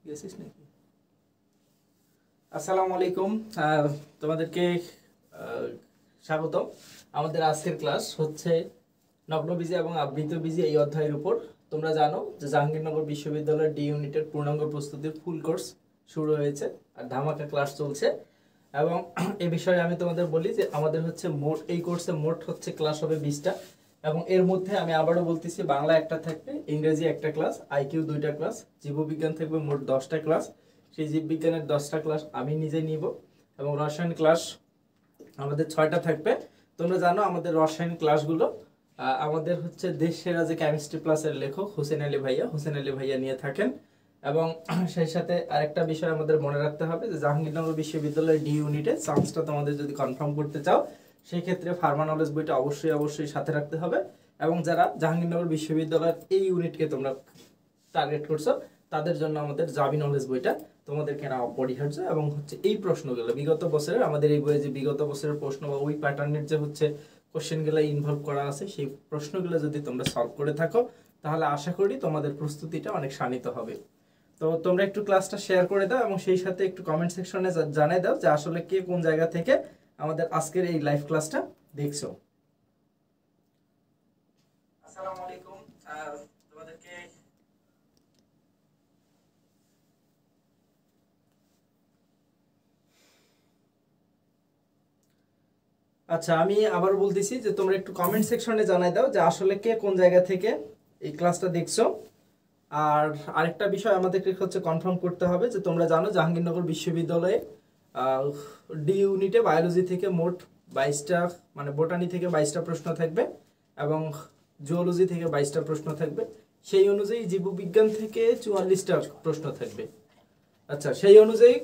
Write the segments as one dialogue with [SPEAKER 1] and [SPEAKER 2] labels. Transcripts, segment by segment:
[SPEAKER 1] গেছিস নাকি? আসসালামু আলাইকুম, তোমাদেরকে স্বাগত। আমাদের আজকের ক্লাস হচ্ছে নগ্নবীজি এবং আবৃতবীজি এই অধ্যায়ের উপর। তোমরা জানো যে জাহাঙ্গীরনগর বিশ্ববিদ্যালয়ের ডি ইউনিটের পূর্ণাঙ্গ প্রস্তুতির ফুল কোর্স শুরু হয়েছে আর ধামাকা ক্লাস চলছে। এবং এই বিষয়ে আমি তোমাদের বলি যে আমাদের হচ্ছে মোট এই কোর্সে মোট হচ্ছে ক্লাস হবে 20টা, এবং এর মধ্যে আমি আবারও বলতেছি বাংলা একটা থাকবে, ইংরেজি একটা ক্লাস, আইকিউ 2টা ক্লাস, জীববিজ্ঞান থাকবে মোট 10টা ক্লাস। সেই জীববিজ্ঞানের 10টা ক্লাস আমি নিজে নিব, এবং রসায়ন ক্লাস আমাদের 6টা থাকবে। তোমরা জানো আমাদের রসায়ন ক্লাসগুলো আমাদের হচ্ছে দেশ সেরা যে কেমিস্ট্রি প্লাসের লেখক হোসেন আলী ভাইয়া নিয়ে থাকেন। এবং সেই সাথে আরেকটা বিষয় আমাদের মনে রাখতে হবে যে জাহাঙ্গীরনগর বিশ্ববিদ্যালয়ের ডি ইউনিটে চান্সটা তোমাদের যদি কনফার্ম করতে চাও সেই ক্ষেত্রে ফার্মা নলেজ বইটা অবশ্যই সাথে রাখতে হবে। এবং যারা জাহাঙ্গীরনগর বিশ্ববিদ্যালয়ের এই ইউনিটকে তোমরা টার্গেট করছো তাদের জন্য আমাদের জাবি নলেজ বইটা তোমাদেরকে নেওয়া অপরিহার্য। এবং হচ্ছে এই প্রশ্নগুলো বিগত বছরের আমাদের এই বইয়ে যে বিগত বছরের প্রশ্ন বা ওই প্যাটার্নের যে হচ্ছে কোশ্চেনগুলো ইনভলভ করা আছে সেই প্রশ্নগুলো যদি তোমরা সলভ করে থাকো তাহলে আশা করি তোমাদের প্রস্তুতিটা অনেক শানিত হবে। তো তোমরা একটু ক্লাসটা শেয়ার করে দাও এবং সেই সাথে একটু কমেন্ট সেকশনে জানিয়ে দাও যে আসলে কে কোন জায়গা থেকে আমাদের আজকের এই লাইভ ক্লাসটা দেখছো। আসসালামু আলাইকুম, তোমাদেরকে আচ্ছা আমি আবার বলতেছি যে তোমরা একটু কমেন্ট সেকশনে জানাই দাও যে আসলে কে কোন জায়গা থেকে এই ক্লাসটা দেখছো। আর আরেকটা বিষয় আমাদেরকে হচ্ছে কনফার্ম করতে হবে যে তোমরা জানো জাহাঙ্গীরনগর বিশ্ববিদ্যালয়ে ডি ইউনিটে বায়োলজি থেকে মোট 22টা, মানে বোটানি থেকে 22টা প্রশ্ন থাকবে এবং জুওলজি থেকে 22টা প্রশ্ন থাকবে। সেই অনুযায়ী জীববিজ্ঞান থেকে 44টা প্রশ্ন থাকবে। আচ্ছা, সেই অনুযায়ী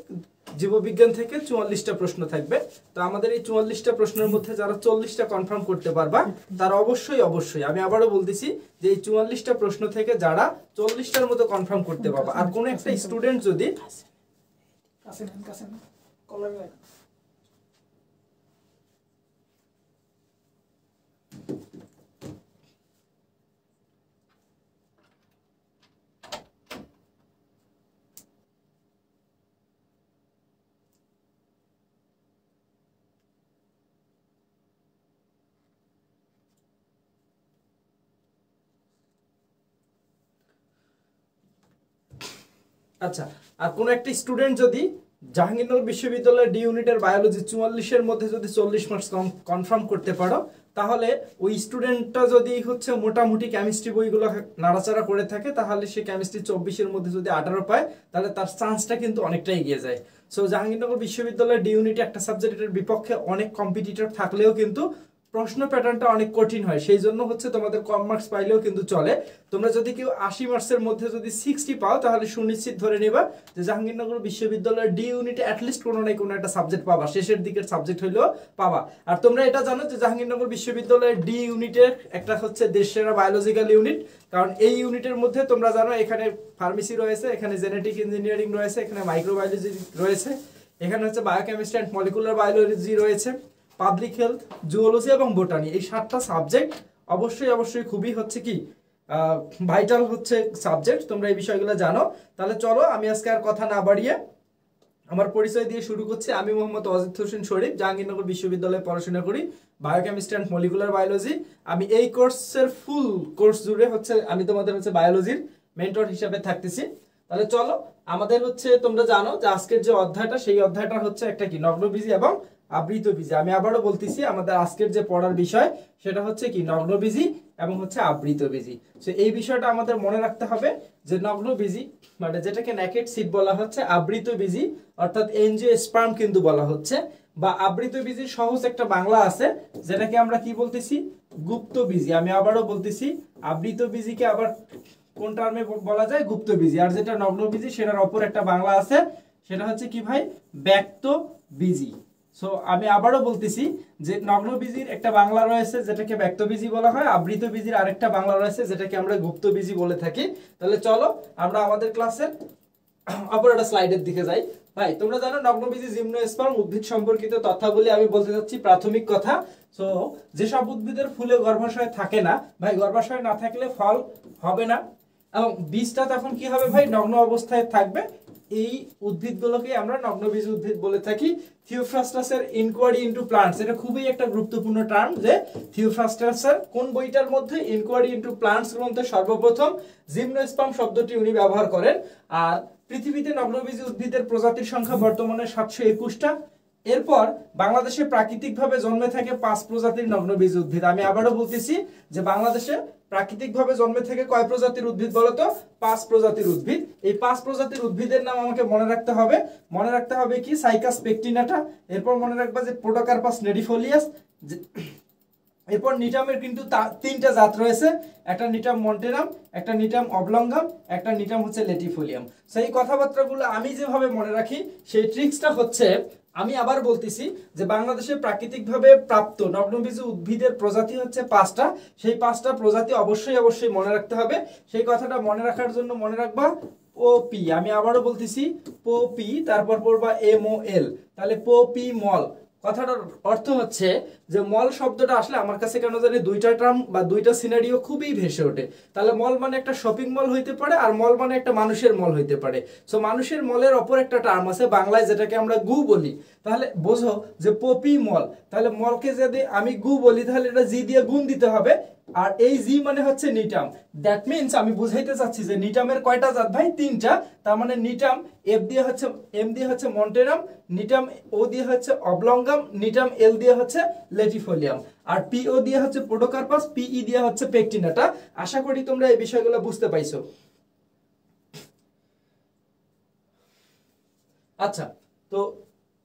[SPEAKER 1] জীববিজ্ঞান থেকে 44টা প্রশ্ন থাকবে। তো আমাদের এই 44টা প্রশ্নের মধ্যে যারা 40টা কনফার্ম করতে পারবা তারা অবশ্যই আমি আবারও বলতেছি যে এই 44টা প্রশ্ন থেকে যারা 40টার মতো কনফার্ম করতে পারবা। আর কোন একটা স্টুডেন্ট যদি আচ্ছা, আর কোন একটা স্টুডেন্ট যদি জাহাঙ্গীরনগর বিশ্ববিদ্যালয়ের ডি ইউনিটের বায়োলজি 44-এর মধ্যে যদি 40 মার্কস কনফার্ম করতে পারো তাহলে ওই স্টুডেন্টটা যদি হচ্ছে মোটামুটি কেমিস্ট্রি বইগুলো নাড়াচাড়া করে থাকে তাহলে সে কেমিস্ট্রি 24-এর মধ্যে যদি 18 পায় তাহলে তার চান্সটা কিন্তু অনেকটা এগিয়ে যায়। সো জাহাঙ্গীরনগর বিশ্ববিদ্যালয়ের ডি ইউনিটে একটা সাবজেক্টের বিপক্ষে অনেক কম্পিটিটর থাকলেও কিন্তু প্রশ্ন প্যাটার্নটা অনেক কঠিন হয়, সেই জন্য হচ্ছে তোমাদের কম মার্কস পাইলেও কিন্তু চলে। তোমরা যদি কেউ 80 মার্কসের মধ্যে যদি 60 পাও তাহলে সুনিশ্চিত ধরে নেবা যে জাহাঙ্গীরনগর বিশ্ববিদ্যালয়ের ডি ইউনিটে অ্যাটলিস্ট কোনো না কোনো একটা সাবজেক্ট পাবা, শেষের দিকের সাবজেক্ট হইলেও পাবা। আর তোমরা এটা জানো যে জাহাঙ্গীরনগর বিশ্ববিদ্যালয়ের ডি ইউনিটের একটা হচ্ছে দেশসেরা বায়োলজিক্যাল ইউনিট, কারণ এই ইউনিটের মধ্যে তোমরা জানো এখানে ফার্মেসি রয়েছে, এখানে জেনেটিক ইঞ্জিনিয়ারিং রয়েছে, এখানে মাইক্রোবায়োলজি রয়েছে, এখানে হচ্ছে বায়োকেমিস্ট্রি অ্যান্ড মলিকুলার বায়োলজি রয়েছে, পাবলিক হেলথ, জুওলজি এবং বোটানি। এই 7টা সাবজেক্ট অবশ্যই খুবই হচ্ছে কি ভাইটাল হচ্ছে সাবজেক্ট। তোমরা এই বিষয়গুলো জানো। তাহলে চলো আমি আজকে আর কথা না বাড়িয়ে আমার পরিচয় দিয়ে শুরু করছি। আমি মোহাম্মদ ওয়াজিদ হোসেন শরীফ, জাহাঙ্গীরনগর বিশ্ববিদ্যালয়ে পড়াশোনা করি বায়োকেমিস্ট্রি অ্যান্ড মলিকুলার বায়োলজি। আমি এই কোর্সের ফুল কোর্স জুড়ে হচ্ছে আমি তোমাদের হচ্ছে বায়োলজির মেন্টর হিসেবে থাকতেছি। তাহলে চলো আমাদের হচ্ছে তোমরা জানো যে আজকের যে অধ্যায়টা সেই অধ্যায়টা হচ্ছে একটা কি নগ্নবীজি এবং আবৃতবীজি। আমি আবারও বলতেছি আমাদের আজকের যে পড়ার বিষয় সেটা হচ্ছে কি নগ্নবীজি এবং হচ্ছে আবৃতবীজি। সো এই বিষয়টা আমাদের মনে রাখতে হবে যে নগ্নবীজি মানে যেটাকে নেকেড সিড বলা হচ্ছে, আবৃতবীজি অর্থাৎ এনজিওস্পার্ম কিন্তু বলা হচ্ছে, বা আবৃতবীজির সহজ একটা বাংলা আছে যেটাকে আমরা কি বলতেছি গুপ্তবীজি। আমি আবারও বলতেছি আবৃতবীজিকে আবার কোন টার্মে বলা যায় গুপ্তবীজি, আর যেটা নগ্নবীজি সেটার অপর একটা বাংলা আছে সেটা হচ্ছে কি ভাই ব্যক্তবীজি। সো আমি আবারও বলতেছি যে নগ্নবীজির একটা বাংলা রয়েছে যেটাকে ব্যক্তবীজি বলা হয়, আবৃতবীজির আরেকটা বাংলা রয়েছে যেটাকে আমরা গুপ্তবীজি বলে থাকি। তাহলে চলো আমরা আমাদের ক্লাসের অপর একটা স্লাইডের দিকে যাই। ভাই তোমরা জানো নগ্নবীজি জিমনোস্পার্ম উদ্ভিদ সম্পর্কিত তথ্যাবলী আমি বলতে যাচ্ছি প্রাথমিক কথা। সো যেসব উদ্ভিদের ফুলে গর্ভাশয় থাকে না ভাই, গর্ভাশয় না থাকলে ফল হবে না এবং বীজটা তখন কি হবে ভাই নগ্ন অবস্থায় থাকবে, এই উদ্ভিদগুলোকে আমরা নগ্নবীজ উদ্ভিদ বলে থাকি। থিওফ্রাস্টাসের ইনকোয়ারি ইনটু প্লান্টস, এটা খুবই একটা গুরুত্বপূর্ণ টার্ম যে থিওফ্রাস্টাসের কোন বইটার মধ্যে ইনকোয়ারি ইনটু প্লান্টস গ্রন্থে সর্বপ্রথম জিমনোস্পার্ম শব্দটি উনি ব্যবহার করেন। আর পৃথিবীতে নগ্নবীজ উদ্ভিদের প্রজাতির সংখ্যা বর্তমানে 721টা। এরপর বাংলাদেশে প্রাকৃতিকভাবে জন্মে থাকে 5 প্রজাতির নগ্নবীজ উদ্ভিদ। আমি আবারও বলতেছি যে বাংলাদেশে প্রাকৃতিকভাবে জন্মে থেকে কয় প্রজাতির উদ্ভিদ বলতো? 5 প্রজাতির উদ্ভিদ। এই 5 প্রজাতির উদ্ভিদের নাম আমাকে মনে রাখতে হবে। মনে রাখতে হবে কি? সাইকাস পেকটিনাটা, এরপর মনে রাখবা যে পোডোকার্পাস নেডিফোলিয়াস, এরপর নিটামের কিন্তু 3টা জাত রয়েছে, একটা নিটাম মন্টেরাম, একটা নিটাম অবলঙ্গাম, একটা নিটাম হচ্ছে লেটিফোলিয়াম। সেই কথাবার্তাগুলো আমি যেভাবে মনে রাখি সেই ট্রিক্সটা হচ্ছে, আমি আবার বলতেছি যে বাংলাদেশে প্রাকৃতিকভাবে প্রাপ্ত নগ্নবীজ উদ্ভিদের প্রজাতি হচ্ছে 5টা। সেই 5টা প্রজাতি অবশ্যই অবশ্যই মনে রাখতে হবে। সেই কথাটা মনে রাখার জন্য মনে রাখবা পোপি। আমি আবারও বলতেছি পোপি, তারপর পড়বা MOL, তাহলে পোপি মল। কথাটার অর্থ হচ্ছে যে মল শব্দটা আসলে আমার কাছে কেন জানি 2টা টার্ম বা 2টা সিনারিও খুবই ভেসে ওঠে। তাহলে মল মানে একটা শপিং মল হইতে পারে, আর মল মানে একটা মানুষের মল হইতে পারে। সো মানুষের মলের অপর একটা টার্ম আছে বাংলায় যেটাকে আমরা গু বলি। তাহলে বোঝো যে পপি মল, তাহলে মলকে যদি আমি গু বলি তাহলে এটা জি দিয়ে গুণ দিতে হবে। আর এই জি মানে হচ্ছে নিটাম। দ্যাট মিন্স আমি বুঝাইতে চাচ্ছি যে নিটামের কয়টা জাত ভাই? 3টা। তার মানে নিটাম এম দিয়ে হচ্ছে মন্টেরাম, নিটাম ও দিয়ে হচ্ছে অবলঙ্গাম, নিটাম এল দিয়ে হচ্ছে লেটিফোলিয়াম, আর পিও দিয়ে হচ্ছে পোডোকার্পাস, পিই দিয়ে হচ্ছে পেকটিনাটা। আশা করি তোমরা এই বিষয়গুলো বুঝতে পাইছো। আচ্ছা, তো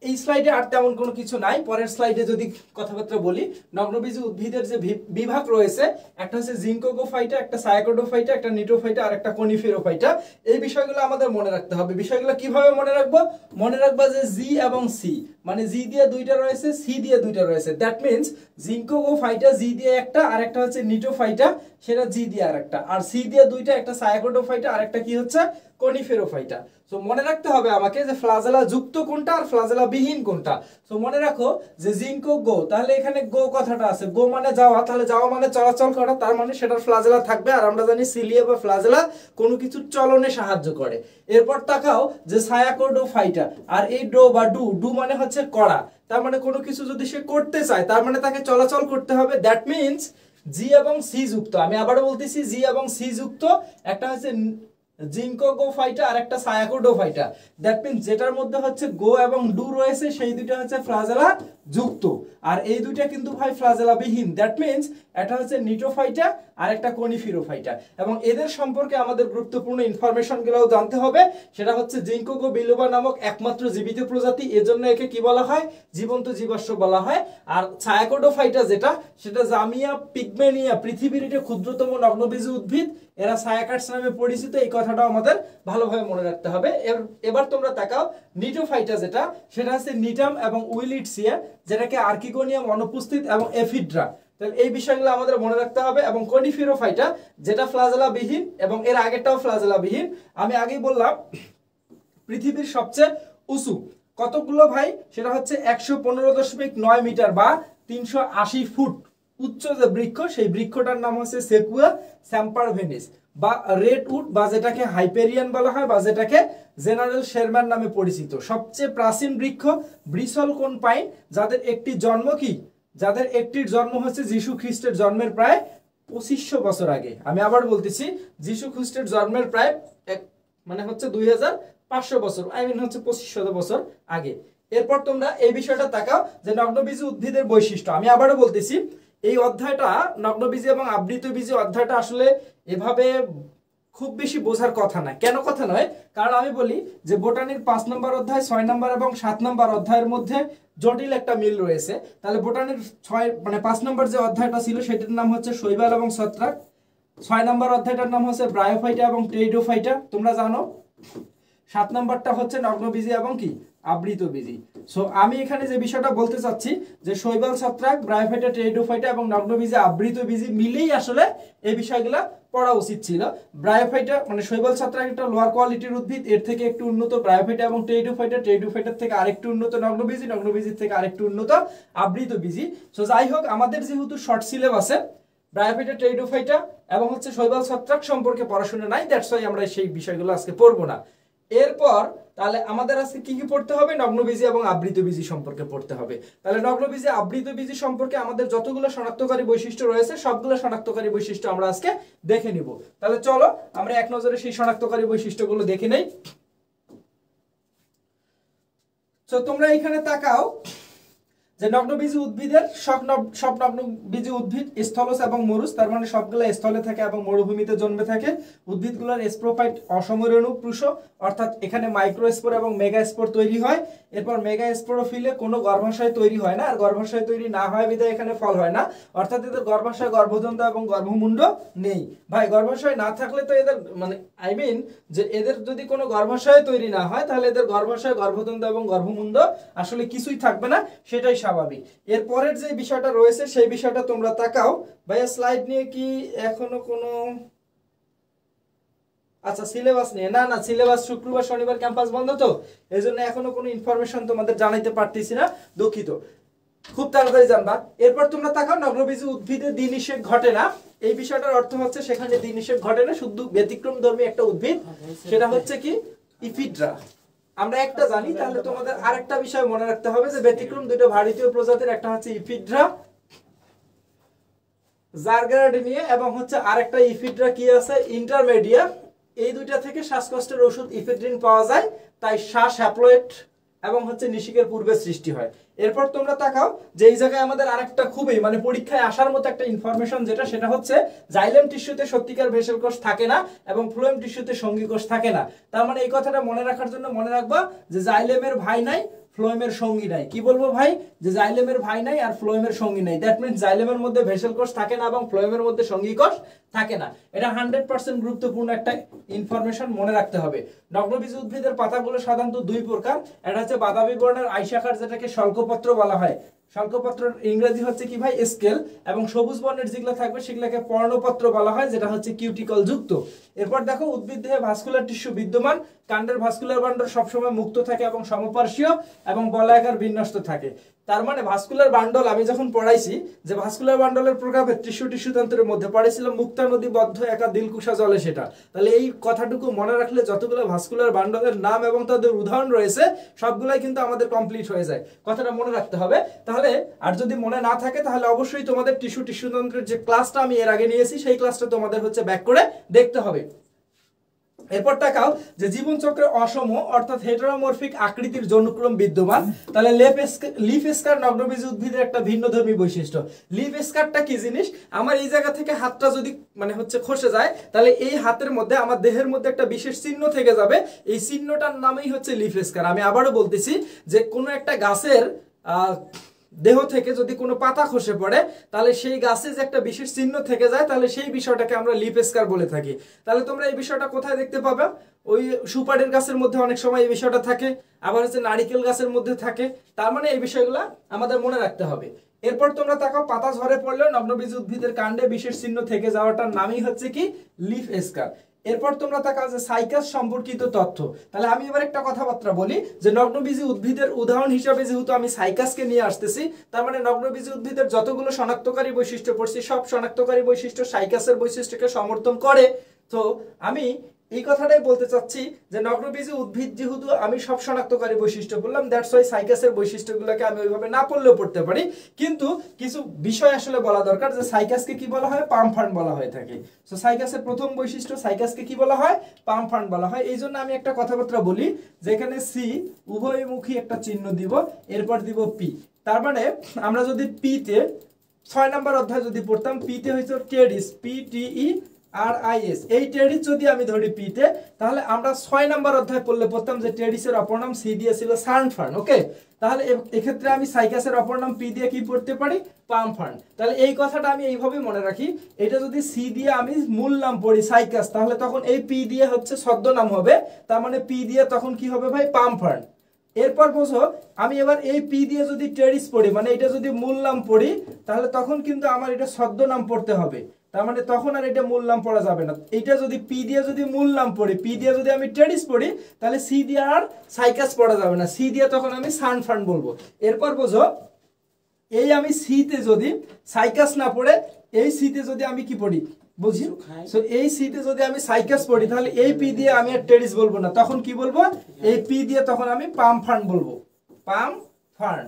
[SPEAKER 1] এই স্লাইডে আর তেমন কোনো কিছু নাই। পরের স্লাইডে যদি কথাবার্তা বলি, নগ্নবীজ উদ্ভিদের যে বিভাগ রয়েছে, একটা হচ্ছে জিঙ্কোগোফাইটা, একটা সায়াকোডোফাইটা, একটা নিটোফাইটা আর একটা কনিফেরোফাইটা। এই বিষয়গুলো আমাদের মনে রাখতে হবে। বিষয়গুলো কিভাবে মনে রাখবো? মনে রাখবা যে জি এবং সি, মানে জি দিয়ে 2টা রয়েছে, সি দিয়ে 2টা রয়েছে। দ্যাট মিন্স জিঙ্কোগোফাইটা জি দিয়ে একটা, আর একটা হচ্ছে নিটোফাইটা, সেটা জি দিয়ে আর একটা, আর সি দিয়ে 2টা, একটা সায়াকোডোফাইটা আর একটা কি হচ্ছে কনিফেরোফাইটা। সো মনে রাখতে হবে আমাকে যে ফ্লাজেলা যুক্ত কোনটা আর ফ্লাজেলা বিহীন কোনটা। সো মনে রাখো যে জিঙ্কো গো, তাহলে এখানে গো কথাটা আছে, গো মানে যাওয়া, তাহলে যাওয়া মানে চলাচল করা, তার মানে সেটার ফ্লাজেলা থাকবে। আর আমরা জানি সিলিয়া বা ফ্লাজেলা কোনো কিছু চলনে সাহায্য করে। এরপর তাকাও যে সায়াকোডোফাইটা, আর এই ডো বা ডু মানে হচ্ছে করা, তার মানে কোনো কিছু যদি সে করতে চায় তার মানে তাকে চলাচল করতে হবে। দ্যাট মিন্স জি এবং সি যুক্ত। আমি আবারও বলতেছি জি এবং সি যুক্ত, একটা হচ্ছে জিঙ্কোগোফাইটা আর একটা সায়াকোডোফাইটা। দ্যাট মিন্স যেটার মধ্যে হচ্ছে গো এবং ডু রয়েছে সেই দুইটা হচ্ছে ফ্লাজেলা যুক্ত, আর এই দুইটা কিন্তু ভাই ফ্লাজেলা বিহীন। দ্যাট মিন্স এটা হচ্ছে নিটোফাইটা আর একটা কনিফেরোফাইটা। এবং এদের সম্পর্কে আমাদের গুরুত্বপূর্ণ ইনফরমেশন গুলোও জানতে হবে। সেটা হচ্ছে জিঙ্কোগো বিলোবা নামক একমাত্র জীবিত প্রজাতি, এজন্য একে কি বলা হয়? জীবন্ত জীবাশ্ম বলা হয়। আর সায়াকোডোফাইটা যেটা, সেটা জামিয়া পিগমেনিয়া, পৃথিবীর এটা ক্ষুদ্রতম নগ্নবীজ উদ্ভিদ। এরা সায়াকাটস নামে পরিচিত, এই কথাটাও আমাদের ভালোভাবে মনে রাখতে হবে। এবার তোমরা তাকাও নিটোফাইটা যেটা, সেটা হচ্ছে নিটাম এবং উইলিটসিয়া, যেটাকে আর্কিগোনিয়াম অনুপস্থিত এবং এফিড্রা। তাহলে এই বিষয়গুলো আমাদের মনে রাখতে হবে। এবং কনিফেরোফাইটা যেটা ফ্লাজেলা বিহীন, এবং এর আগেরটাও ফ্লাজেলা বিহীন। আমি আগেই বললাম পৃথিবীর সবচেয়ে উঁচু কতগুলো ভাই? সেটা হচ্ছে 115.9 মিটার বা 380 ফুট উচ্চ যে বৃক্ষ, সেই বৃক্ষটার নাম হচ্ছে সেকুয়া স্যাম্পারভেনিস বা রেড উড, বা যেটাকে হাইপেরিয়ান বলা হয়, বা যেটাকে জেনারেল শেরম্যান নামে পরিচিত। সবচেয়ে প্রাচীন বৃক্ষ ব্রিসল কোন পাইন, যাদের একটি জন্ম কি? যাদের একটির জন্ম হচ্ছে যীশু খ্রিস্টের জন্মের প্রায় 2500 বছর আগে। আমি আবার বলতেছি, যীশু খ্রিস্টের জন্মের প্রায় মানে হচ্ছে 2500 বছর, আই মিন হচ্ছে 2500 বছর আগে। এরপর তোমরা এই বিষয়টা তাকাও যে নগ্নবীজ উদ্ভিদের বৈশিষ্ট্য। আমি আবারও বলতেছি, এই অধ্যায়টা নগ্নবীজি এবং আবৃতবীজি অধ্যায়টা আসলে এভাবে খুব বেশি বোঝার কথা না। কেন কথা নয়? কারণ আমি বলি যে বোটানির 5 নম্বর অধ্যায়, 6 নম্বর এবং 7 নম্বর অধ্যায়ের মধ্যে জটিল একটা মিল রয়েছে। তাহলে বোটানির 5 নম্বর যে অধ্যায়টা ছিল সেটার নাম হচ্ছে শৈবাল এবং ছত্রাক, 6 নম্বর অধ্যায়টার নাম হচ্ছে ব্রায়োফাইটা এবং টেরিডোফাইটা, তোমরা জানো। 7 নম্বরটা হচ্ছে নগ্নবীজি এবং কি আবৃতবীজি। সো আমি এখানে যে বিষয়টা বলতে চাচ্ছি যে শৈবাল ছত্রাক, ব্রায়োফাইটা, টেরিডোফাইটা এবং নগ্নবীজি আবৃতবীজি মিলেই আসলে এই বিষয়গুলা পড়া উচিত ছিল। ব্রায়োফাইটা মানে শৈবাল ছত্রাক একটা লোয়ার কোয়ালিটির উদ্ভিদ, এর থেকে একটু উন্নত ব্রায়োফাইটা এবং টেরিডোফাইটার থেকে আরেকটু উন্নত নগ্নবীজি, নগ্নবীজির থেকে আরেকটু উন্নত আবৃতবীজি। সো যাই হোক, আমাদের যেহেতু শর্ট সিলেবাসে ব্রায়োফাইটা, টেরিডোফাইটা এবং হচ্ছে শৈবাল ছত্রাক সম্পর্কে পড়াশোনা নাই, দ্যাটস ওয়াই আমরা সেই বিষয়গুলো আজকে পড়বো না। এরপর তাহলে আমাদের আজকে কি কি পড়তে হবে, নগ্নবীজি এবং আবৃতবীজি সম্পর্কে পড়তে হবে। তাহলে নগ্নবীজি আবৃতবীজি সম্পর্কে আমাদের যতগুলো শনাক্তকারী বৈশিষ্ট্য রয়েছে সবগুলো শনাক্তকারী বৈশিষ্ট্য আমরা আজকে দেখে নিব। তাহলে চলো আমরা এক নজরে সেই শনাক্তকারী বৈশিষ্ট্যগুলো দেখে নেই। তো তোমরা এখানে তাকাও যে নগ্নবীজি উদ্ভিদের সব নগ্নবীজি উদ্ভিদ স্থলজ এবং মরুজ, তার মানে সবগুলো স্থলে থাকে এবং মরুভূমিতে জন্মে থাকে। উদ্ভিদগুলোর স্প্রোফাইট অসমরেণুপ্রুষ, অর্থাৎ এখানে মাইক্রোস্পোর এবং মেগাস্পোর তৈরি হয়। এরপর মেগাস্পোরোফিলে কোনো গর্ভাশয় তৈরি হয় না, আর গর্ভাশয় তৈরি না হয় বিধায় এখানে ফল হয় না, অর্থাৎ এদের গর্ভাশয়, গর্ভদণ্ড এবং গর্ভমুণ্ড নেই। ভাই গর্ভাশয় না থাকলে তো এদের মানে যে এদের যদি কোনো গর্ভাশয় তৈরি না হয় তাহলে এদের গর্ভাশয়, গর্ভদণ্ড এবং গর্ভমুণ্ড আসলে কিছুই থাকবে না, সেটাই স্বাভাবিক। এরপরের যে বিষয়টা রয়েছে সেই বিষয়টা তোমরা তাকাও। ভাইয়া স্লাইড নিয়ে কি এখনো কোনো, আচ্ছা সিলেবাস নিয়ে না, সিলেবাস শুক্রবার শনিবার ক্যাম্পাস বন্ধ, তো এই জন্য এখনো কোনো ইনফরমেশন তোমাদের জানাইতে পারতেছি না, দুঃখিত, খুব তাড়াতাড়ি জানবা। এরপর তোমরা তাকাও নগ্নবীজি উদ্ভিদে দ্বিনিষেক ঘটে না। এই বিষয়টার অর্থ হচ্ছে সেখানে দ্বিনিষেক ঘটে না, শুধু ব্যতিক্রমধর্মী একটা উদ্ভিদ, সেটা হচ্ছে কি ইফিড্রা। আমরা একটা জানি, তাহলে তোমাদের আরেকটা বিষয় মনে রাখতে হবে যে ব্যতিক্রম দুটো ভারতীয় প্রজাতির, একটা হচ্ছে ইফিড্রা জারগার্ডিনিয়া এবং হচ্ছে আরেকটা ইফিড্রা কি আছে ইন্টারমেডিয়া। এই দুইটা থেকে শ্বাসকষ্টের ওষুধ ইফেড্রিন পাওয়া যায়, তাই শ্বাস হ্যাপ্লয়েড এবং হচ্ছে নিষিকের পূর্বে সৃষ্টি হয়। এরপর তোমরা তাকাও যে এই জায়গায় আমাদের আরেকটা খুবই মানে পরীক্ষায় আসার মতো একটা ইনফরমেশন, যেটা সেটা হচ্ছে জাইলেম টিস্যুতে সত্যিকার ভেসেল কোষ থাকে না এবং ফ্লোয়েম টিস্যুতে সঙ্গী কোষ থাকে না। তার মানে এই কথাটা মনে রাখার জন্য মনে রাখবা যে জাইলেমের ভাই নাই, ফ্লোয়েমের সঙ্গী নাই। কি বলবো ভাই, যে জাইলেমের ভাই নাই আর ফ্লোয়েমের সঙ্গী নাই, দ্যাট মিন্স জাইলেমের মধ্যে ভেসেল কোষ থাকে না এবং ফ্লোয়েমের মধ্যে সঙ্গী কোষ থাকে না। এটা 100% গুরুত্বপূর্ণ একটা ইনফরমেশন, মনে রাখতে হবে। নগ্নবীজি উদ্ভিদের পাতাগুলো সাধারণত দুই প্রকার, এটা হচ্ছে বাদামি বর্ণের আইসাকার, যেটাকে শল্কপত্র বলা হয়। শল্কপত্রের ইংরেজি হচ্ছে কি ভাই স্কেল, এবং সবুজ বর্ণের যেগুলো থাকবে সেগুলোকে পর্ণপত্র বলা হয়, যেটা হচ্ছে কিউটিকল যুক্ত। এরপর দেখো উদ্ভিদ দেহে ভাস্কুলার টিস্যু বিদ্যমান, কাণ্ডের ভাস্কুলার বান্ডল সবসময় মুক্ত থাকে এবং সমপার্শ্বীয় এবং বলয়াকার বিন্যস্ত থাকে। তার মানে ভাস্কুলার বান্ডল আমি যখন পড়াইছি যে ভাস্কুলার বান্ডলের প্রকারভেদ টিস্যুতন্ত্রের মধ্যে পড়েছিলাম মুক্তা নদী বদ্ধ একা দিলকুশা জলে, সেটা তাহলে এই কথাটুকু মনে রাখলে যতগুলো ভাস্কুলার বান্ডলের নাম এবং তাদের উদাহরণ রয়েছে সবগুলাই কিন্তু আমাদের কমপ্লিট হয়ে যায়, কথাটা মনে রাখতে হবে। তাহলে আর যদি মনে না থাকে তাহলে অবশ্যই তোমাদের টিস্যুতন্ত্রের যে ক্লাসটা আমি এর আগে নিয়েছি সেই ক্লাসটা তোমাদের হচ্ছে ব্যাক করে দেখতে হবে। এরপর তাকাও যে জীবনচক্রে অসম অর্থাৎ হেটেরোমরফিক আকৃতির যৌনক্রম বিদ্যমান। তাহলে লিফ স্কার নগ্নবীজি উদ্ভিদের একটা ভিন্নধর্মী বৈশিষ্ট্য। লিফ স্কারটা কি জিনিস, আমার এই জায়গা থেকে হাতটা যদি মানে হচ্ছে খসে যায় তাহলে এই হাতের মধ্যে আমার দেহের মধ্যে একটা বিশেষ চিহ্ন থেকে যাবে, এই চিহ্নটার নামই হচ্ছে লিফ স্কার। আমি আবারও বলতেছি যে কোনো একটা গাছের দেহ থেকে যদি কোনো পাতা খসে পড়ে তাহলে সেই গাছে যে একটা বিশেষ চিহ্ন থেকে যায়, তাহলে সেই বিষয়টাকে আমরা লিফ স্কার বলে থাকি। তাহলে তোমরা এই বিষয়টা কোথায় দেখতে পাবে, ওই সুপারির গাছের মধ্যে অনেক সময় এই বিষয়টা থাকে, আবার হচ্ছে নারিকেল গাছের মধ্যে থাকে। তার মানে এই বিষয়গুলো আমাদের মনে রাখতে হবে। এরপর তোমরা তাকাও পাতা ঝরে পড়লেও নগ্নবীজি উদ্ভিদের কাণ্ডে বিশেষ চিহ্ন থেকে যাওয়াটার নামই হচ্ছে কি লিফ স্কার। এরপর তোমরা তাকাও যে সাইকাস সম্পর্কিত তথ্য। তাহলে আমি এবার একটা কথাবার্তা বলি যে নগ্নবীজি উদ্ভিদের উদাহরণ হিসাবে যেহেতু আমি সাইকাসকে নিয়ে আসতেছি, তার মানে নগ্নবীজি উদ্ভিদের যতগুলো শনাক্তকারী বৈশিষ্ট্য পড়ছি সব শনাক্তকারী বৈশিষ্ট্য সাইকাসের বৈশিষ্ট্যকে সমর্থন করে। তো আমি এই কথাটাই বলতে চাচ্ছি যে নগ্নবীজি উদ্ভিদ যেহেতু আমি সব শনাক্তকারী বৈশিষ্ট্য বললাম, দ্যাটস ওয়াই সাইকাসের বৈশিষ্ট্যগুলোকে আমি ওইভাবে না পড়লেও পড়তে পারি, কিন্তু কিছু বিষয় আসলে বলা দরকার যে সাইকাসকে কি বলা হয়, পাম ফার্ন বলা হয়ে থাকে। সো সাইকাসের প্রথম বৈশিষ্ট্য, সাইকাসকে কি বলা হয়, পাম ফার্ন বলা হয়। এই জন্য আমি একটা কথাবার্তা বলি যেখানে সি উভয়মুখী একটা চিহ্ন দিব, এরপর দিব পি। তার মানে আমরা যদি পি তে 6 নম্বর অধ্যায় যদি পড়তাম, পি তে হইতো টেডিস, PTE RIS, এই টেডিস যদি আমি ধরি পিতে, তাহলে আমরা 6 নম্বর অধ্যায় পড়লে পড়তাম যে টেডিসের অপর নাম সি দিয়ে ছিল সানফার্ন। ওকে, তাহলে এক্ষেত্রে আমি সাইকাসের অপর নাম পি দিয়ে কি পড়তে পারি, পামফার্ন। তাহলে এই কথাটা আমি এইভাবে মনে রাখি, এটা যদি সি দিয়ে আমি মূল নাম পড়ি সাইকাস, তাহলে তখন এই পি দিয়ে হচ্ছে ছদ্মনাম হবে, তার মানে পি দিয়ে তখন কি হবে ভাই, পামফার্ন। এরপর বোঝো আমি এবার এই পি দিয়ে যদি টেডিস পড়ি, মানে এটা যদি মূল নাম পড়ি, তাহলে তখন কিন্তু আমার এটা ছদ্মনাম পড়তে হবে, তার মানে তখন আর এটা মূল নাম পড়া যাবে না। এটা যদি পি দিয়ে যদি মূল নাম পড়ি, পি দিয়ে যদি আমি টেডিস পড়ি, তাহলে সি দিয়ে আর সাইকাস পড়া যাবে না, সি দিয়ে তখন আমি সানফার্ন বলবো। এরপর বোঝো এই আমি সিতে যদি সাইকাস না পড়ে এই সিতে যদি আমি কি পড়ি, বুঝি। সো এই সি তে যদি আমি সাইকাস পড়ি তাহলে এই পি দিয়ে আমি আর টেরিস বলবো না, তখন কি বলবো, এই পি দিয়ে তখন আমি পাম ফার্ন বলবো, পাম ফার্ন।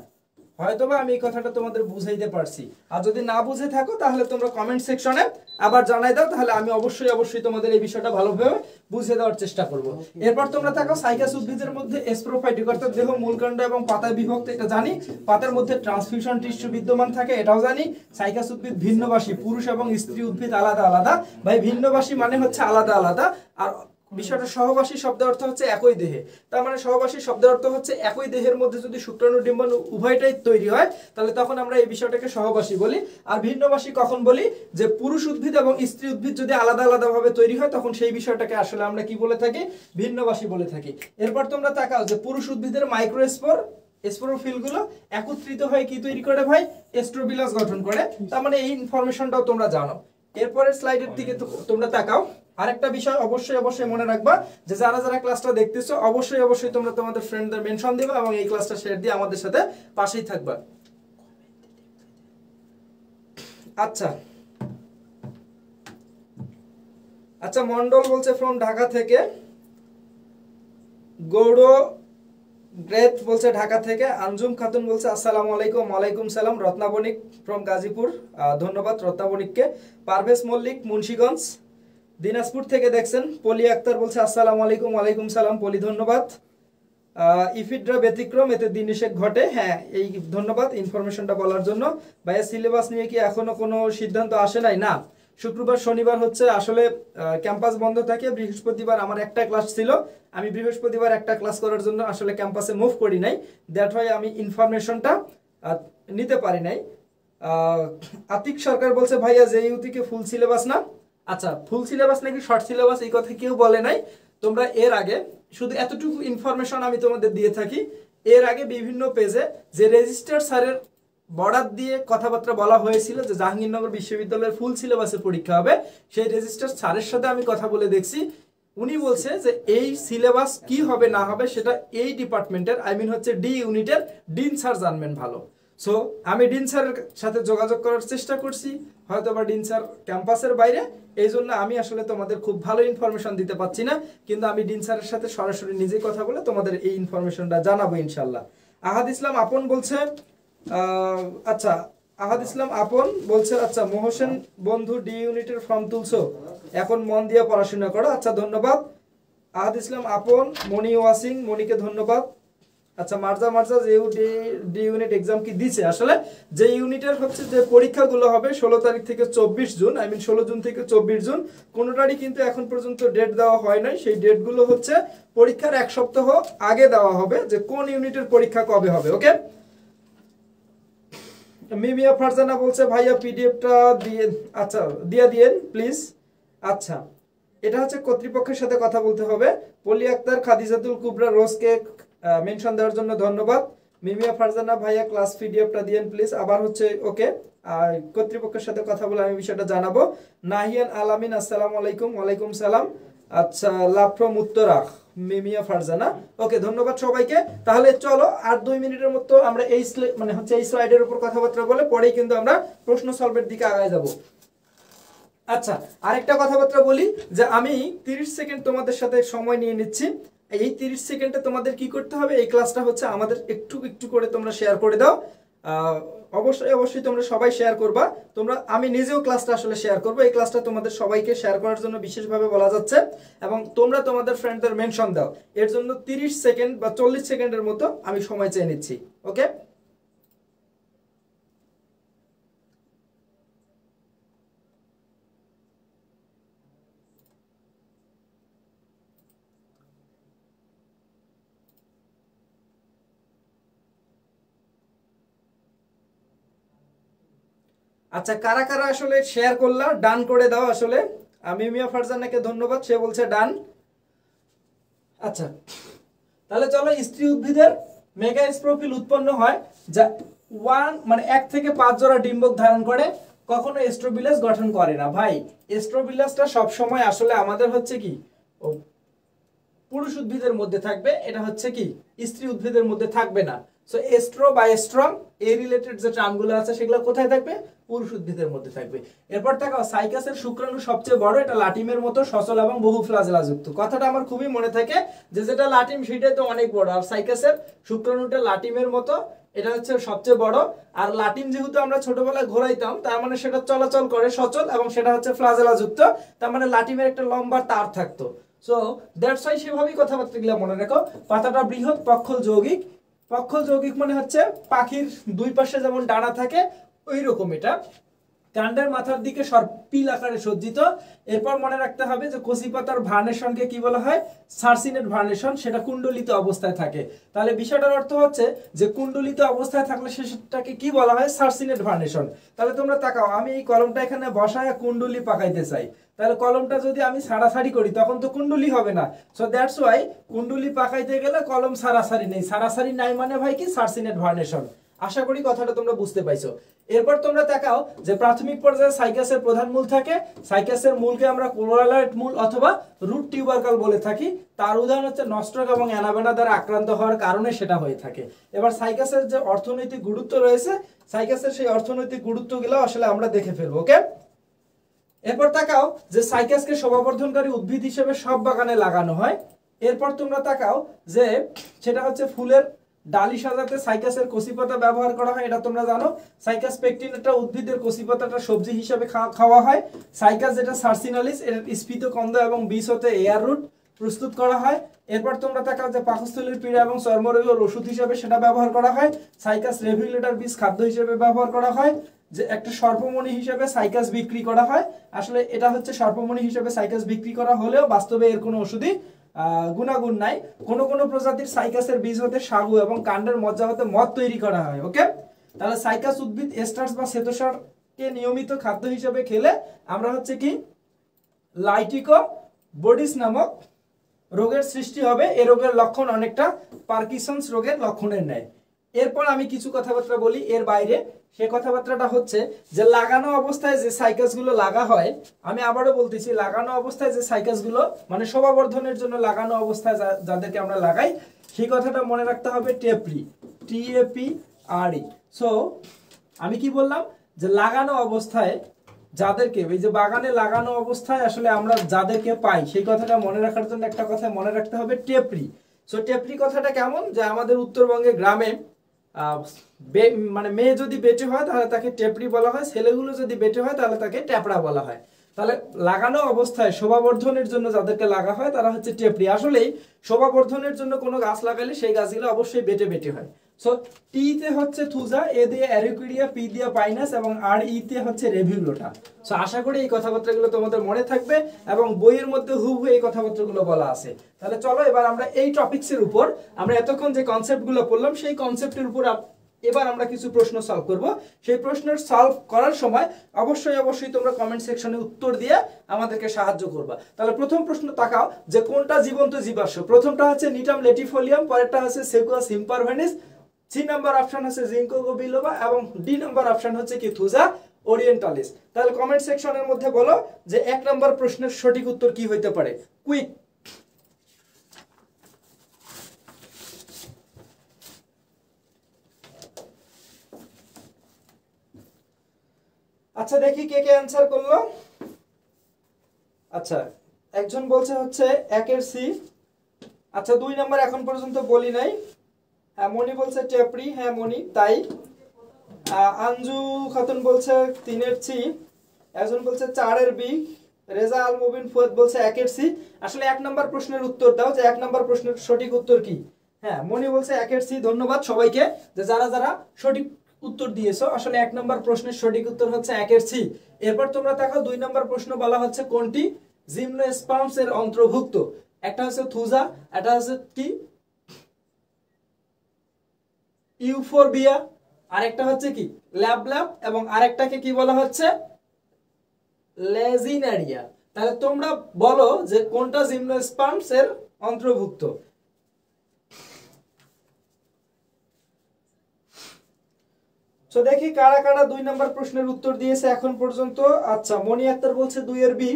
[SPEAKER 1] হয়তোবা আমি এই কথাটা তোমাদের বুঝাইতে পারছি, আর যদি না বুঝে থাকো তাহলে তোমরা কমেন্ট সেকশনে আবার জানাই দাও, তাহলে আমি অবশ্যই তোমাদের এই বিষয়টা ভালোভাবে বুঝিয়ে দেওয়ার চেষ্টা করব। এরপর তোমরা থাকো সাইকাস উদ্ভিদের মধ্যে স্পোরোফাইটিক অর্থাৎ দেহ মূলকাণ্ড এবং পাতায় বিভক্ত, এটা জানি। পাতার মধ্যে ট্রান্সফিউশন টিস্যু বিদ্যমান থাকে, এটাও জানি। সাইকাস উদ্ভিদ ভিন্নবাসী, পুরুষ এবং স্ত্রী উদ্ভিদ আলাদা আলাদা। ভাই ভিন্নবাসী মানে হচ্ছে আলাদা আলাদা, আর বিষয়টা সহবাসী শব্দের অর্থ হচ্ছে একই দেহে। তার মানে সহবাসী শব্দের অর্থ হচ্ছে একই দেহের মধ্যে যদি শুক্রাণু ডিম্বাণু উভয়টাই তৈরি হয় তাহলে তখন আমরা এই বিষয়টাকে সহবাসী বলি। আর ভিন্নবাসী কখন বলি, যে পুরুষ উদ্ভিদ এবং স্ত্রী উদ্ভিদ যদি আলাদা আলাদা ভাবে তৈরি হয় তখন সেই বিষয়টাকে আসলে আমরা কি বলে থাকি, ভিন্নবাসী বলে থাকি। এরপর তোমরা তাকাও যে পুরুষ উদ্ভিদের মাইক্রোস্পোর স্পোরোফিল গুলো একত্রিত হয়ে কি তৈরি করে ভাই, স্ট্রোবিলাস গঠন করে। তার মানে এই ইনফরমেশনটাও তোমরা জানো। এরপরের স্লাইডের দিকে তোমরা তাকাও। আরেকটা বিষয় অবশ্যই মনে রাখবা যে যারা ক্লাসটা দেখতেছো অবশ্যই তোমরা তোমাদের ফ্রেন্ডদের মেনশন দিবা এবং এই ক্লাসটা শেয়ার দিয়ে আমাদের সাথে পাশেই থাকবা। আচ্ছা মন্ডল বলছে ফ্রম ঢাকা থেকে, গৌড় গ্রেট বলছে ঢাকা থেকে, আঞ্জুম খাতুন বলছে আসসালামু আলাইকুম। ওয়ালাইকুম সালাম। রত্নাবণিক ফ্রম গাজীপুর, ধন্যবাদ রত্নাবণিককে। পারভেজ মল্লিক মুন্সিগঞ্জ দিনাজপুর থেকে দেখছেন। পলি আক্তার বলছে আসসালামু আলাইকুম। ওয়ালাইকুম সালাম পলি, ধন্যবাদ। ইফিডরা ব্যতিক্রম, এতে দিন নিষেধ ঘটে, হ্যাঁ এই ধন্যবাদ ইনফরমেশনটা বলার জন্য। ভাইয়া সিলেবাস নিয়ে কি এখনো কোনো সিদ্ধান্ত আসে নাই? না, শুক্রবার শনিবার হচ্ছে আসলে ক্যাম্পাস বন্ধ থাকে। বৃহস্পতিবার আমার একটা ক্লাস ছিল, আমি বৃহস্পতিবার একটা ক্লাস করার জন্য আসলে ক্যাম্পাসে মুভ করি নাই, দ্যাট হয় আমি ইনফরমেশনটা নিতে পারি নাই। আতিক সরকার বলছে ভাইয়া জেইউটি কি ফুল সিলেবাস না? আচ্ছা ফুল সিলেবাস নাকি শর্ট সিলেবাস এই কথা কেউ বলে নাই। তোমরা এর আগে শুধু এতটুকু ইনফরমেশন আমি তোমাদের দিয়ে থাকি, এর আগে বিভিন্ন পেজে যে রেজিস্টার স্যারের বর্ডার দিয়ে কথাবার্তা বলা হয়েছিল যে জাহাঙ্গীরনগর বিশ্ববিদ্যালয়ের ফুল সিলেবাসের পরীক্ষা হবে, সেই রেজিস্টার স্যারের সাথে আমি কথা বলে দেখছি। উনি বলছে যে এই সিলেবাস কি হবে না হবে সেটা এই ডিপার্টমেন্টের হচ্ছে ডি ইউনিটের ডিন স্যার জানবেন ভালো। সো আমি ডিন স্যারের সাথে যোগাযোগ করার চেষ্টা করছি, হয়তো বা ডিন স্যার ক্যাম্পাসের বাইরে, এই জন্য আমি আসলে তোমাদের খুব ভালো ইনফরমেশন দিতে পারছি না, কিন্তু আমি ডিন স্যারের সাথে সরাসরি নিজেই কথা বলে তোমাদের এই ইনফরমেশনটা জানাবো ইনশাল্লাহ। আহাদ ইসলাম আপন বলছে আচ্ছা আহাদ ইসলাম আপন বলছে আচ্ছা মোহসেন বন্ধু ডি ইউনিটের ফর্ম তুলছো, এখন মন দিয়ে পড়াশোনা করো। আচ্ছা ধন্যবাদ আহাদ ইসলাম আপন। মনি ওয়াসিং, মনিকে ধন্যবাদ। আচ্ছা মার্জা যে ডি ইউনিট এক্সাম কি দিছে? আসলে যে ইউনিটের হচ্ছে যে পরীক্ষাগুলো হবে 16 তারিখ থেকে 24 জুন, 16 জুন থেকে 24 জুন, কোনোটারই কিন্তু এখন পর্যন্ত ডেট দেওয়া হয় নাই। সেই ডেটগুলো হচ্ছে পরীক্ষার এক সপ্তাহ আগে দেওয়া হবে যে কোন ইউনিটের পরীক্ষা কবে হবে। ওকে, মিমিয়া ফারজানা বলছে ভাইয়া পিডিএফটা দিয়ে, আচ্ছা দিয়ে দিয়েন প্লিজ। আচ্ছা এটা হচ্ছে কর্তৃপক্ষের সাথে কথা বলতে হবে। পলি আক্তার, খাদিজাতুল কুবরা রোজকে মেনশন দেওয়ার জন্য ধন্যবাদ। মিমিয়া ফারজানা ভাইয়া ক্লাস পিডিএফটা দিয়েন প্লিজ। আবার হচ্ছে ওকে, আর কর্তৃপক্ষের সাথে কথা বলে আমি বিষয়টা জানাবো। নাহিয়ান আলামিন আসসালামু আলাইকুম। ওয়ালাইকুম সালাম। আচ্ছা লাভ ফ্রম উত্তরা, মিমিয়া ফারজানা, ওকে ধন্যবাদ সবাইকে। তাহলে চলো আর 2 মিনিটের মতো আমরা এই এই স্লাইডের উপর কথাবার্তা বলে পরেই কিন্তু আমরা প্রশ্ন সলভের দিকে আগায় যাব। আচ্ছা আরেকটা কথাবার্তা বলি যে আমি 30 সেকেন্ড তোমাদের সাথে সময় নিয়ে নিচ্ছি। এই 30 সেকেন্ডে তোমাদের কি করতে হবে, এই ক্লাসটা হচ্ছে আমাদের একটু করে তোমরা শেয়ার করে দাও। অবশ্যই তোমরা সবাই শেয়ার করবা। আমি নিজেও ক্লাসটা আসলে শেয়ার করব, এই ক্লাসটা তোমাদের সবাইকে শেয়ার করার জন্য বিশেষভাবে বলা যাচ্ছে, এবং তোমরা তোমাদের ফ্রেন্ডদের মেনশন দাও। এর জন্য 30 সেকেন্ড বা 40 সেকেন্ডের মতো আমি সময় চেয়ে নিচ্ছি। ওকে, আচ্ছা কারা কারা আসলে শেয়ার করলা ডান করে দাও। আসলে মিমিয়া ফারজানাকে ধন্যবাদ, সে বলছে ডান। আচ্ছা তাহলে চলো, স্ত্রী উদ্ভিদের মেগা স্পোরোফিল উৎপন্ন হয় যা 1 থেকে 5 জোড়া ডিম্বক ধারণ করে, কখনো স্ট্রোবিলাস গঠন করে না। ভাই স্ট্রোবিলাসটা সব সময় আসলে আমাদের হচ্ছে কি পুরুষ উদ্ভিদের মধ্যে থাকবে, এটা হচ্ছে কি স্ত্রী উদ্ভিদের মধ্যে থাকবে না। সো এস্ট্রো বা স্ট্রং এই রিলেটেড যে টার্মগুলো আছে সেগুলো কোথায় থাকবে? পুরুষ উদ্ভিদের মধ্যে থাকবে। এরপর তাকাও সাইকাসের শুক্রাণু সবচেয়ে বড়, এটা লাটিমের মতো সচল এবং বহু ফ্লাজেলাযুক্ত। কথাটা আমার খুবই মনে থাকে যে যেটা লাটিম সেটাই তো অনেক বড়, আর সাইকাসের শুক্রাণুটা লাটিমের মতো, এটা হচ্ছে সবচেয়ে বড়। আর লাটিম যেহেতু আমরা ছোটবেলায় ঘোরাইতাম, তার মানে সেটা চলাচল করে সচল এবং সেটা হচ্ছে ফ্লাজেলাযুক্ত, তার মানে লাটিমের একটা লম্বা তার থাকতো। সো দ্যাটস ওয়াই সেভাবেই কথাবার্তাগুলো মনে রাখো। পাতাটা বৃহৎ, পক্ষল যৌগিক। পক্ষল যৌগিক মানে হচ্ছে পাখির দুই পাশে যেমন ডানা থাকে ওই রকম এটা। কাণ্ডের মাথার দিকে সর্পিল আকারে সজ্জিত। এরপর মনে রাখতে হবে যে কচি পাতার ভার্নেশনকে কি বলা হয়? সার্সিনেট ভার্নেশন, সেটা কুণ্ডলিত অবস্থায় থাকে। তাহলে বিষয়টার অর্থ হচ্ছে যে কুণ্ডলিত অবস্থায় থাকলে সেটাকে কি বলা হয়? সার্সিনেট ভার্নেশন। তাহলে তোমরা তাকাও, আমি এই কলমটা এখানে বসায় কুণ্ডলি পাকাইতে চাই, তাহলে কলমটা যদি আমি ছাড়াছাড়ি করি তখন তো কুণ্ডলি হবে না। সো দ্যাটস ওয়াই কুণ্ডলি পাকাইতে গেলে কলম ছাড়াছাড়ি নেই, ছাড়াছাড়ি নাই মানে ভাই কি? সার্সিনেট ভার্নেশন। আশা করি কথাটা তোমরা বুঝতে পাইছো। এরপর তোমরা তাকাও যে প্রাথমিক পর্যায়ে সাইকাসের প্রধান মূল থাকে। সাইকাসের মূলকে আমরা কোরালাইট মূল অথবা রুট টিউবারকাল বলে থাকি। তার উদাহরণ হচ্ছে নস্ট্রক এবং অ্যানাবেনা দ্বারা আক্রান্ত হওয়ার কারণে সেটা হয়ে থাকে। এবার সাইকাসের যে অর্থনৈতিক গুরুত্ব রয়েছে, সাইকাসের সেই অর্থনৈতিক গুরুত্বগুলো আসলে আমরা দেখে ফেলবো। ওকে, এরপর তাকাও যে সাইকাসকে শোভাবর্ধনকারী উদ্ভিদ হিসেবে সব বাগানে লাগানো হয়। এরপর তোমরা তাকাও যে সেটা হচ্ছে ফুলের ডালি সাজাতে সাইকাসের কচি পাতা ব্যবহার করা হয়, এটা তোমরা জানো। সাইকাস পেকটিন একটা উদ্ভিদের কচি পাতাটা সবজি হিসেবে খাওয়া হয়। সাইকাস যেটা সার্সিনালিস, এর স্ফীত কন্দ এবং বীজ হতে এয়ার রুট প্রস্তুত করা হয়। এরপর তোমরা তাকাও যে পাকস্থলীর পীড়া এবং চর্মরোগের ওষুধ হিসেবে সেটা ব্যবহার করা হয়। সাইকাস রেভিলেটার বীজ খাদ্য হিসেবে ব্যবহার করা হয়। যে একটা সর্পমণি হিসেবে সাইকাস বিক্রি করা হয়। আসলে এটা হচ্ছে সর্পমণি হিসেবে সাইকাস বিক্রি করা হলেও বাস্তবে এর কোনো ওষুধি গুণাগুণ নাই। কোনো কোনো প্রজাতির সাইকাসের বীজ হতে সাগু এবং কাণ্ডের মজ্জা হতে মদ তৈরি করা হয়। ওকে, তাহলে সাইকাস উদ্ভিদ এস্টার্স বা শ্বেতসারকে নিয়মিত খাদ্য হিসেবে খেলে আমরা হচ্ছে কি লাইটিকো বডিস নামক রোগের সৃষ্টি হবে। এই রোগের লক্ষণ অনেকটা পার্কিনসন্স রোগের লক্ষণের ন্যায়। এরপর আমি কিছু কথাবার্তা বলি এর বাইরে। সে কথাবার্তাটা হচ্ছে যে লাগানো অবস্থায় যে সাইকাসগুলো লাগা হয়, আমি আবারও বলতেছি, লাগানো অবস্থায় যে সাইকাসগুলো মানে শোভাবর্ধনের জন্য লাগানো অবস্থায় যাদেরকে আমরা লাগাই, সেই কথাটা মনে রাখতে হবে টেপ্রি, TAPRE। সো আমি কি বললাম যে লাগানো অবস্থায় যাদেরকে, এই যে বাগানে লাগানো অবস্থায় আসলে আমরা যাদেরকে পাই, সেই কথাটা মনে রাখার জন্য একটা কথা মনে রাখতে হবে টেপ্রি। সো টেপ্রি কথাটা কেমন, যে আমাদের উত্তরবঙ্গে গ্রামে মানে মেয়ে যদি বেটে হয় তাহলে তাকে টেপরি বলা হয়, ছেলেগুলো যদি বেটে হয় তাহলে তাকে ট্যাপড়া বলা হয়। তাহলে লাগানো অবস্থায় শোভাবর্ধনের জন্য যাদেরকে লাগা হয় তারা হচ্ছে টেপরি। আসলেই শোভাবর্ধনের জন্য কোনো গাছ লাগালে সেই গাছগুলো অবশ্যই বেটে বেটে হয়। সো টি তে হচ্ছে থুজা, এ দিয়ে অ্যারিকুইডিয়া, পি দিয়ে পাইনাস এবং আর ই তে হচ্ছে রেভিউলোটা। সো আশা করি এই কথাবার্তাগুলো তোমাদের মনে থাকবে এবং বইয়ের মধ্যে হুবহু এই কথাবার্তাগুলো বলা আছে। তাহলে চলো এবার আমরা এই টপিকসের উপর, আমরা এতক্ষণ যে কনসেপ্টগুলো পড়লাম সেই কনসেপ্টের উপর এবার আমরা কিছু প্রশ্ন সলভ করব। সেই প্রশ্নের সলভ করার সময় অবশ্যই তোমরা কমেন্ট সেকশনে উত্তর দিয়ে আমাদেরকে সাহায্য করবা। তাহলে প্রথম প্রশ্ন তাকাও যে কোনটা জীবন্ত জীবাশ্ম। প্রথমটা হচ্ছে নিটাম লেটিফোলিয়াম, পরেরটা হচ্ছে সেকুয়াস হিম্পারভেনিস, সি নাম্বার অপশন হচ্ছে জিঙ্কগো বিলোবা এবং ডি নাম্বার অপশন হচ্ছে কি থুজা ওরিয়েন্টালিস। তাহলে কমেন্ট সেকশনের মধ্যে বলো যে এক নাম্বার প্রশ্নের সঠিক উত্তর কি হইতে পারে। কুইক। আচ্ছা দেখি কে কে অ্যানসার করলো। আচ্ছা একজন বলছে হচ্ছে একের সি। আচ্ছা 2 নাম্বার এখন পর্যন্ত বলি নাই। হ্যাঁ মনি বলছে টেপরি, হ্যাঁ মনি তাই। আঞ্জু খাতুন বলছে 3-এর সি। একজন বলছে 4-এর বি। রেজা আল মুবিন ফুয়াদ বলছে 1-এর সি। আসলে 1 নাম্বার প্রশ্নের উত্তর দাও যে 1 নাম্বার প্রশ্নের সঠিক উত্তর কি। হ্যাঁ মনি বলছে 1-এর সি। ধন্যবাদ সবাইকে যে যারা যারা সঠিক উত্তর দিয়েছো। আসলে 1 নাম্বার প্রশ্নের সঠিক উত্তর হচ্ছে 1-এর সি। এরপর তোমরা দেখো 2 নাম্বার প্রশ্ন বলা হচ্ছে কোনটি জিমনোস্পার্মস এর অন্তর্ভুক্ত। একটা হচ্ছে থুজা, এটা হচ্ছে কি ইউফোরবিয়া, আরেকটা হচ্ছে কি ল্যাবল্যাব এবং আরেকটাকে কি বলা হচ্ছে লেজিনারিয়া। তাহলে তোমরা বলো যে কোনটা জিমনোস্পার্মস এর অন্তর্ভুক্ত। তো দেখি কারা কারা 2 নাম্বার প্রশ্নের উত্তর দিয়েছে এখন পর্যন্ত। আচ্ছা মনি আক্তার বলছে 2-এর বি।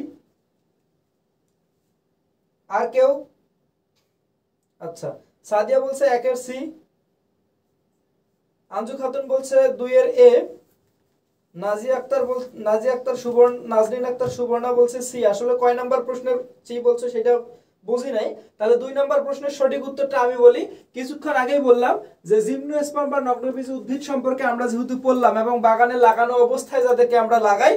[SPEAKER 1] আর কেউ? আচ্ছা সাদিয়া বলছে 1-এর সি। আঞ্জু খাতুন বলছে 2 এর এ, নাজিয়া আক্তার সুবর্ণ, নাজনীন আক্তার সুবর্ণা বলছে সি। আসলে কয় নাম্বার প্রশ্নের সি বলছে সেটা বুঝি নাই। তাহলে 2 নাম্বার প্রশ্নের সঠিক উত্তরটা আমি বলি। কিছুক্ষণ আগেই বললাম যে জিমনোস্পার্ম বা নগ্নবীজ উদ্ভিদ সম্পর্কে আমরা যেহেতু পড়লাম এবং বাগানে লাগানো অবস্থায় যাদেরকে আমরা লাগাই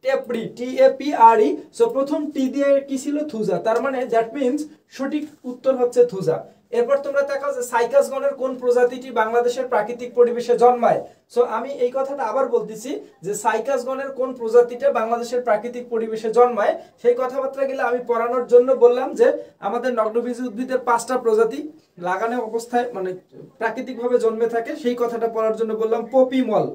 [SPEAKER 1] টেপরি, TAPRE। সো প্রথম টি দিয়ে কি ছিল? থুজা। তার মানে দ্যাট মিন্স সঠিক উত্তর হচ্ছে থুজা। এরপর তোমরা তাকাও যে সাইকাস গণের কোন প্রজাতিটি বাংলাদেশের প্রাকৃতিক পরিবেশে জন্মায়। সো আমি এই কথাটা আবার বলতেছি যে সাইকাস গণের কোন প্রজাতিটা বাংলাদেশের প্রাকৃতিক পরিবেশে জন্মায়। সেই কথাবার্তা গেলে আমি পড়ানোর জন্য বললাম যে আমাদের নগ্নবীজ উদ্ভিদের 5টা প্রজাতি লাগানো অবস্থায় মানে প্রাকৃতিকভাবে জন্মে থাকে, সেই কথাটা পড়ার জন্য বললাম পপিমল।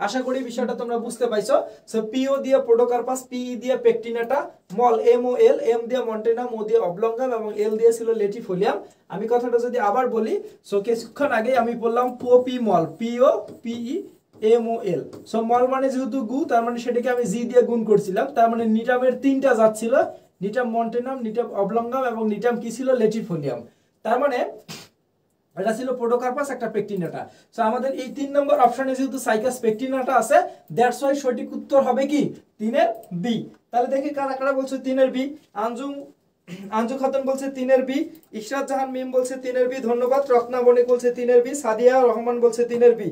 [SPEAKER 1] আশা করি বিষয়টা তোমরা বুঝতে পাইছো। সো পিও দিয়ে পোডোকার্পাস, পিই দিয়ে পেকটিনাটা, মল MOL, এম দিয়ে মন্টেনাম, ও দিয়ে অবলঙ্গাম এবং এল দিয়ে ছিল লেটিফোলিয়াম। আমি কথাটা যদি আবার বলি, সো কিছুক্ষণ আগে আমি বললাম পপিমল, POPEMOL। সো মল মানে যেহেতু গু, তার মানে সেটাকে আমি জি দিয়ে গুণ করছিলাম। তার মানে নিটামের 3টা জাত ছিল, নিটাম মন্টেনাম, নিটাম অবলঙ্গাম এবং নিটাম কি ছিল? লেটিফোলিয়াম। তার মানে এটা ছিল পোডোকার্পাস, একটা পেকটিনাটা। সো আমাদের এই 3 নম্বর অপশনে যেহেতু সাইকাস পেকটিনাটা আছে, দ্যাটস ওয়াই সঠিক উত্তর হবে কি? 3 এর বি। তাহলে দেখি কারা কারা বলছে 3 এর বি। আঞ্জু খাতুন বলছে 3 এর বি, ইশরাত জাহান মিম বলছে 3 এর বি, ধন্যবাদ। রত্না বণিক বলছে 3 এর বি, সাদিয়া রহমান বলছে 3 এর বি।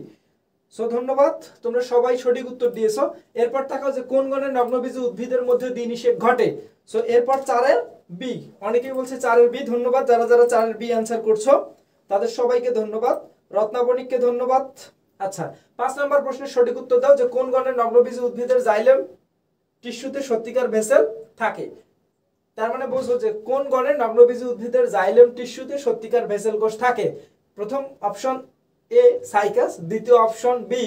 [SPEAKER 1] সো ধন্যবাদ, তোমরা সবাই সঠিক উত্তর দিয়েছো। এরপর তাকাও যে কোন গণের নগ্নবীজ উদ্ভিদের মধ্যে দ্বিনিষেক ঘটে। সো এরপর 4 এর বি, অনেকেই বলছে 4 এর বি। ধন্যবাদ যারা যারা 4 এর বি অ্যানসার করছো, তাদের সবাইকে ধন্যবাদ। রত্নাবণিককে ধন্যবাদ। আচ্ছা, 5 নম্বর প্রশ্নের সঠিক উত্তর দাও যে কোন গণের নগ্নবীজ উদ্ভিদের জাইলেম টিস্যুতে সত্যিকার ভেসেল থাকে। তার মানে বুঝো যে কোন গণের নগ্নবীজ উদ্ভিদের জাইলেম টিস্যুতে সত্যিকার ভেসেল কোষ থাকে। প্রথম অপশন এ সাইকাস, দ্বিতীয় অপশন বি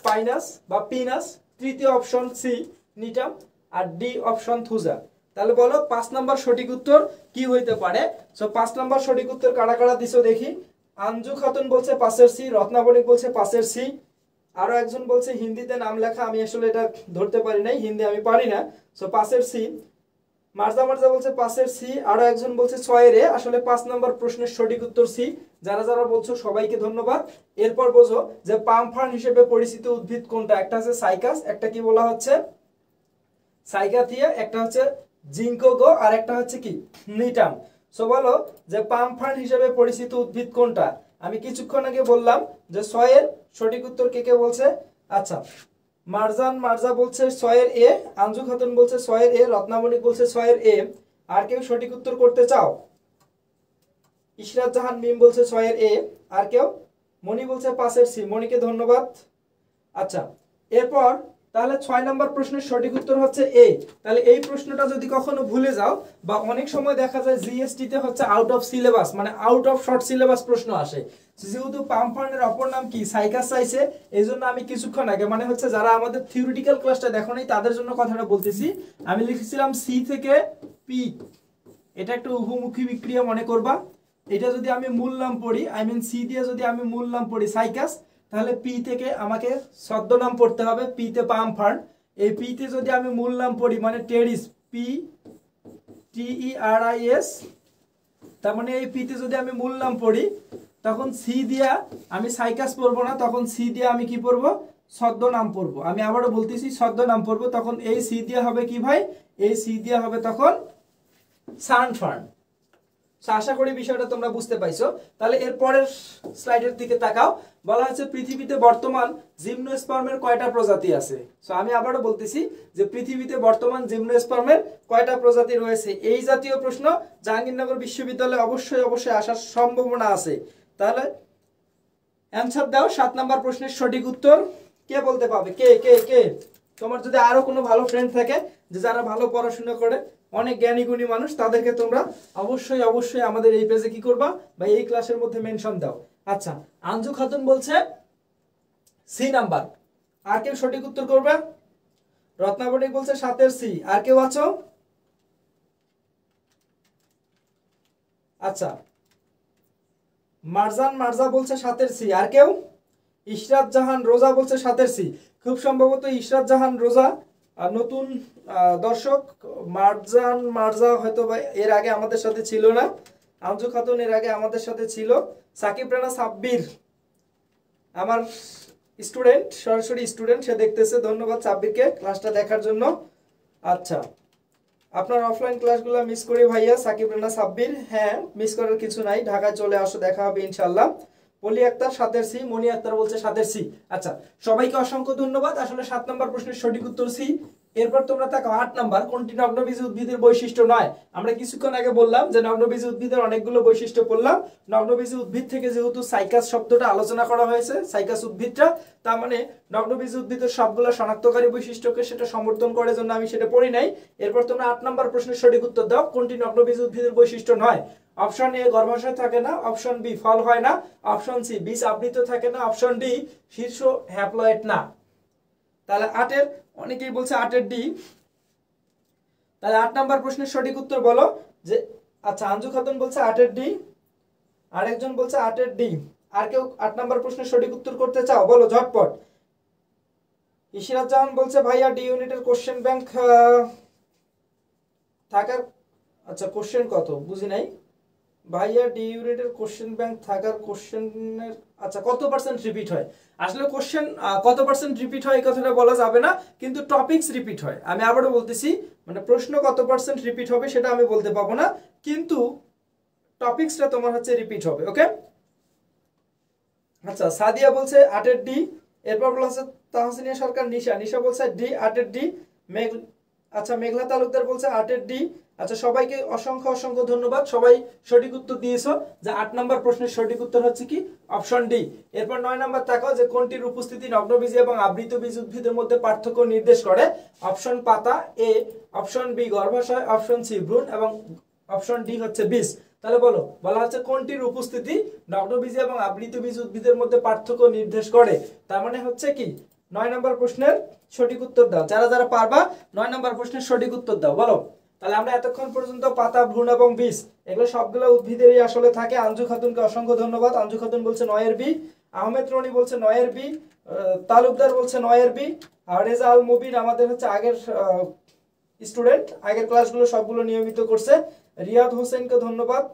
[SPEAKER 1] পাইনাস বা পিনাস, তৃতীয় অপশন সি নিটাম, আর ডি অপশন থুজা। তাহলে বলো 5 নাম্বার সঠিক উত্তর কি হইতে পারে। সো 5 নাম্বার সঠিক উত্তর কারা কারা দিছো দেখি। আঞ্জু খাতুন বলছে 5 এর সি, রত্নাবণিক বলছে 5 এর সি, আরো একজন বলছে হিন্দিতে নাম লেখা, আমি আসলে এটা ধরতে পারি নাই, হিন্দি আমি পারি না। সো 5 এর সি। মার্জা মার্জা বলছে 5 এর সি, আরো একজন বলছে 6 এর এ। আসলে 5 নাম্বার প্রশ্নের সঠিক উত্তর সি। যারা যারা বলছো সবাইকে ধন্যবাদ। এরপর বোঝো যে পাম ফার্ন হিসেবে পরিচিত উদ্ভিদ কোনটা। একটা আছে সাইকাস, একটা কি বলা হচ্ছে সাইকাথিয়া, একটা হচ্ছে জিঙ্কোগো, আর একটা হচ্ছে কি নিটাম। সো বলো যে পাম ফার্ন হিসেবে পরিচিত উদ্ভিদ কোনটা। আমি কিছুক্ষণ আগে বললাম যে 6 এর সঠিক উত্তর কে কে বলছে। আচ্ছা, মার্জা বলছে 6 এর এ, আঞ্জু খাতুন বলছে 6 এর এ, রত্নাবণিক বলছে 6 এর এ। আর কেউ সঠিক উত্তর করতে চাও? ইশরাত জাহান মিম বলছে 6 এর এ। আর কেউ? মনি বলছে 5 এর সি, মনিকে ধন্যবাদ। আচ্ছা, এরপর তাহলে 6 নম্বর প্রশ্নের সঠিক উত্তর হচ্ছে এ। তাহলে এই প্রশ্নটা যদি কখনো ভুলে যাও বা অনেক সময় দেখা যায় জিএসটি তে হচ্ছে আউট অফ সিলেবাস মানে আউট অফ শর্ট সিলেবাস প্রশ্ন আসে। যেহেতু পাম ফার্নের অপর নাম কি সাইকাস চাইছে, এই জন্য আমি কিছুক্ষণ আগে মানে হচ্ছে যারা আমাদের থিওরিটিক্যাল ক্লাসটা দেখো নাই তাদের জন্য কথাটা বলতেছি। আমি লিখেছিলাম সি থেকে পি, এটা একটা উভমুখী বিক্রিয়া মনে করবা। এটা যদি আমি মূল নাম পড়ি, আই মিন সি দিয়ে যদি আমি মূল নাম পড়ি সাইকাস, তাহলে পি থেকে আমাকে ছদ্মনাম পড়তে হবে, পি তে পাম ফার্ন। এই পি তে যদি আমি মূল নাম পড়ি মানে টেরিস, PTERIS, তার মানে এই পি তে যদি আমি মূল নাম পড়ি তখন সি দিয়া আমি সাইকাস পড়বো না, তখন সি দিয়ে আমি কি পড়বো? ছদ্মনাম পড়বো। আমি আবারও বলতেছি ছদ্মনাম পড়বো। তখন এই সি দিয়ে হবে কি ভাই? এই সি দিয়ে হবে তখন সানফার্ন। আশা করি বিষয়টা তোমরা বুঝতে পাইছো। তাহলে এর পরের স্লাইডের দিকে তাকাও। বলা হচ্ছে পৃথিবীতে বর্তমান জিমনোস্পার্মের কয়টা প্রজাতি আছে। সো আমি আবারও বলতেছি যে পৃথিবীতে বর্তমান জিমনোস্পার্মের কয়টা প্রজাতি রয়েছে। এই জাতীয় প্রশ্ন জাহাঙ্গীরনগর বিশ্ববিদ্যালয়ে অবশ্যই অবশ্যই আসার সম্ভাবনা আছে। তাহলে অ্যানসার দাও 7 নাম্বার প্রশ্নের সঠিক উত্তর কে বলতে পারবে? কে কে কে? তোমার যদি আরো কোনো ভালো ফ্রেন্ড থাকে যে যারা ভালো পড়াশোনা করে, অনেক জ্ঞানী গুণী মানুষ, তাদেরকে তোমরা অবশ্যই অবশ্যই আমাদের এই পেজে কি করবা বা এই ক্লাসের মধ্যে মেনশন দাও। আচ্ছা, আঞ্জু খাতুন বলছে সি নাম্বার। আর কেউ সঠিক উত্তর করবে? রত্নাবণিক বলছে 7 এর সি। আর কেউ আছো? আচ্ছা, মার্জা বলছে 7 এর সি। আর কেউ? ইশরাত জাহান রোজা বলছে 7 এর সি। খুব সম্ভবত ইশরাত জাহান রোজা নতুন দর্শক। মার্জা হয়তো এর আগে আমাদের সাথে ছিল না। আঞ্জু খাতুন এর আগে আমাদের সাথে ছিল। সাকিব রানা সাব্বির আমার স্টুডেন্ট, সরাসরি স্টুডেন্ট, সে দেখতেছে। ধন্যবাদ সাব্বিরকে ক্লাসটা দেখার জন্য। আচ্ছা, আপনার অফলাইন ক্লাসগুলো মিস করি ভাইয়া, সাকিব রানা সাব্বির। হ্যাঁ, মিস করার কিছু নাই, ঢাকায় চলে আসো, দেখা হবে ইনশাল্লাহ। পলি আক্তার 7 সি, মনি আক্তার বলছে 7 সি। আচ্ছা, সবাইকে অসংখ্য ধন্যবাদ। আসলে 7 নম্বর প্রশ্নের সঠিক উত্তর সি। এরপর তোমরা তাকাও 8 নাম্বার, কোনটি নগ্নবীজী উদ্ভিদের বৈশিষ্ট্য নয়? আমরা কিছুক্ষণ আগে বললাম যে নগ্নবীজী উদ্ভিদের অনেকগুলো বৈশিষ্ট্য পড়লাম। নগ্নবীজী উদ্ভিদ থেকে যেহেতু সাইকাস শব্দটা আলোচনা করা হয়েছে, সাইকাস উদ্ভিদটা, তার মানে নগ্নবীজী উদ্ভিদের সবগুলো শনাক্তকারী বৈশিষ্ট্যকে সেটা সমর্থন করে, জন্য আমি সেটা পড়ি নাই। এরপর তোমরা 8 নম্বর প্রশ্নের সঠিক উত্তর দাও, কোনটি নগ্নবীজী উদ্ভিদের বৈশিষ্ট্য নয়? অপশন এ গর্ভাশয় থাকে না, অপশন বি ফল হয় না, অপশন সি বীজ আবৃত থাকে না, অপশন ডি শীর্ষ হ্যাপ্লয়েড না। তাহলে 8 এর, অনেকেই বলছে 8 এর ডি। তাহলে 8 নাম্বার প্রশ্নের সঠিক উত্তর বলো যে, আচ্ছা আঞ্জু খাতুন বলছে 8 এর ডি, আরেকজন বলছে 8 এর ডি। আর কেউ 8 নাম্বার প্রশ্নের সঠিক উত্তর করতে চাও? বলো ঝটপট। ইশরাত জাহান বলছে ভাইয়া ডি ইউনিটের কোশ্চেন ব্যাংক থাকার, আচ্ছা কোশ্চেন কত বুঝি নাই ভাইয়া। ডি ইউনিটের কোশ্চেন ব্যাংক থাকার কোশ্চেনের, আচ্ছা কত পার্সেন্ট রিপিট হয়? আসলে কোশ্চেন কত পার্সেন্ট রিপিট হয় এই কথাটা বলা যাবে না, কিন্তু টপিকস রিপিট হয়। আমি আবারও বলতেছি, মানে প্রশ্ন কত পার্সেন্ট রিপিট হবে সেটা আমি বলতে পারবো না, কিন্তু টপিকসটা তোমার হচ্ছে রিপিট হবে। ওকে, আচ্ছা সাদিয়া বলছে 8 এর ডি। এরপর বলা হচ্ছে তাহসিনিয়া সরকার নিশা, নিশা বলছে ডি, 8 এর ডি। মেঘ, আচ্ছা মেঘলা তালুকদার বলছে 8 এর ডি। আচ্ছা সবাইকে অসংখ্য অসংখ্য ধন্যবাদ, সবাই সঠিক উত্তর দিয়েছো। যে 8 নম্বর প্রশ্নের সঠিক উত্তর হচ্ছে কি? Option D. এরপর 9 নম্বর তাকাও যে কোনটির উপস্থিতি নগ্নবীজী এবং আবৃতবীজ উদ্ভিদের মধ্যে পার্থক্য নির্দেশ করে? অপশন পাতা এ, অপশন বি গর্ভাশয়, অপশন সি ভ্রূণ এবং অপশন ডি হচ্ছে বীজ। তাহলে বলো, বলা হচ্ছে কোনটির উপস্থিতি নগ্নবীজী এবং আবৃতবীজ উদ্ভিদের মধ্যে পার্থক্য নির্দেশ করে। তার মানে হচ্ছে কি 9 নম্বর প্রশ্নের সঠিক উত্তর দাও। যারা যারা পারবা 9 নম্বর প্রশ্নের সঠিক উত্তর দাও, বলো। তাহলে আমরা এতক্ষণ পর্যন্ত পাতা, ভ্রূণ এবং বীজ, এগুলো সবগুলো উদ্ভিদেরই আসলে থাকে। আঞ্জু খাতুনকে অসংখ্য ধন্যবাদ। আঞ্জু খাতুন বলছে 9 এর বি। আহমেদ রনি বলছে 9 এর বি। তালুকদার বলছে 9 এর বি। আর রেজা আল মুবিন আমাদের হচ্ছে আগের স্টুডেন্ট, আগের ক্লাসগুলো সবগুলো নিয়মিত করছে। রিয়াদ হোসেনকে ধন্যবাদ।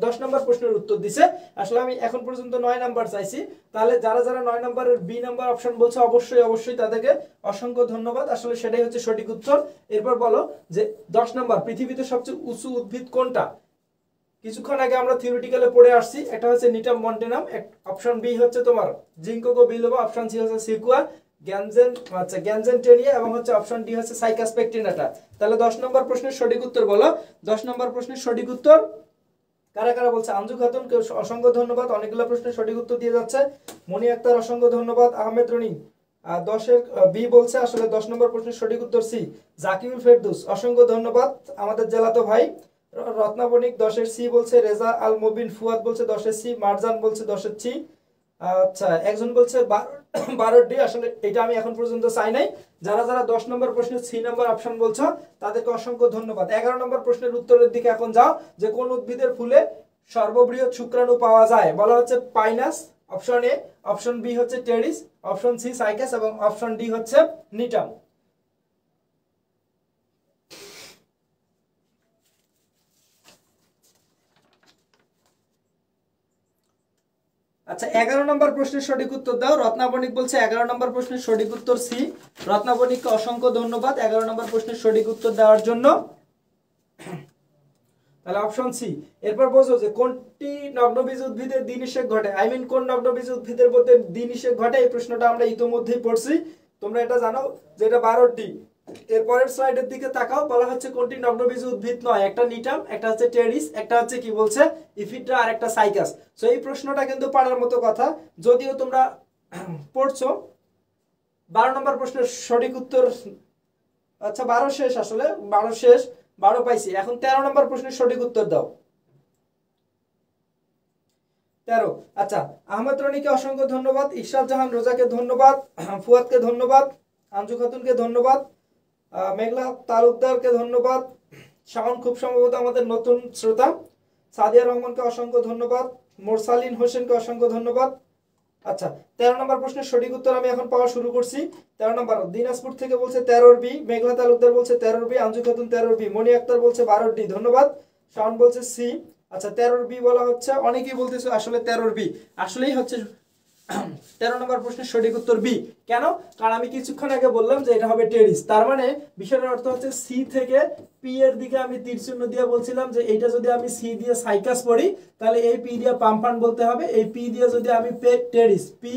[SPEAKER 1] 10 নম্বর প্রশ্নের উত্তর দিছে। আসলে আমি এখন পর্যন্ত 9 নাম্বার চাইছি। তাহলে যারা যারা 9 নম্বরের বি নাম্বার অপশন বলছে, অবশ্যই অবশ্যই তাদেরকে অসংখ্য ধন্যবাদ। আসলে সেটাই হচ্ছে সঠিক উত্তর। এরপর বলো যে 10 নম্বর, পৃথিবীতে সবচেয়ে উঁচু উদ্ভিদ কোনটা? কিছুক্ষণ আগে আমরা থিওরিটিক্যালে পড়ে আসছি, এটা হচ্ছে নিটাম মন্টেনাম। অপশন বি হচ্ছে তোমার জিঙ্কোকো বিলোবা, অপশন সি হচ্ছে সিকুয়া গ্যানজেন, আচ্ছা গ্যানজেনটেনিয়া, এবং হচ্ছে অপশন ডি হচ্ছে সাইকাস পেকটিনাটা। তাহলে 10 নম্বর প্রশ্নের সঠিক উত্তর বলো। 10 নম্বর প্রশ্নের সঠিক উত্তর কারা কারা বলছে? আঞ্জু খাতুন কে অসংখ্য ধন্যবাদ, অনেকগুলো প্রশ্নের সঠিক উত্তর দিয়ে যাচ্ছে। মনি আক্তার অসংখ্য ধন্যবাদ। আহমেদ রনি 10 এর বি বলছে, আসলে 10 নম্বর প্রশ্নের সঠিক উত্তর সি। জাকিউল ফেরদৌস অসংখ্য ধন্যবাদ, আমাদের জেলাতো ভাই। রত্না বণিক 10 এর সি বলছে। রেজা আল মুবিন ফুয়াদ বলছে 10 এর সি। মারজান বলছে 10 এর সি। আচ্ছা একজন বলছে 12 ডি। আসলে এটা আমি এখন পর্যন্ত চাই নাই। যারা যারা 10 নম্বর প্রশ্নের সি নম্বর অপশন বলছো তাদেরকে অসংখ্য ধন্যবাদ। 11 নম্বর প্রশ্নের উত্তরের দিকে এখন যাও, যে কোন উদ্ভিদের ফুলে সর্ববৃহৎ শুক্রাণু পাওয়া যায়? বলা হচ্ছে Pinus, option A, option B হচ্ছে টেরিস, অপশন সি সাইকাস এবং অপশন ডি হচ্ছে নিটাম। আচ্ছা 11 নম্বর প্রশ্নের সঠিক উত্তর দাও। রত্না বণিক বলছে 11 নম্বর প্রশ্নের সঠিক উত্তর সি। রত্না বণিককে অসংখ্য ধন্যবাদ 11 নম্বর প্রশ্নের সঠিক উত্তর দেওয়ার জন্য। তাহলে অপশন সি। এরপর বোঝো যে কোনটি নগ্নবীজ উদ্ভিদের দ্বিনিষেক ঘটে, আই মিন কোন নগ্নবীজ উদ্ভিদের মধ্যে দ্বিনিষেক ঘটে। এই প্রশ্নটা আমরা ইতোমধ্যেই পড়ছি, তোমরা এটা জানো যে এটা 12টি। এরপরের স্লাইডের দিকে তাকাও, বলা হচ্ছে কোনটি নগ্নবীজ উদ্ভিদ নয়। একটা নিটাম, একটা হচ্ছে টেরিস, একটা হচ্ছে কি বলছে ইফিড্রা, আর একটা সাইকাস। সো এই প্রশ্নটা কিন্তু পারার মতো কথা, যদিও তোমরা পড়ছো। 12 নম্বর প্রশ্নের সঠিক উত্তর, আচ্ছা 12 শেষ, আসলে 12 শেষ, 12 পাইছি। এখন 13 নম্বর প্রশ্নের সঠিক উত্তর দাও। 13, আচ্ছা আহমেদ রনিকে অসংখ্য ধন্যবাদ। ইশরাত জাহান রোজাকে ধন্যবাদ। ফুয়াদকে ধন্যবাদ। আঞ্জু খাতুনকে ধন্যবাদ। মেঘলা তালুকদারকে ধন্যবাদ। শাওন খুব সম্ভবত আমাদের নতুন শ্রোতা। সাদিয়া রহমানকে অসংখ্য ধন্যবাদ। মোরসালিন হোসেনকে অসংখ্য ধন্যবাদ। আচ্ছা 13 নম্বর প্রশ্নের সঠিক উত্তর আমি এখন পাওয়া শুরু করছি। 13 নম্বর দিনাজপুর থেকে বলছে 13 বি। মেঘলা তালুকদার বলছে 13 বি। আঞ্জু খাতুন 13 বি। মনি আক্তার বলছে 12 ডি। ধন্যবাদ। শাওন বলছে সি। আচ্ছা 13 বি বলা হচ্ছে, অনেকেই বলতেছে আসলে 13 বি আসলেই হচ্ছে 13 নম্বর প্রশ্নের সঠিক উত্তর বি। কেন? কারণ আমি কিছুক্ষণ আগে বললাম যে এটা হবে টেরিস, তার মানে বিষয়টার অর্থ হচ্ছে সি থেকে পি এর দিকে আমি তীর চিহ্ন দিয়ে বলছিলাম যে এইটা যদি আমি সি দিয়ে সাইকাস পড়ি তাহলে এই পি দিয়ে পাম্পান বলতে হবে, এই পি দিয়ে যদি আমি টেরিস পি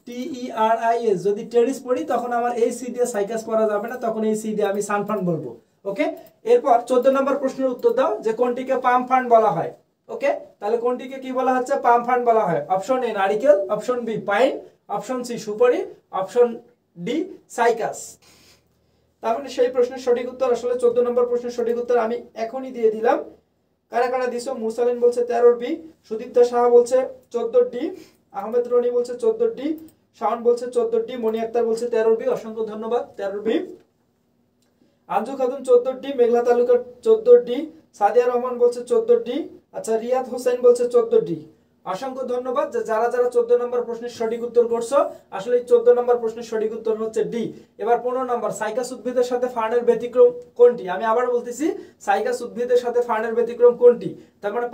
[SPEAKER 1] TERIS যদি টেরিস পড়ি তখন আমার এই সি দিয়ে সাইকাস পড়া যাবে না, তখন এই সি দিয়ে আমি সানফান বলবো। ওকে, এরপর 14 নম্বর প্রশ্নের উত্তর দাও যে কোনটিকে পাম ফান্ড বলা হয়। ওকে, তাহলে কোনটিকে কি বলা হচ্ছে? পাম ফান্ড বলা হয়। অপশন এ নারিকেল, option B pine, option C সুপারি, অপশন ডি সাইকাস। তার মানে সেই প্রশ্নের সঠিক উত্তর আসলে 14 নম্বর প্রশ্নের সঠিক উত্তর আমি এখনই দিয়ে দিলাম। কারা কারা দিছো? মুরসালিন বলছে 13 বি, সুদীপ্তা সাহা বলছে 14 ডি, আহমেদ রনি বলছে 14 ডি, শাওন বলছে 14 ডি, মনি আক্তার বলছে 13 বি, অসংখ্য ধন্যবাদ 13 বি। আঞ্জু খাতুন 14 ডি, মেঘলা তালুকার 14 ডি, সাদিয়া রহমান বলছে 14 ডি, আচ্ছা রিয়াদ হোসেন বলছে 14 ডি। অসংখ্য ধন্যবাদ যে যারা যারা 14 নম্বর প্রশ্নের সঠিক উত্তর করছো। আসলে এই 14 নম্বর প্রশ্নের সঠিক উত্তর হচ্ছে ডি। এবার 15 নম্বর, সাইকাস উদ্ভিদের সাথে ফার্নের ব্যতিক্রম কোনটি? আমি আবার বলতেছি, সাইকাস উদ্ভিদের সাথে ফার্নের ব্যতিক্রম কোনটি? তার মানে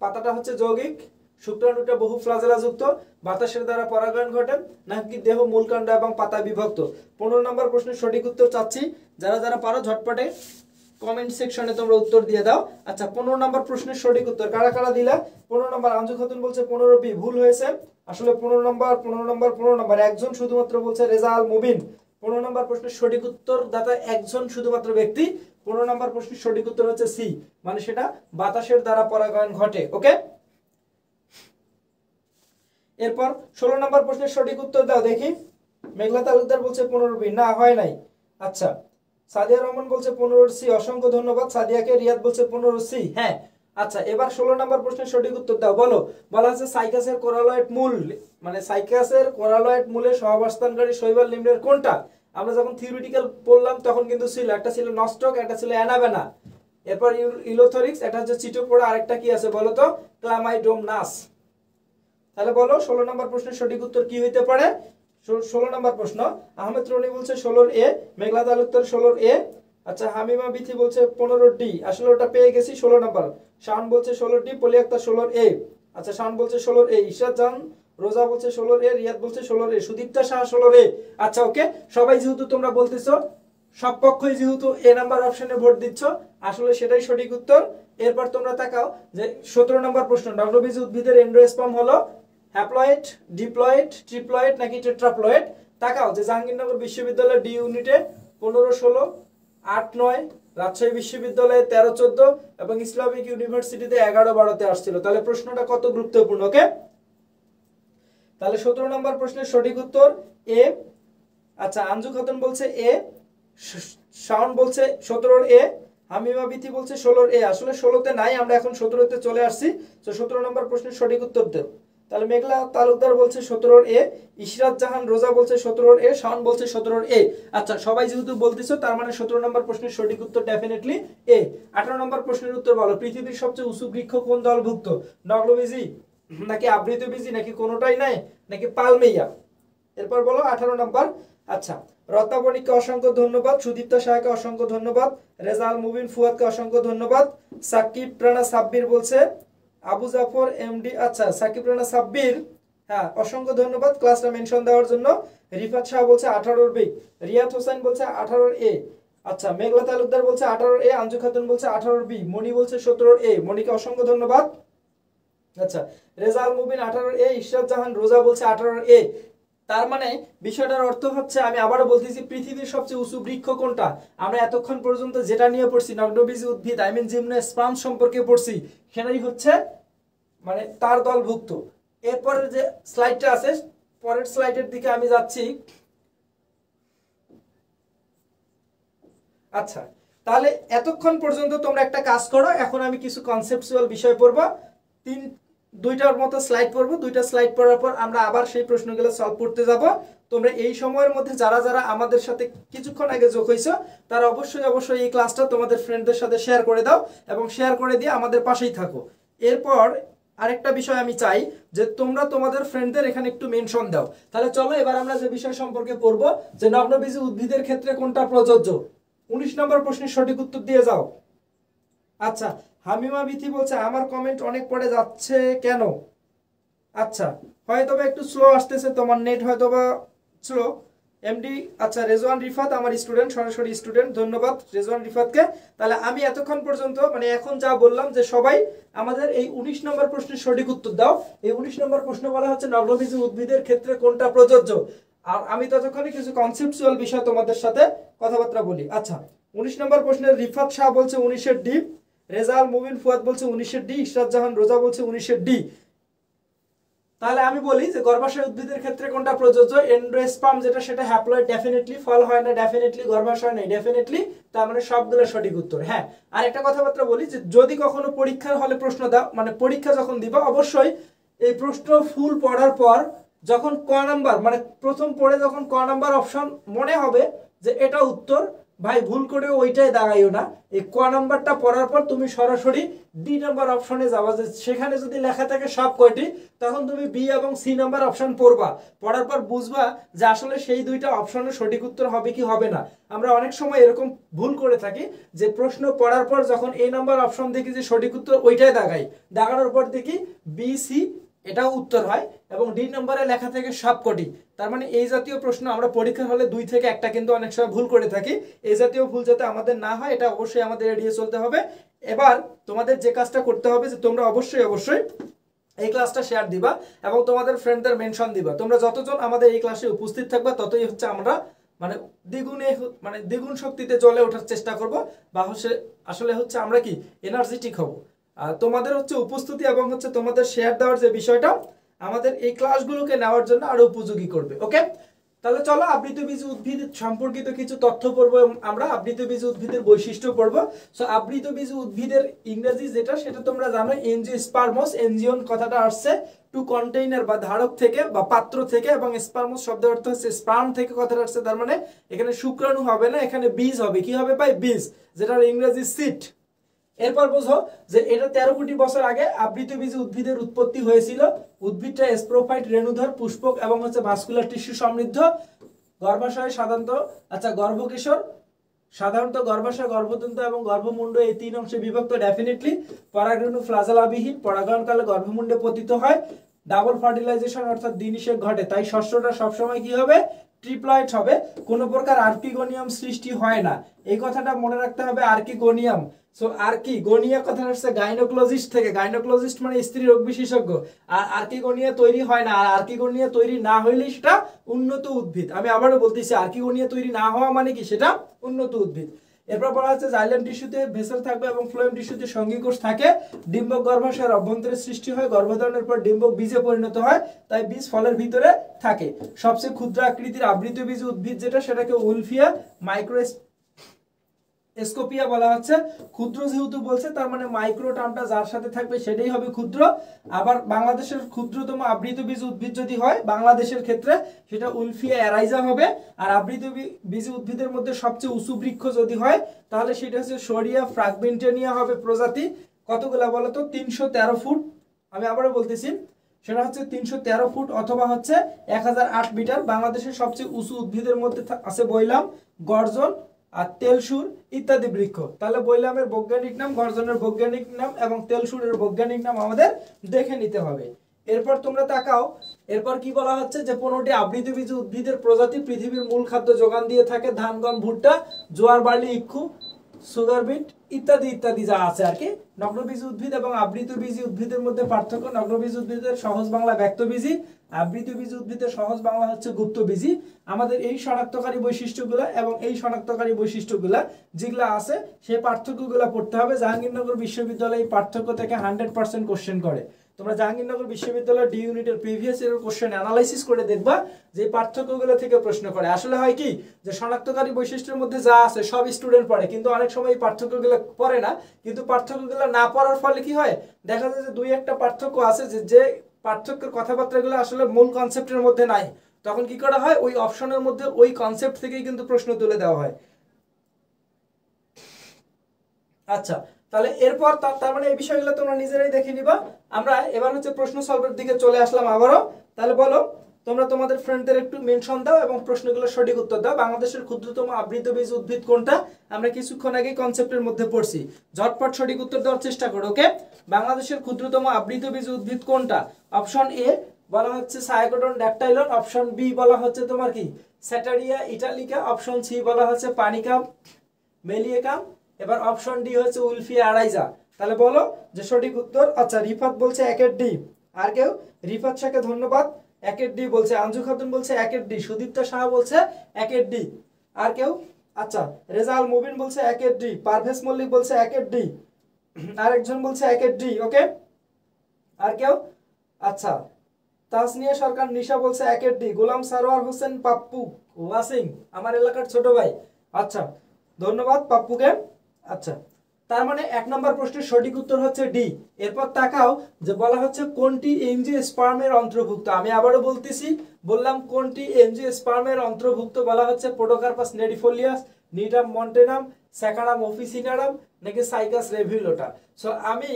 [SPEAKER 1] পাতাটা হচ্ছে যৌগিক, শুক্রাণুটা বহু ফ্লাজেলা যুক্ত, বাতাসের দ্বারা পরাগায়ন ঘটে, নাকি দেহ মূলকাণ্ড এবং পাতা বিভক্ত। 15 নম্বর প্রশ্নের সঠিক উত্তর চাচ্ছি, যারা যারা পারো ঝটপটে কমেন্ট সেকশনে তোমরা উত্তর দিয়ে দাও। আচ্ছা 15 নম্বর প্রশ্নের সঠিক উত্তর কারা কারা দিলা? 15 নম্বর আঞ্জু খাতুন বলছে 15 বি, ভুল হয়েছে। আসলে 15 নম্বর একজন শুধুমাত্র বলছে রেজা আল মুবিন। 15 নম্বর প্রশ্নের সঠিক উত্তর দাতা একজন শুধুমাত্র ব্যক্তি। 15 নম্বর প্রশ্নের সঠিক উত্তর হচ্ছে সি, মানে সেটা বাতাসের দ্বারা পরাগায়ন ঘটে। ওকে, এরপর 16 নম্বর প্রশ্নের সঠিক উত্তর দাও দেখি। মেঘলা তালুকদার বলছে 15 বি, না হয় নাই। আচ্ছা সাদিয়া রহমান বলছে 15 সি, অসংখ্য ধন্যবাদ সাদিয়াকে। রিয়াদ বলছে 15 সি, হ্যাঁ। আচ্ছা এবার 16 নম্বর প্রশ্নের সঠিক উত্তর দাও, বলো। বলা আছে সাইকাসের কোরালয়েড মূল, মানে সাইকাসের কোরালয়েড মূলে সহাবস্থানকারী শৈবাল নিম্নের কোনটা? আমরা যখন থিওরিটিক্যাল পড়লাম তখন কিন্তু ছিল, একটা ছিল নস্টক, একটা ছিল অ্যানাবেনা, এরপর ইলোথরিক্স, এটা হচ্ছে চিটোপোরা, আরেকটা কি আছে বলো তো? ক্লামাইডোমনাস। তাহলে বলো 16 নম্বর প্রশ্নের সঠিক উত্তর কি হইতে পারে? 16 নম্বর প্রশ্ন, আহমেদ রনি বলছে 16 এ, মেঘলা তালুকদার 16 এ, আচ্ছা হামিমা বিথি বলছে 15 ডি, আসলে ওটা পেয়ে গেছি 16 নম্বর। শান বলছে 16 ডি, পলি আক্তার 16 এ, আচ্ছা শান বলছে 16 এ, ইশরাত জান রোজা বলছে 16 এ, রিয়াদ বলছে 16 এ, সুদীপ্তা সাহা 16 এ। আচ্ছা ওকে, সবাই যেহেতু তোমরা বলতেছো, সব পক্ষই যেহেতু এ নাম্বার অপশনে ভোট দিচ্ছ, আসলে সেটাই সঠিক উত্তর। এরপর তোমরা তাকাও যে 17 নম্বর প্রশ্ন, নগ্নবীজ উদ্ভিদের এন্ডোস্পার্ম হলো হ্যাপ্লয়েড, ডিপ্লয়েড, ট্রিপ্লয়েড নাকি টেট্রাপ্লয়েড? তাকাও যে জাহাঙ্গীরনগর বিশ্ববিদ্যালয়ের ডি ইউনিটে 15, 16, 8, 9, রাজশাহী বিশ্ববিদ্যালয়ে 13, 14 এবং ইসলামিক ইউনিভার্সিটিতে 11, 12তে আসছিল। তাহলে প্রশ্নটা কত গুরুত্বপূর্ণ। ওকে, তাহলে 17 নম্বর প্রশ্নের সঠিক উত্তর এ। আচ্ছা আঞ্জু খাতুন বলছে এ, শাওন বলছে 17 এ, হামিমা বিথি বলছে 16 এ, আসলে 16তে নাই, আমরা এখন 17তে চলে আসছি। তো 17 নম্বর প্রশ্নের সঠিক উত্তর দেও। তাহলে মেঘলা তালুকদার বলছে 17 এ, ইশরাত জাহান রোজা বলছে 17 এ, শাওন বলছে 17 এ। আচ্ছা সবাই যেহেতু বলতেছো তার মানে 17 নম্বর প্রশ্নের সঠিক উত্তর ডেফিনেটলি এ। 18 নম্বর প্রশ্নের উত্তর বলো, পৃথিবীর সবচেয়ে উঁচু বৃক্ষ কোন দলভুক্ত? নগ্নবীজি নাকি আবৃতবীজি নাকি কোনোটাই নাই নাকি পালমেইয়া? এরপর বলো 18 নম্বর। আচ্ছা রত্নাবণীকে অসংখ্য ধন্যবাদ, সুদীপ্তা সাহাকে অসংখ্য ধন্যবাদ, রেজাল মুবিন ফুয়াদকে অসংখ্য ধন্যবাদ, সাকিব রানা সাব্বির বলছে আবু জাফর এমডি, আচ্ছা সাকিব রানা সাব্বির, হ্যাঁ অসংখ্য ধন্যবাদ ক্লাসটা মেনশন দেওয়ার জন্য। রিফাত শাহ বলছে 18 বি, রিয়াদ হোসেন বলছে 18 এ, আচ্ছা মেঘলা তালুকদার বলছে 18 এ, আঞ্জু খাতুন বলছে 18 বি, মনি বলছে 17 এ, মনিকে অসংখ্য ধন্যবাদ। আচ্ছা রেজাল মুবিন 18 এ, ইশরাত জাহান রোজা বলছে 18 এ। তার মানে বিষয়টার অর্থ হচ্ছে, আমি আবারও বলতেছি, পৃথিবীর সবচেয়ে উঁচু বৃক্ষ কোনটা? আমরা এতক্ষণ পর্যন্ত যেটা নিয়ে পড়ছি নগ্নবীজ উদ্ভিদ, আই মিন জিমনোস্পার্ম সম্পর্কে পড়ছি, সেটাই হচ্ছে মানে তার দলভুক্ত। এরপরের যে স্লাইডটা আছে, পরের স্লাইডের দিকে আমি যাচ্ছি। আচ্ছা তাহলে এতক্ষণ পর্যন্ত তোমরা একটা কাজ করো, এখন আমি কিছু কনসেপচুয়াল বিষয় পড়বো, দুইটার মতো স্লাইড পড়বো, দুইটা স্লাইড পড়ার পর আমরা আবার সেই প্রশ্নগুলো সলভ করতে যাব। তোমরা এই সময়ের মধ্যে যারা যারা আমাদের সাথে কিছুক্ষণ আগে যোগ হয়েছো তারা অবশ্যই এই ক্লাসটা তোমাদের ফ্রেন্ডদের সাথে শেয়ার করে দাও এবং শেয়ার করে দিয়ে আমাদের পাশেই থাকো। এরপর আরেকটা বিষয় আমি চাই যে তোমরা তোমাদের ফ্রেন্ডদের এখানে একটু মেনশন দাও। তাহলে চলো এবার আমরা যে বিষয় সম্পর্কে পড়বো, যে নগ্নবীজি উদ্ভিদের ক্ষেত্রে কোনটা প্রযোজ্য। 19 নম্বর প্রশ্নের সঠিক উত্তর দিয়ে যাও। আচ্ছা হামিমা বিথি বলছে আমার কমেন্ট অনেক পড়ে যাচ্ছে কেন? আচ্ছা, হয়তো বা একটু স্লো আসতেছে, তোমার নেট হয়তো বা স্লো। এমডি আচ্ছা, রেজওয়ান রিফাত আমার স্টুডেন্ট, সরাসরি স্টুডেন্ট, ধন্যবাদ রেজওয়ান রিফাতকে। তাহলে আমি এতক্ষণ পর্যন্ত মানে এখন যা বললাম যে সবাই আমাদের এই 19 নম্বর প্রশ্নের সঠিক উত্তর দাও। এই 19 নম্বর প্রশ্ন বলা হচ্ছে নগ্নবীজী উদ্ভিদের ক্ষেত্রে কোনটা প্রযোজ্য। আর আমি ততক্ষণে কিছু কনসেপচুয়াল বিষয় তোমাদের সাথে কথাবার্তা বলি। আচ্ছা, 19 নম্বর প্রশ্নের রিফাত শাহ বলছে 19-এর ডি, রেজাল মুবিন ফুয়াদ বলছে 19-এর ডি, ইশরাত জাহান রোজা বলছে 19-এর ডি। তাহলে আমি বলি যে গর্ভাশয় উদ্ভিদের ক্ষেত্রে কোনটা প্রযোজ্য। এন্ডোস্পার্ম যেটা সেটা হ্যাপ্লয়েড, ডেফিনেটলি। ফল হয় না, ডেফিনেটলি। গর্ভাশয় নাই, ডেফিনেটলি। তার মানে সবগুলো সঠিক উত্তর। হ্যাঁ, আর একটা কথাবার্তা বলি যে যদি কখনো পরীক্ষার হলে প্রশ্ন দাও, মানে পরীক্ষা যখন দিবা, অবশ্যই এই প্রশ্ন ফুল পড়ার পর যখন ক নাম্বার মানে প্রথম পড়ে যখন ক নাম্বার অপশন মনে হবে যে এটা উত্তর, ভাই ভুল করে ওইটাই দাঁড়াইও না। এই ক নাম্বারটা পড়ার পর তুমি সরাসরি ডি নাম্বার অপশনে যাবা, যে সেখানে যদি লেখা থাকে সব কয়টি, তখন তুমি বি এবং সি নাম্বার অপশন পড়বা। পড়ার পর বুঝবা যে আসলে সেই দুইটা অপশনের সঠিক উত্তর হবে কি হবে না। আমরা অনেক সময় এরকম ভুল করে থাকি যে প্রশ্ন পড়ার পর যখন এ নাম্বার অপশন দেখি যে সঠিক উত্তর, ওইটাই দাগাই, দাগানোর পর দেখি বি সি এটাও উত্তর হয় এবং ডি নম্বরে লেখা থেকে সবকটি। তার মানে এই জাতীয় প্রশ্ন আমরা পরীক্ষার হলে 2 থেকে 1টা কিন্তু অনেক সময় ভুল করে থাকি। এই জাতীয় ভুল যাতে আমাদের না হয় এটা অবশ্যই আমাদের এড়িয়ে চলতে হবে। এবার তোমাদের যে কাজটা করতে হবে যে তোমরা অবশ্যই এই ক্লাসটা শেয়ার দিবা এবং তোমাদের ফ্রেন্ডদের মেনশন দিবা। তোমরা যতজন আমাদের এই ক্লাসে উপস্থিত থাকবা ততই হচ্ছে আমরা মানে দ্বিগুণ শক্তিতে জ্বলে ওঠার চেষ্টা করব, বা আসলে হচ্ছে আমরা কি এনার্জেটিক হব। তোমাদের হচ্ছে উপস্থিতি এবং হচ্ছে তোমাদের শেয়ার দেওয়ার যে বিষয়টা আমাদের এই ক্লাসগুলোকে নেওয়ার জন্য আরো উপযোগী করবে। ওকে, তাহলে চলো আবৃতবীজী উদ্ভিদ সম্পর্কিত কিছু তথ্য পড়বো। আমরা আবৃতবীজী উদ্ভিদের বৈশিষ্ট্য পড়বো। সো আবৃতবীজী উদ্ভিদের ইংরেজি যেটা সেটা তোমরা জানো, এনজিওস্পার্মস। এনজিওন কথাটা আসছে টু কন্টেইনার বা ধারক থেকে বা পাত্র থেকে, এবং স্পার্মস শব্দের অর্থ হচ্ছে স্পার্ম থেকে কথাটা আসছে। তার মানে এখানে শুক্রাণু হবে না, এখানে বীজ হবে। কি হবে ভাই? বীজ, যেটার ইংরেজি সিড। এরপর বোঝো যে এটা 13 কোটি বছর আগে আবৃতবীজী উদ্ভিদের উৎপত্তি হয়েছিল। উদ্ভিদটা স্প্রোফাইট, রেণুধর, পুষ্পক এবং হচ্ছে ভাস্কুলার টিস্যু সমৃদ্ধ। গর্ভাশয় সাধারণত গর্ভকিশোর সাধারণত গর্ভাশয়, গর্ভতন্তু এবং গর্ভমুণ্ড এই 3 অংশে বিভক্ত। ডেফিনেটলি পরাগরেণু ফ্লাজেলাবিহীন, পরাগায়নকালে গর্ভমুণ্ডে পতিত হয়। ডাবল ফার্টিলাইজেশন অর্থাৎ দ্বিনিষেক ঘটে, তাই শস্যটা সবসময় কি হবে? ট্রিপ্লয়েড হবে। কোন প্রকার আর্কিগোনিয়াম সৃষ্টি হয় না, এই কথাটা মনে রাখতে হবে। আর্কিগোনিয়াম, সো আর্কিগোনিয়া কথাটা হচ্ছে গাইনোকোলজিস্ট থেকে। গাইনোকোলজিস্ট মানে স্ত্রী রোগ বিশেষজ্ঞ। আর আর্কিগোনিয়া তৈরি হয় না, আর আর্কিগোনিয়া তৈরি না হইলে সেটা উন্নত উদ্ভিদ। আমি আবারও বলতেছি, আর্কিগোনিয়া তৈরি না হওয়া মানে কি? সেটা উন্নত উদ্ভিদ। এরপর বলা হচ্ছে জাইলেম টিস্যুতে ভেসেল থাকবে এবং ফ্লোয়েম টিস্যুতে সঙ্গীকোষ থাকে। ডিম্বক গর্ভাশয়ের অভ্যন্তরে সৃষ্টি হয়। গর্ভধারণের পর ডিম্বক বীজে পরিণত হয়, তাই বীজ ফলের ভিতরে থাকে। সবচেয়ে ক্ষুদ্র আকৃতির আবৃতবীজী উদ্ভিদ যেটা সেটাকে উলফিয়া মাইক্রোস্কোপিয়া বলা হচ্ছে। ক্ষুদ্র যেহেতু বলছে তার মানে মাইক্রো টার্মটা যার সাথে থাকবে সেটাই হবে ক্ষুদ্র। আবার বাংলাদেশের ক্ষুদ্রতম আবৃতবীজী উদ্ভিদ যদি হয় বাংলাদেশের ক্ষেত্রে সেটা উলফিয়া অ্যারাইজা হবে। আর আবৃতবীজী উদ্ভিদের মধ্যে সবচেয়ে উঁচু বৃক্ষ যদি হয় তাহলে সেটা হচ্ছে শরিয়া ফ্রাগমেন্টেনিয়া হবে প্রজাতি। কতগুলা বলো তো? 313 ফুট। আমি আবারও বলতেছি, সেটা হচ্ছে 313 ফুট অথবা হচ্ছে 1008 মিটার। বাংলাদেশের সবচেয়ে উঁচু উদ্ভিদের মধ্যে আছে বৈলাম, গর্জন আর তেলসুর ইত্যাদি বৃক্ষ। তাহলে বৈলামের বৈজ্ঞানিক নাম, গর্জনের বৈজ্ঞানিক নাম এবং তেলসুরের বৈজ্ঞানিক নাম আমাদের দেখে নিতে হবে। এরপর তোমরা তাকাও, এরপর কি বলা হচ্ছে যে 15টি আবৃতবীজী উদ্ভিদের প্রজাতি পৃথিবীর মূল খাদ্য যোগান দিয়ে থাকে। ধান, গম, ভুট্টা, জোয়ার, বার্লি, ইক্ষু, সুগার বিট ইত্যাদি ইত্যাদি যা আছে আর কি। নগ্নবীজী উদ্ভিদ এবং আবৃতবীজী উদ্ভিদের মধ্যে পার্থক্য। নগ্নবীজী উদ্ভিদের সহজ বাংলা ব্যক্তবীজী, আবৃতবীজী উদ্ভিদের সহজ বাংলা হচ্ছে গুপ্তবীজী। আমাদের এই শনাক্তকারী বৈশিষ্ট্যগুলো এবং এই শনাক্তকারী বৈশিষ্ট্যগুলো যেগুলো আছে সেই পার্থক্যগুলো পড়তে হবে। জাহাঙ্গীরনগর বিশ্ববিদ্যালয় এই পার্থক্য থেকে 100% কোশ্চেন করে। তোমরা জাহাঙ্গীরনগর বিশ্ববিদ্যালয়ের ডি ইউনিটের প্রিভিয়াস ইয়ার কোশ্চেন অ্যানালাইসিস করে দেখবা যে পার্থক্যগুলো থেকে প্রশ্ন করে। আসলে হয় কি যে শনাক্তকারী বৈশিষ্ট্যের মধ্যে যা আছে সব স্টুডেন্ট পড়ে, কিন্তু অনেক সময় এই পার্থক্যগুলো পড়ে না। কিন্তু পার্থক্যগুলো না পড়ার ফলে কি হয়? দেখা যায় যে 2-1টা পার্থক্য আছে যে পার্থক্যের কথাবার্তাগুলো আসলে মূল কনসেপ্টের মধ্যে নাই। তখন কি করা হয়? ওই অপশনের মধ্যে ওই কনসেপ্ট থেকেই কিন্তু প্রশ্ন তুলে দেওয়া হয়। আচ্ছা, তাহলে এরপর তার মানে এই বিষয়গুলো তোমরা নিজেরাই দেখে নিবা। আমরা এবার হচ্ছে প্রশ্ন সলভের দিকে চলে আসলাম আবারও। তাহলে বলো তোমরা তোমাদের ফ্রেন্ডদের একটু মেনশন দাও এবং প্রশ্নগুলো সঠিক উত্তর দাও। বাংলাদেশের ক্ষুদ্রতম আবৃতবীজ উদ্ভিদ কোনটা? আমরা কিছুক্ষণ আগে কনসেপ্টের মধ্যে পড়ছি। ঝটপট সঠিক উত্তর দেওয়ার চেষ্টা করো। ওকে, বাংলাদেশের ক্ষুদ্রতম আবৃতবীজ উদ্ভিদ কোনটা? অপশন এ বলা হচ্ছে সায়াকোডন ড্যাকটাইলন, অপশন বি বলা হচ্ছে তোমার কি স্যাটারিয়া ইটালিকা, অপশন সি বলা হচ্ছে পানিকাম মেলিয়েকাম, এবার অপশন ডি হচ্ছে উলফিয়া আরাইজা। তাহলে বলো যে সঠিক উত্তর। আচ্ছা, রিফাত বলছে একের ডি। আর কেউ? রিফাত শাহকে ধন্যবাদ, একের ডি বলছে। আঞ্জু খাতুন বলছে একের ডি। সুদীপ্তা সাহা বলছে একের ডি। আর কেউ? আচ্ছা, রেজাল মুবিন বলছে একের ডি। পারভেজ মল্লিক বলছে একের ডি। আরেকজন বলছে একের ডি। ওকে, আর কেউ? আচ্ছা, তাসনিয়া সরকার নিশা বলছে একের ডি। গোলাম সারোয়ার হোসেন পাপ্পু ওয়াসিং, আমার এলাকার ছোট ভাই। আচ্ছা, ধন্যবাদ পাপ্পুকে। আচ্ছা, তার মানে 1 নম্বর প্রশ্নের সঠিক উত্তর হচ্ছে ডি। এরপর তাকাও যে বলা হচ্ছে কোনটি এনজিওস্পার্মের অন্তর্ভুক্ত। আমি আবারও বলতেছি, বললাম কোনটি এনজিওস্পার্মের অন্তর্ভুক্ত। বলা হচ্ছে পোডোকার্পাস নেডিফোলিয়াস, নিডাম মন্টেনাম, স্যাকারাম অফিসিনারাম নাকি সাইকাস রেভিউলোটা। সো আমি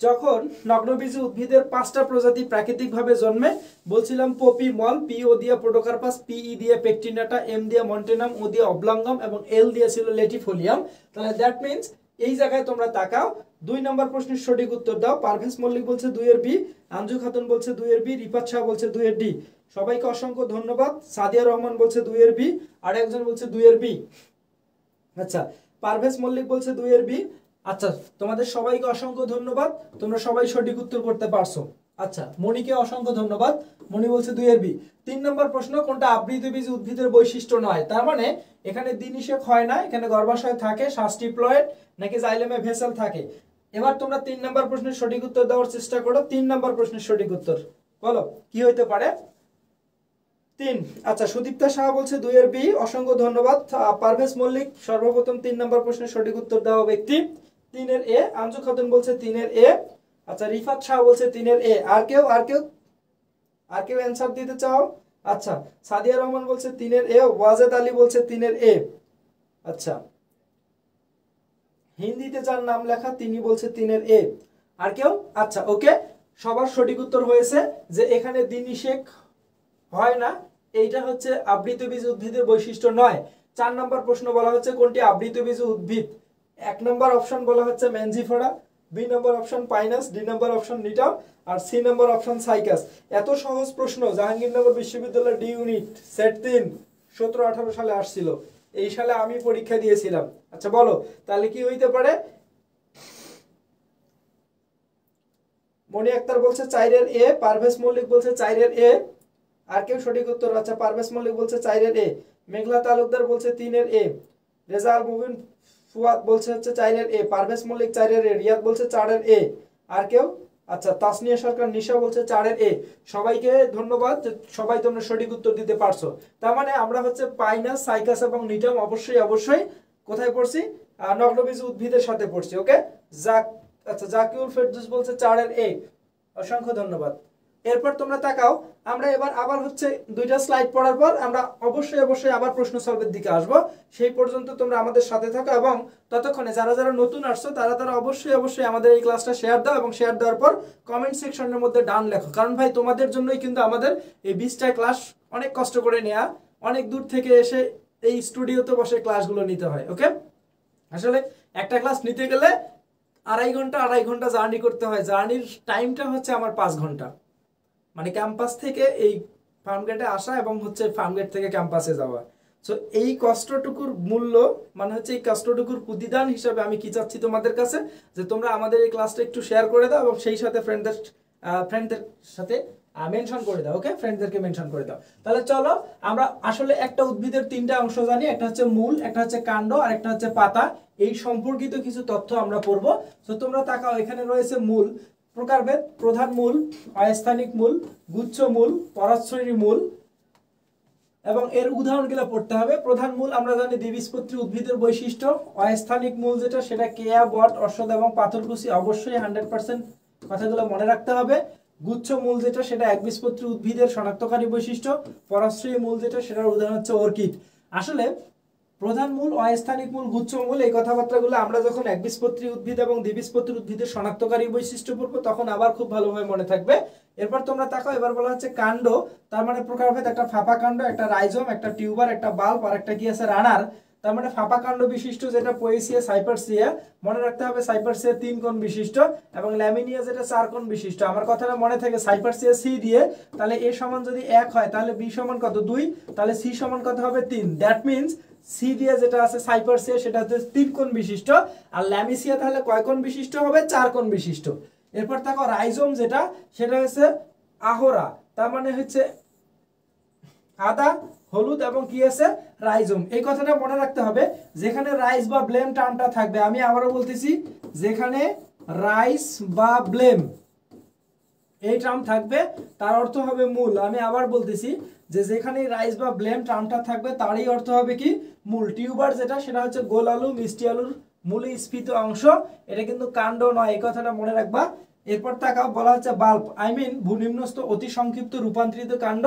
[SPEAKER 1] যখন নগ্নবীজী উদ্ভিদের 5টা প্রজাতি প্রাকৃতিকভাবে জন্মে বলছিলাম পপি মল, পি ও দিয়ে পোডোকার্পাস, পি ই দিয়ে পেকটিনাটা, এম দিয়ে মন্টেনাম, ও দিয়ে অবলঙ্গম এবং এল দিয়ে ছিল লেটিফোলিয়াম। তাহলে দ্যাট মিন্স এই জায়গায় তোমরা তাকাও। 2 নম্বর প্রশ্নের সঠিক উত্তর দাও। পারভেজ মল্লিক বলছে 2 এর বি, আঞ্জু খাতুন বলছে 2 এর বি, রিফাত শাহ বলছে 2 এর ডি। সবাইকে অসংখ্য ধন্যবাদ। সাদিয়া রহমান বলছে 2 এর বি, আর একজন বলছে 2 এর বি। আচ্ছা, পারভেজ মল্লিক বলছে 2 এর বি। আচ্ছা, তোমাদের সবাইকে অসংখ্য ধন্যবাদ, তোমরা সবাই সঠিক উত্তর করতে পারছো। আচ্ছা, মনিকে অসংখ্য ধন্যবাদ, মনি বলছে 2 এর বি। 3 নম্বর প্রশ্ন, কোনটা আবৃতবীজ উদ্ভিদের বৈশিষ্ট্য নয়? তার মানে এখানে দ্বিনিষেক হয় না, এখানে গর্ভাশয় থাকে, শ্বাসটিপ্লয়েড নাকি জাইলেমে ভেসেল থাকে। এবার তোমরা 3 নম্বর প্রশ্নের সঠিক উত্তর দেওয়ার চেষ্টা করো। 3 নম্বর প্রশ্নের সঠিক উত্তর বলো কি হইতে পারে? 3। আচ্ছা, সুদীপ্তা সাহা বলছে 2 এর বি, অসংখ্য ধন্যবাদ। পারভেজ মল্লিক সর্বপ্রথম 3 নম্বর প্রশ্নের সঠিক উত্তর দেওয়া ব্যক্তি। 3 এর এ। আঞ্জু খাতুন বলছে 3 এর এ। আচ্ছা, রিফাত শাহ বলছে 3 এর এ। আর কেউ? আর কেউ? আর কেউ অ্যানসার দিতে চাও? আচ্ছা, সাদিয়া রহমান বলছে 3 এর এ। ওয়াজেদ আলী বলছে 3 এর এ। আচ্ছা, হিন্দিতে যার নাম লেখা তিনি বলছে 3 এর এ। আর কেউ? আচ্ছা, ওকে, সবার সঠিক উত্তর হয়েছে যে এখানে দ্বিনিষেক হয় না, এইটা হচ্ছে আবৃতবীজ উদ্ভিদের বৈশিষ্ট্য নয়। 4 নম্বর প্রশ্ন বলা হচ্ছে কোনটি আবৃতবীজ উদ্ভিদ। 1 নম্বর অপশন বলা হচ্ছে ম্যানজিফোরা, বি নম্বর অপশন পাইনাস, ডি নম্বর অপশন নিটাম, আর সি নম্বর অপশন সাইকাস। এত সহজ প্রশ্ন জাহাঙ্গীরনগর বিশ্ববিদ্যালয়ের ডি ইউনিট সেট 3 17-18 সালে আসছিল। এই সালে আমি পরীক্ষা দিয়েছিলাম। আচ্ছা, বলো তাহলে কি হইতে পারে? মনি আক্তার বলছে 4 এর এ, পারভেজ মল্লিক বলছে 4 এর এ। আর কেউ সঠিক উত্তর? আচ্ছা, পারভেজ মল্লিক বলছে 4 এর এ, মেঘলা তালুকদার বলছে 3 এর এ, রেজাল মুবিন ফুয়াদ বলছে হচ্ছে 4 এর এ, পারভেজ মল্লিক 4 এর এ, রিয়াদ বলছে 4 এর এ। আর কেউ? আচ্ছা, তাসনিয়া সরকার নিশা বলছে 4 এর এ। সবাইকে ধন্যবাদ, সবাই তোমরা সঠিক উত্তর দিতে পারছো। তার মানে আমরা হচ্ছে পাইনাস, সাইকাস এবং নিটাম অবশ্যই অবশ্যই কোথায় পড়ছি? নগ্নবীজ উদ্ভিদের সাথে পড়ছি। ওকে, আচ্ছা, জাকিউল ফেরদৌস বলছে 4 এর এ। অসংখ্য ধন্যবাদ। এরপর তোমরা তাকাও, আমরা এবার আবার হচ্ছে 2টা স্লাইড পড়ার পর আমরা অবশ্যই অবশ্যই আবার প্রশ্ন সলভের দিকে আসব। সেই পর্যন্ত তোমরা আমাদের সাথে থাকো এবং ততক্ষণে যারা যারা নতুন আসছো তারা অবশ্যই অবশ্যই আমাদের এই ক্লাসটা শেয়ার দাও এবং শেয়ার দেওয়ার পর কমেন্ট সেকশনের মধ্যে ডান লেখো। কারণ ভাই তোমাদের জন্যই কিন্তু আমাদের এই 20টা ক্লাস অনেক কষ্ট করে নেওয়া, অনেক দূর থেকে এসে এই স্টুডিওতে বসে ক্লাসগুলো নিতে হয়। ওকে, আসলে একটা ক্লাস নিতে গেলে আড়াই ঘন্টা জার্নি করতে হয়। জার্নির টাইমটা হচ্ছে আমার 5 ঘন্টা, মানে ক্যাম্পাস থেকে এই ফার্মগেটে আসা এবং হচ্ছে ফার্মগেট থেকে ক্যাম্পাসে যাওয়া। সো এই কষ্টটুকুর মূল্য মানে হচ্ছে এই কষ্টটুকুর প্রতিদান হিসাবে আমি কি চাচ্ছি তোমাদের কাছে, যে তোমরা আমাদের এই ক্লাসটা একটু শেয়ার করে দাও এবং সেই সাথে ফ্রেন্ডদের সাথে মেনশন করে দাও। ওকে, ফ্রেন্ডদেরকে মেনশন করে দাও। তাহলে চলো আমরা আসলে একটা উদ্ভিদের 3টা অংশ জানি, একটা হচ্ছে মূল, একটা হচ্ছে কাণ্ড, আর একটা হচ্ছে পাতা। এই সম্পর্কিত কিছু তথ্য আমরা পড়বো। তো তোমরা তাকাও, এখানে রয়েছে মূল প্রকারভেদ, প্রধান মূল, অস্থানিক মূল, গুচ্ছ মূল, পরাশ্রয়ী মূল এবং এর উদাহরণগুলো পড়তে হবে। প্রধান মূল আমরা জানি দ্বিবীজপত্রী উদ্ভিদের বৈশিষ্ট্য। অস্থানিক মূল যেটা সেটা কেয়া, বট, অশ্বত্থ এবং পাথরকুচি, অবশ্যই 100% কথাগুলো মনে রাখতে হবে। গুচ্ছ মূল যেটা সেটা একবীজপত্রী উদ্ভিদের শনাক্তকারী বৈশিষ্ট্য। পরাশ্রয়ী মূল যেটা সেটার উদাহরণ হচ্ছে অর্কিড। আসলে প্রধান মূল, অস্থানিক মূল, গুচ্ছ মূল এই কথাবার্তাগুলো আমরা যখন একবীজপত্রী উদ্ভিদ এবং দ্বিবীজপত্রী উদ্ভিদের শনাক্তকারী বৈশিষ্ট্য পড়বো তখন আবার খুব ভালোভাবে মনে থাকবে। এরপর তোমরা তাকাও, এবার বলা হচ্ছে কাণ্ড, তার মানে প্রকারভেদ, একটা ফাঁপা কাণ্ড, একটা রাইজোম, একটা টিউবার, একটা বাল্ব, আর একটা কি আছে রানার। তার মানে ফাঁপা কাণ্ড বিশিষ্ট যেটা পোয়েসিয়া সাইপারসিয়া, মনে রাখতে হবে সাইপারসিয়া 3 কোণ বিশিষ্ট এবং ল্যামিনিয়া যেটা 4 কোণ বিশিষ্ট। আমার কথাটা মনে থাকে সাইপারসিয়া সি দিয়ে, তাহলে এ সমান যদি 1 হয় তাহলে বি সমান কত 2, তাহলে সি সমান কত হবে 3। দ্যাট মিন্স সি দিয়ে যেটা আছে সাইপারসিয়া সেটা হচ্ছে 3 কোণ বিশিষ্ট, আর ল্যামিসিয়া তাহলে কয় কোণ বিশিষ্ট হবে, 4 কোণ বিশিষ্ট। এরপর দেখো রাইজোম যেটা, সেটা হচ্ছে আহরা, তার মানে হচ্ছে আদা, হলুদ এবং কি আছে রাইজোম। এই কথাটা মনে রাখতে হবে, যেখানে রাইস বা ব্লেম টার্মটা থাকবে, আমি আবারও বলতেছি, যেখানে রাইস বা ব্লেম এই টার্ম থাকবে তার অর্থ হবে মূল। আমি আবার বলতেছি যে যেখানে রাইস বা ব্লেম টার্মটা থাকবে তারই অর্থ হবে কি মূল। টিউবার যেটা, সেটা হচ্ছে গোল আলু, মিষ্টি আলুর মূলে স্ফীত অংশ, এটা কিন্তু কাণ্ড নয়, এই কথাটা মনে রাখবা। এরপর তাকাও, বলা হচ্ছে বাল্ব, আই মিন ভূনিম্নস্থ অতি সংক্ষিপ্ত রূপান্তরিত কাণ্ড,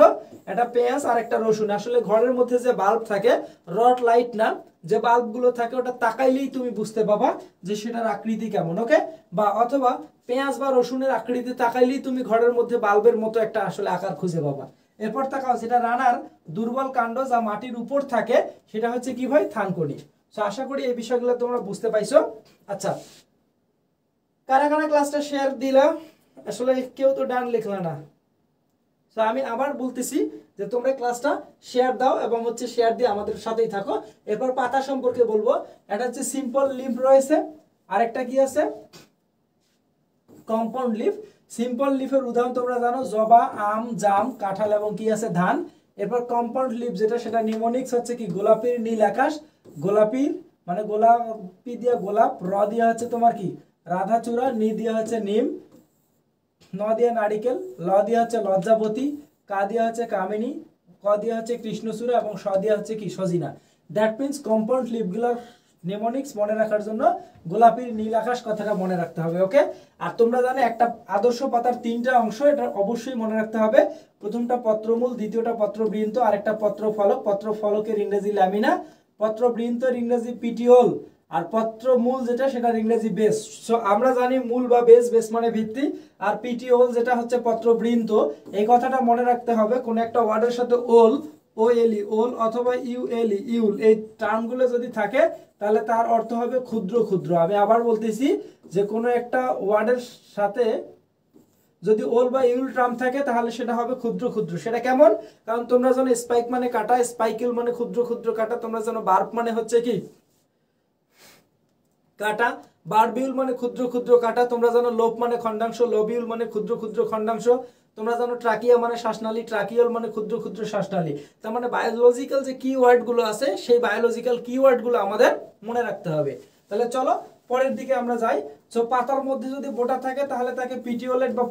[SPEAKER 1] এটা পেঁয়াজ আর একটা রসুন। আসলে ঘরের মধ্যে যে বাল্ব থাকে, রড লাইট না, যে বাল্বগুলো থাকে ওটা তাকাইলেই তুমি বুঝতে পাবা যে সেটার আকৃতি কেমন, ওকে। বা অথবা পেঁয়াজ বা রসুনের আকৃতি তাকাইলেই তুমি ঘরের মধ্যে বাল্বের মতো একটা আসলে আকার খুঁজে পাবা। এরপর তাকাও, যেটা রানার দুর্বল কাণ্ড যা মাটির উপর থাকে, সেটা হচ্ছে কি ভাই, থানকুনি। সো আশা করি এই বিষয়গুলো তোমরা বুঝতে পাইছো। আচ্ছা, কারা কারা ক্লাসটা শেয়ার দিলা? আসলে কেউ তো ডান লিখলা না। সো আমি আবার বলতেছি যে তোমরা ক্লাসটা শেয়ার দাও এবং হচ্ছে শেয়ার দিয়ে আমাদের সাথেই থাকো। এরপর পাতা সম্পর্কে বলবো, এটা হচ্ছে সিম্পল লিফ রয়েছে, আরেকটা কি আছে কম্পাউন্ড লিফ। সিম্পল লিফের উদাহরণ তোমরা জানো, জবা, আম, জাম, কাঁঠাল এবং কি আছে ধান। এরপর কম্পাউন্ড লিফ যেটা, সেটা নিমোনিক্স হচ্ছে কি গোলাপির নীল আকাশ, গোলাপির মানে গোলাপি দিয়ে গোলাপ, র দিয়ে হচ্ছে তোমার কি রাধাচূড়া, নি দিয়ে হচ্ছে নিম, ন দিয়ে নারিকেল, ল দিয়ে হচ্ছে লজ্জাবতী, কা দিয়ে হচ্ছে কামিনী, ক দিয়ে হচ্ছে কৃষ্ণচূড়া এবং স দিয়ে হচ্ছে কি সজিনা। দ্যাট মিন্স কম্পাউন্ড লিফগুলার নেমোনিক্স মনে রাখার জন্য গোলাপির নীল আকাশ কথাটা মনে রাখতে হবে, ওকে। আর তোমরা জানো একটা আদর্শ পাতার 3টা অংশ, এটা অবশ্যই মনে রাখতে হবে। প্রথমটা পত্রমূল, দ্বিতীয়টা পত্রবৃন্ত, আরেকটা পত্রফলক। পত্রফলকের ইংরেজি ল্যামিনা, পত্রবৃন্তের ইংরেজি পিটিওল, আর পত্রমূল যেটা সেটার ইংরেজি বেস। সো আমরা জানি মূল বা বেস, বেস মানে ভিত্তি, আর পিটিওল যেটা হচ্ছে পত্রবৃন্ত। এই কথাটা মনে রাখতে হবে, কোন একটা ওয়ার্ডের সাথে ওল, ওএলই ওল অথবা ইউএলই ইউল, এই টার্মগুলো যদি থাকে তাহলে তার অর্থ হবে ক্ষুদ্র ক্ষুদ্র। আমি আবার বলতেছি যে কোনো একটা ওয়ার্ডের সাথে যদি ওল বা ইউল টার্ম থাকে তাহলে সেটা হবে ক্ষুদ্র ক্ষুদ্র। সেটা কেমন? কারণ তোমরা জানো স্পাইক মানে কাটা, স্পাইকেল মানে ক্ষুদ্র ক্ষুদ্র কাটা। তোমরা জানো বার্ব মানে হচ্ছে কি কাটা, বারবিউল মানে ক্ষুদ্র ক্ষুদ্র কাটা। তোমরা জানো লোপ মানে খণ্ডাংশ, লোবিউল মানে ক্ষুদ্র ক্ষুদ্র খণ্ডাংশ। তোমরা জানো ট্রাকিয়া মানে শ্বাসনালী, ট্রাকিওল মানে ক্ষুদ্র ক্ষুদ্র শ্বাসনালী। তার মানে বায়োলজিক্যাল যে কিওয়ার্ড গুলো আছে, সেই বায়োলজিক্যাল কিওয়ার্ড গুলো আমাদের মনে রাখতে হবে। তাহলে চলো পরের দিকে আমরা যাই। সো পাতার মধ্যে যদি বোটা থাকে তাহলে তাকে পিটিওলেট বা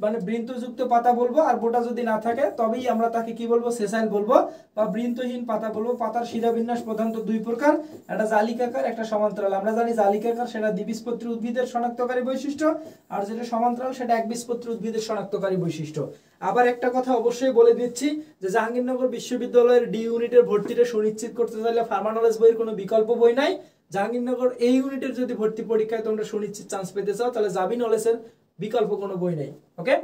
[SPEAKER 1] মানে বৃন্তযুক্ত পাতা বলবো, আর বোটা যদি না থাকে তবেই আমরা তাকে কি বলবো, সেসাইল বলবো বা বৃন্তহীন পাতা বলবো। পাতার শিরাবিন্যাস প্রধানত 2 প্রকার, একটা জালিকাকার, একটা সমান্তরাল। আমরা জানি জালিকাকার সেটা দ্বিবীজপত্রী উদ্ভিদের শনাক্তকারী বৈশিষ্ট্য, আর যেটা সমান্তরাল সেটা একবীজপত্রী উদ্ভিদের শনাক্তকারী বৈশিষ্ট্য। আবার একটা কথা অবশ্যই বলে দিচ্ছি যে জাহাঙ্গীরনগর বিশ্ববিদ্যালয়ের ডি ইউনিটের ভর্তিটা সুনিশ্চিত করতে চাইলে ফার্মা নলেজ বইয়ের কোনো বিকল্প বই নাই। জাহাঙ্গীরনগর এই ইউনিটের যদি ভর্তি পরীক্ষায় তোমরা সুনিশ্চিত চান্স পেতে চাও তাহলে জাবি নলেজের বিকল্প কোনো বই নেই, ওকে।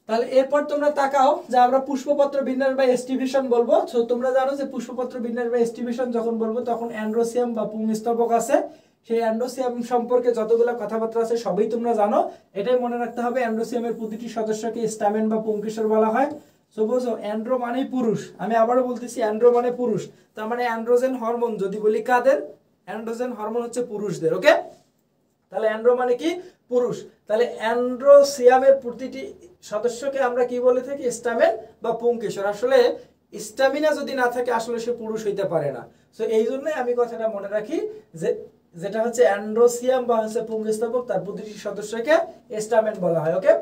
[SPEAKER 1] তাহলে এরপর তোমরা তাকাও যে আমরা পুষ্পপত্র বিন্যাস বা এস্টিভেশন বলবো। তো তোমরা জানো যে পুষ্পপত্র বিন্যাস বা এস্টিভেশন যখন বলবো তখন অ্যান্ড্রোসিয়াম বা পুংস্তবক আছে, সেই অ্যান্ড্রোসিয়াম সম্পর্কে যতগুলো কথাবার্তা আছে সবই তোমরা জানো। এটাই মনে রাখতে হবে, অ্যান্ড্রোসিয়ামের প্রতিটি সদস্যকে স্টামেন বা পুংকেশর বলা হয়। সো বোঝো অ্যান্ড্রো মানে পুরুষ, আমি আবারও বলতেছি অ্যান্ড্রো মানে পুরুষ। তার মানে অ্যান্ড্রোজেন হরমোন যদি বলি কাদের, অ্যান্ড্রোজেন হরমোন হচ্ছে পুরুষদের, ওকে। তাহলে অ্যান্ড্রো মানে কি পুরুষ। তাহলে অ্যান্ড্রোসিয়ামের প্রতিটি সদস্যকে আমরা কি বলে থাকি, স্টামেন বা পুংকেশর। আসলে স্টামিনা যদি না থাকে আসলে সে পুরুষ হইতে পারে না। সো এই জন্যই আমি কথাটা মনে রাখি যে যেটা হচ্ছে অ্যান্ড্রোসিয়াম বা হচ্ছে পুংস্তবক, তার প্রতিটি সদস্যকে স্টামেন বলা হয়, ওকে।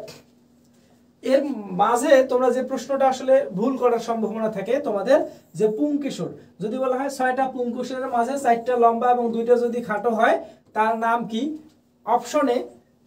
[SPEAKER 1] এর মাঝে তোমরা যে প্রশ্নটা আসলে ভুল করার সম্ভাবনা থাকে তোমাদের, যে পুংকেশর যদি বলা হয় 6টা পুংকেশরের মাঝে 4টা লম্বা এবং 2টা যদি খাটো হয় তার নাম কি? অপশনে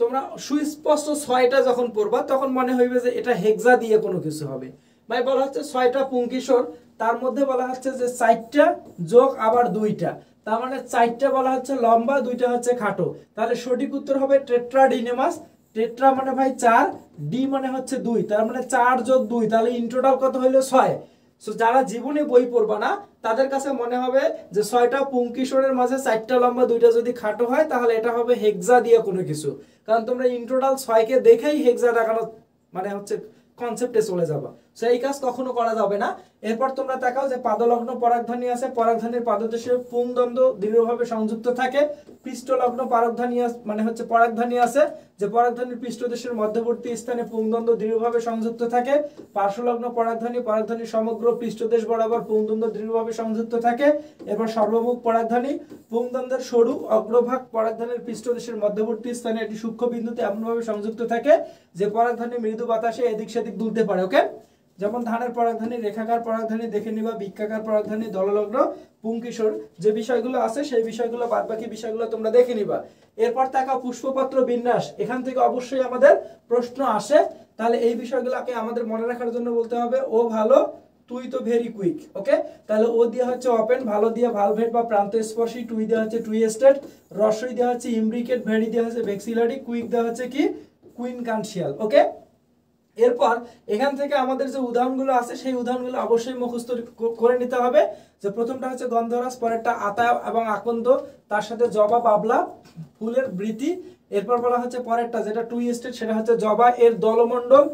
[SPEAKER 1] তোমরা সুস্পষ্ট 6টা যখন পড়বা তখন মনে হইবে যে এটা হেক্সা দিয়ে কোনো কিছু হবে। ভাই বলা হচ্ছে 6টা পুংকেশর, তার মধ্যে বলা হচ্ছে যে 4টা যোগ আবার 2টা, তার মানে 4টা বলা হচ্ছে লম্বা, 2টা হচ্ছে খাটো। তাহলে সঠিক উত্তর হবে টেট্রাডিনেমাস। টেট্রা মানে ভাই 4, ডি মানে হচ্ছে 2, তার মানে 4 যোগ 2, তাহলে ইন টোটাল কত হইলো 6। সো যারা জীবনে বই পড়বা না তাদের কাছে মনে হবে যে 6টা পুংকিশোরের মাঝে 4টা লম্বা 2টা যদি খাটো হয় তাহলে এটা হবে হেক্সা দিয়ে কোনো কিছু, কারণ তোমরা ইন টোটাল 6 কে দেখেই হেক্সা দেখানো মানে হচ্ছে কনসেপ্টে চলে যাবা। সো এই কাজ কখনো করা যাবে না। এরপর তোমরা তাকাও যে পাদলগ্ন পরাগধানী আছে, পরাগধানীর পাদদেশে পুংদ্বন্দ্ব দৃঢ়ভাবে সংযুক্ত থাকে। পৃষ্ঠলগ্ন পরাগধানী মানে হচ্ছে পরাগধানী আছে, যে পরাগধানীর পৃষ্ঠদেশের মধ্যবর্তী স্থানে পুংদ্বন্দ্ব দৃঢ়ভাবে সংযুক্ত থাকে। পার্শ্বলগ্ন পরাগধানী, পরাগধানীর সমগ্র পৃষ্ঠদেশ বরাবর পুংদ্বন্দ্ব দৃঢ়ভাবে সংযুক্ত থাকে। এরপর সর্বমুখ পরাগধানী, পুংদ্বন্দ্বের সরু অগ্রভাগ পরাগধানীর পৃষ্ঠদেশের মধ্যবর্তী স্থানে একটি সূক্ষ্ম বিন্দুতে এমনভাবে সংযুক্ত থাকে যে পরাগধানী মৃদু বাতাসে এদিক সেদিক দুলতে পারে। ওকে, যেমন ধানের পরাগধানী, রেখাকার পরাগধানী দেখে নিবা, বৃক্কাকার পরাগধানী, দললগ্ন, পুংকিশোর, যে বিষয়গুলো আছে সেই বিষয়গুলো বাদ বাকি বিষয়গুলো তোমরা দেখে নিবা। এরপর তাকাও পুষ্পপত্র বিন্যাস, এখান থেকে অবশ্যই আমাদের প্রশ্ন আসে, তাহলে এই বিষয়গুলোকে আমাদের মনে রাখার জন্য বলতে হবে ও ভালো, তুই তো ভেরি কুইক। ওকে, তাহলে ও দিয়ে হচ্ছে ওপেন, ভালো দিয়ে ভালভেট বা প্রান্তস্পর্শী, টুই দেওয়া হচ্ছে টুই স্টেট, রসই দেওয়া হচ্ছে ইমব্রিকেট, ভেরি দেওয়া হচ্ছে ভেক্সিলারি, কুইক দেওয়া হচ্ছে কি কুইনকানশিয়াল। ওকে, এরপর এখান থেকে আমাদের যে উদাহরণগুলো আছে সেই উদাহরণগুলো অবশ্যই মুখস্থ করে নিতে হবে। যে প্রথমটা হচ্ছে গন্ধরাজ, পরেরটা আতা এবং আকন্দ, তার সাথে জবা বাবলা ফুলের বৃতি। এরপর বলা হচ্ছে পরেরটা যেটা টুই স্টেট সেটা হচ্ছে জবা এর দলমণ্ডল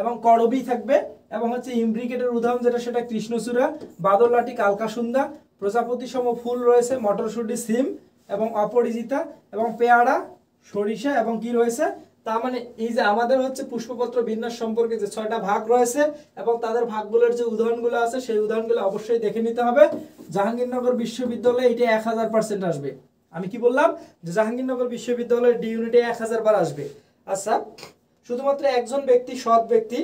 [SPEAKER 1] এবং করবি থাকবে, এবং হচ্ছে ইমব্রিকেটের উদাহরণ যেটা সেটা কৃষ্ণচূড়া, বাদরলাটি কালকাসুন্দা, প্রজাপতি সম ফুল রয়েছে মটরশুঁটি সিম এবং অপরিজিতা, এবং পেয়ারা সরিষা, এবং কি রয়েছে, তার মানে এই যে আমাদের হচ্ছে পুষ্পপত্র বিন্যাস সম্পর্কে যে 6টা ভাগ রয়েছে এবং তাদের ভাগগুলোর যে উদাহরণগুলো আছে সেই উদাহরণগুলো অবশ্যই দেখে নিতে হবে। জাহাঙ্গীরনগর বিশ্ববিদ্যালয়ে এটা 1000% আসবে। আমি কি বললাম যে জাহাঙ্গীরনগর বিশ্ববিদ্যালয়ের ডি ইউনিটে 1000 বার আসবে। আচ্ছা, শুধুমাত্র একজন ব্যক্তি, সৎ ব্যক্তি,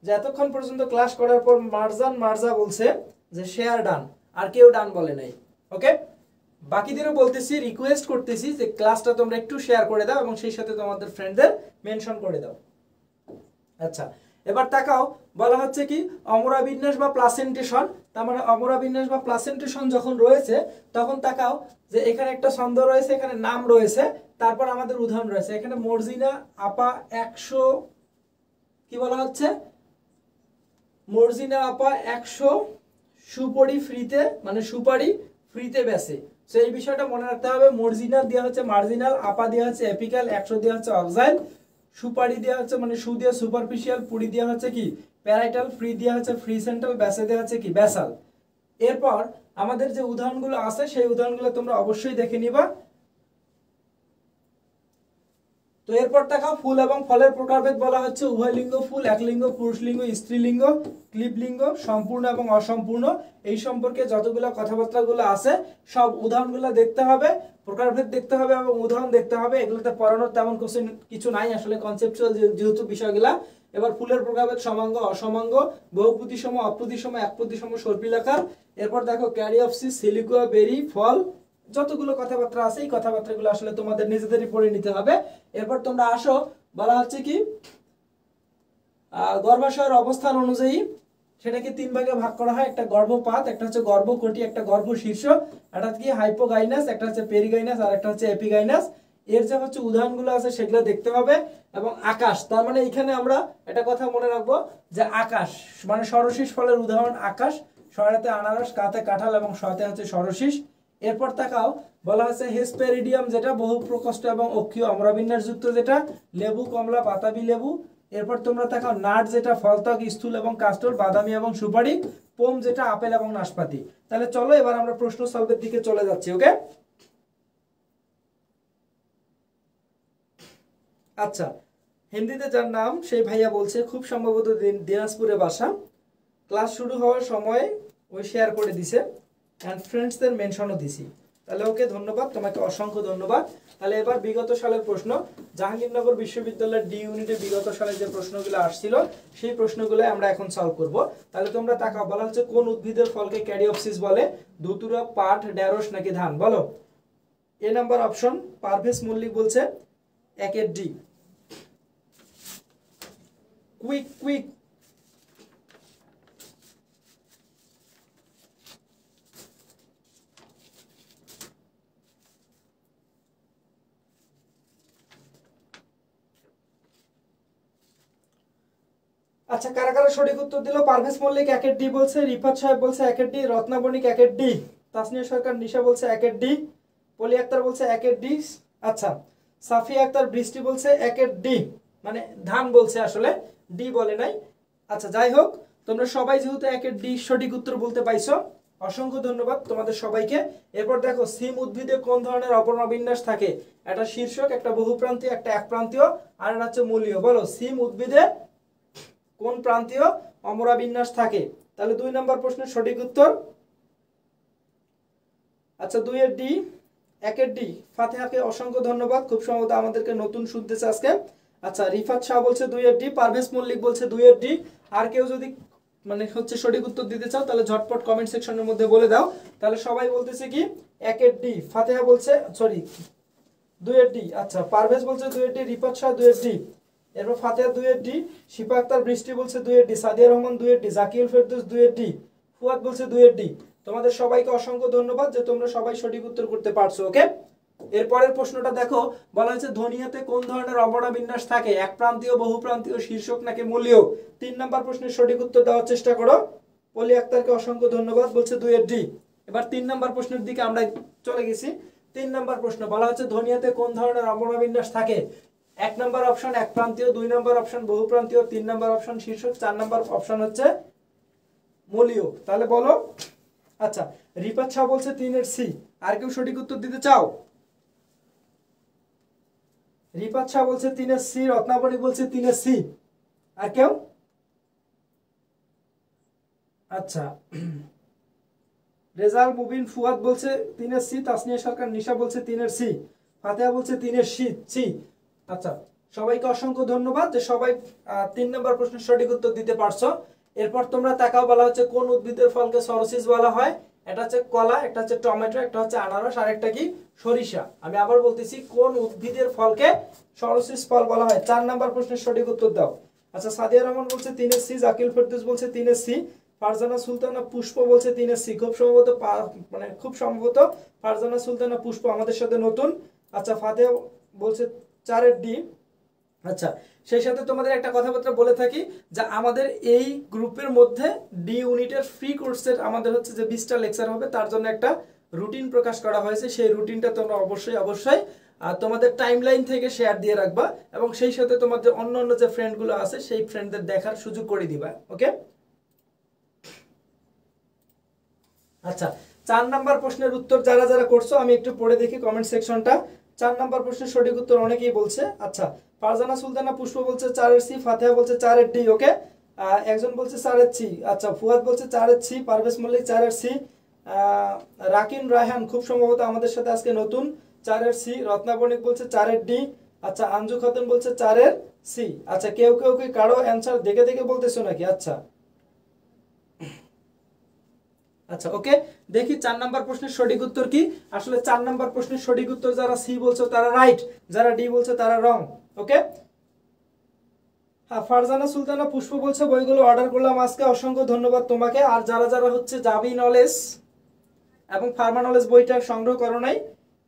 [SPEAKER 1] যে এতক্ষণ পর্যন্ত ক্লাস করার পর মার্জা বলছে যে শেয়ার ডান, আর কেউ ডান বলে নাই। ওকে, বাকিদেরও বলতেছি, রিকোয়েস্ট করতেছি যে ক্লাসটা তোমরা একটু শেয়ার করে দাও এবং সেই সাথে তোমাদের ফ্রেন্ডদের মেনশন করে দাও। আচ্ছা, এবার তাকাও, বলা হচ্ছে কি অমরা বিন্যাস বা প্লাসেন্টেশন, তার মানে অমরা বিন্যাস বা প্লাসেন্টেশন যখন রয়েছে তখন তাকাও যে এখানে একটা ছন্দ রয়েছে, এখানে নাম রয়েছে, তারপর আমাদের উদাহরণ রয়েছে। এখানে মর্জিনা আপা 100 কি বলা হচ্ছে, মর্জিনা আপা 100 সুপারি ফ্রিতে, মানে সুপারি ফ্রিতে বেচে। সো এই বিষয়টা মনে রাখতে হবে। মর্জিনা দেওয়া হচ্ছে মার্জিনাল, আপা দেওয়া হচ্ছে এপিক্যাল, 100 দেওয়া হচ্ছে অক্সাইল, সুপারি দেওয়া হচ্ছে মানে সু দেওয়া সুপারফিশিয়াল, পুরি দেওয়া হচ্ছে কি প্যারাইটাল, ফ্রি দেওয়া হচ্ছে ফ্রি সেন্ট্রাল, ব্যাসে দেওয়া হচ্ছে কি ব্যাসাল। এরপর আমাদের যে উদাহরণগুলো আছে সেই উদাহরণগুলো তোমরা অবশ্যই দেখে নিবা। তো এরপর তাকাও ফুল এবং ফলের প্রকারভেদ, বলা হচ্ছে উভয় লিঙ্গ ফুল, এক লিঙ্গ, পুরুষ লিঙ্গ, স্ত্রীলিঙ্গ, ক্লিবলিঙ্গ, সম্পূর্ণ এবং অসম্পূর্ণ, এই সম্পর্কে যতগুলো কথাবার্তাগুলো আছে সব উদাহরণগুলো দেখতে হবে, প্রকারভেদ দেখতে হবে এবং উদাহরণ দেখতে হবে। এগুলোতে পড়ানোর তেমন কিছু নাই আসলে, কনসেপচুয়াল যেহেতু বিষয়গুলা। এবার ফুলের প্রকারভেদ সমাঙ্গ, অসমাঙ্গ, বহুপ্রতিসম, অপ্রতিসম, একপ্রতিসম, সর্পিলাকার। এরপর দেখো ক্যারিওপসিস, সিলিকুয়া, বেরি, ফল, যতগুলো কথাবার্তা আছে এই কথাবার্তাগুলো আসলে তোমাদের নিজেদেরই পড়ে নিতে হবে। এরপর তোমরা আসো, বলা হচ্ছে কি গর্ভাশয়ের অবস্থান অনুযায়ী সেটাকে 3 ভাগে ভাগ করা হয়। একটা গর্ভপাত, একটা হচ্ছে গর্ভকটি, একটা গর্ভশীর্ষ, একটা কি হাইপোগাইনাস, একটা হচ্ছে পেরিগাইনাস, আর একটা হচ্ছে এপিগাইনাস। এর যে হচ্ছে উদাহরণগুলো আছে সেগুলো দেখতে হবে। এবং আকাশ, তার মানে এখানে আমরা একটা কথা মনে রাখবো যে আকাশ মানে সরশীষ ফলের উদাহরণ আকাশ, শরাতে আনারস, কাতে কাঁঠাল এবং শতে হচ্ছে সরশীষ। এরপর তাকাও, বলা হচ্ছে হেসপেরিডিয়াম যেটা বহু প্রকোষ্ঠ এবং অক্ষীয় অমরাবিন্যাস যুক্ত, যেটা লেবু, কমলা, বাতাবি লেবু। এরপর তোমরা তাকাও নাট যেটা ফলত্বক, স্থূল এবং কাস্টর, বাদামি এবং সুপারি, পোম যেটা আপেল এবং নাশপাতি। তাহলে চলো এবার আমরা প্রশ্ন সলভের দিকে চলে যাচ্ছি। ওকে, আচ্ছা, হিন্দিতে যার নাম সেই ভাইয়া বলছে খুব সম্ভবত দিনাজপুরে বাসা, ক্লাস শুরু হওয়ার সময় ওই শেয়ার করে দিছে অ্যান্ড ফ্রেন্ডসদের মেনশনও দিছি। তাহলে ওকে ধন্যবাদ, তোমাকে অসংখ্য ধন্যবাদ। তাহলে এবার বিগত সালের প্রশ্ন, জাহাঙ্গীরনগর বিশ্ববিদ্যালয়ের ডি ইউনিটে বিগত সালে যে প্রশ্নগুলো আসছিল সেই প্রশ্নগুলো আমরা এখন সলভ করব। তাহলে তোমরা তাকাও, বলা হচ্ছে কোন উদ্ভিদের ফলকে ক্যারিওপসিস বলে, ধুতুরা, পাট, ঢেঁড়স নাকি ধান, বলো। এ নাম্বার অপশন পারভেজ মল্লিক বলছে একের ডি। কুইক কুইক, আচ্ছা, কারা কারা সঠিক উত্তর দিল? পারভেজ মল্লিক একের ডি বলছে, রিফাত সাহেব বলছে একের ডি, রত্না বণিক একের ডি, তাসনিয়া সরকার নিশা বলছে একের ডি, পলি আক্তার বলছে একের ডি। আচ্ছা, সাফিয়া আক্তার বৃষ্টি বলছে একের ডি, মানে ধান বলছে, আসলে ডি বলে নাই। আচ্ছা, যাই হোক, তোমরা সবাই যেহেতু একের ডি সঠিক উত্তর বলতে পাইছো, অসংখ্য ধন্যবাদ তোমাদের সবাইকে। এরপর দেখো, সিম উদ্ভিদে কোন ধরনের অপর্ণবিন্যাস থাকে? একটা শীর্ষক, একটা বহুপ্রান্তীয়, একটা একপ্রান্তীয়, আর একটা হচ্ছে মূলীয়। বলো, সিম উদ্ভিদে কোন প্রান্তীয় অমরাবিন্যাস থাকে? তাহলে 2 নম্বর প্রশ্নের সঠিক উত্তর, আচ্ছা 2 এর ডি, 1 এর ডি। ফাতেহাকে অসংখ্য ধন্যবাদ, খুব সম্ভবত আমাদেরকে নতুন শুনতেছে আজকে। আচ্ছা, রিফাত শাহ বলছে 2 এর ডি, পারভেজ মল্লিক বলছে 2 এর ডি। আর কেউ যদি মানে হচ্ছে সঠিক উত্তর দিতে চাও তাহলে ঝটপট কমেন্ট সেকশনের মধ্যে বলে দাও। তাহলে সবাই বলতেছে কি 1 এর ডি, ফাতেহা বলছে সরি 2 এর ডি। আচ্ছা, পারভেজ বলছে 2 এর ডি, রিফাত শাহ 2 এর ডি, এরপর ফাতেহা 2 এর ডি, শিপা আক্তার বৃষ্টি বলছে 2 এর ডি, সাদিয়া রহমান 2 এর ডি, জাকিউল ফেরদৌস 2 এর ডি, ফুয়াদ বলছে 2 এর ডি। তোমাদের সবাইকে অসংখ্য ধন্যবাদ যে তোমরা সবাই সঠিক উত্তর করতে পারছো। ওকে, এরপরের প্রশ্নটা দেখো, বলা হয়েছে ধ্বনিয়াতে কোন ধরনের অবনা বিন্যাস থাকে? এক প্রান্তীয়, বহুপ্রান্তীয়, শীর্ষক নাকি মূলীয়? 3 নাম্বার প্রশ্নের সঠিক উত্তর দেওয়ার চেষ্টা করো। পলি আক্তারকে অসংখ্য ধন্যবাদ, বলছে 2 এর ডি। এবার 3 নাম্বার প্রশ্নের দিকে আমরা চলে গেছি। 3 নাম্বার প্রশ্ন, বলা হচ্ছে ধ্বনিয়াতে কোন ধরনের অবনা বিন্যাস থাকে? 1 নাম্বার অপশন এক প্রান্তীয়, 2 নাম্বার অপশন বহুপ্রান্তীয়, 3 নাম্বার অপশন শীর্ষক, 4 নাম্বার অপশন হচ্ছে মূলীয়। তাহলে বলো। আচ্ছা, রিপাত শাহ বলছে 3 এর সি। আর কেউ সঠিক উত্তর দিতে চাও? রিপাত শাহ বলছে 3 এর সি, রত্নাবলী বলছে 3 এর সি। আর কেউ? আচ্ছা, রেজাল মুবিন ফুয়াদ বলছে 3 এর সি, তাসনিয়া সরকার নিশা বলছে 3 এর সি, ফাতেহা বলছে 3 এর সি। আচ্ছা, সবাইকে অসংখ্য ধন্যবাদ যে সবাই 3 নম্বর প্রশ্নের সঠিক উত্তর দিতে পারছো। এরপর তোমরা তাকাও, বলা হচ্ছে কোন উদ্ভিদের ফলকে সরসিস বলা হয়? এটা হচ্ছে কলা, একটা হচ্ছে টমেটো, একটা হচ্ছে আনারস, আর একটা কি সরিষা। আমি আবার বলতেছি, কোন উদ্ভিদের ফলকে সরসিস ফল বলা হয়? 4 নম্বর প্রশ্নের সঠিক উত্তর দাও। আচ্ছা, সাদিয়া রহমান বলছে 3 এর সি, জাকিল ফেরদৌস বলছে 3 এর সি, ফারজানা সুলতানা পুষ্প বলছে 3 এর সি। খুব সম্ভবত ফারজানা সুলতানা পুষ্প আমাদের সাথে নতুন। আচ্ছা, ফাতেহা বলছে 4 এর ডি। আচ্ছা, সেই সাথে তোমাদের একটা কথাবার্তা বলে থাকি যে আমাদের এই গ্রুপের মধ্যে ডি ইউনিটের ফ্রি কোর্সের আমাদের হচ্ছে যে 20টা লেকচার হবে, তার জন্য একটা রুটিন প্রকাশ করা হয়েছে। সেই রুটিনটা তোমরা অবশ্যই তোমাদের টাইমলাইন থেকে শেয়ার দিয়ে রাখবা, এবং সেই সাথে তোমাদের অন্য যে ফ্রেন্ডগুলো আছে সেই ফ্রেন্ডদের দেখার সুযোগ করে দিবা। ওকে, আচ্ছা, 4 নাম্বার প্রশ্নের উত্তর যারা যারা করছো আমি একটু পড়ে দেখি কমেন্ট সেকশনটা। 4 নাম্বার প্রশ্নের সঠিক উত্তর অনেকেই বলছে। আচ্ছা, ফারজানা সুলতানা পুষ্প বলছে 4 এর সি, ফাতেহা বলছে 4 এর ডি। ওকে, একজন বলছে 4 এর সি। আচ্ছা, ফুয়াদ বলছে 4 এর সি, পারভেজ মল্লিক 4 এর সি, রাকিন রায়হান খুব সম্ভবত আমাদের সাথে আজকে নতুন, 4 এর সি, রত্না বণিক বলছে 4 এর ডি। আচ্ছা, আঞ্জু খাতুন বলছে 4 এর সি। আচ্ছা, কেউ কেউ কি কারো অ্যানসার দেখে দেখে বলতেছো নাকি? আচ্ছা আচ্ছা, ওকে, দেখি 4 নাম্বার প্রশ্নের সঠিক উত্তর কি। আসলে 4 নাম্বার প্রশ্নের সঠিক উত্তর যারা সি বলছো তারা রাইট, যারা ডি বলছো তারা রং। ওকে, হ্যাঁ, ফারজানা সুলতানা পুষ্প বলছে বইগুলো অর্ডার করলাম আজকে, অসংখ্য ধন্যবাদ তোমাকে। আর যারা যারা হচ্ছে জাভি নলেজ এবং ফার্মা নলেজ বইটা সংগ্রহ করো নাই,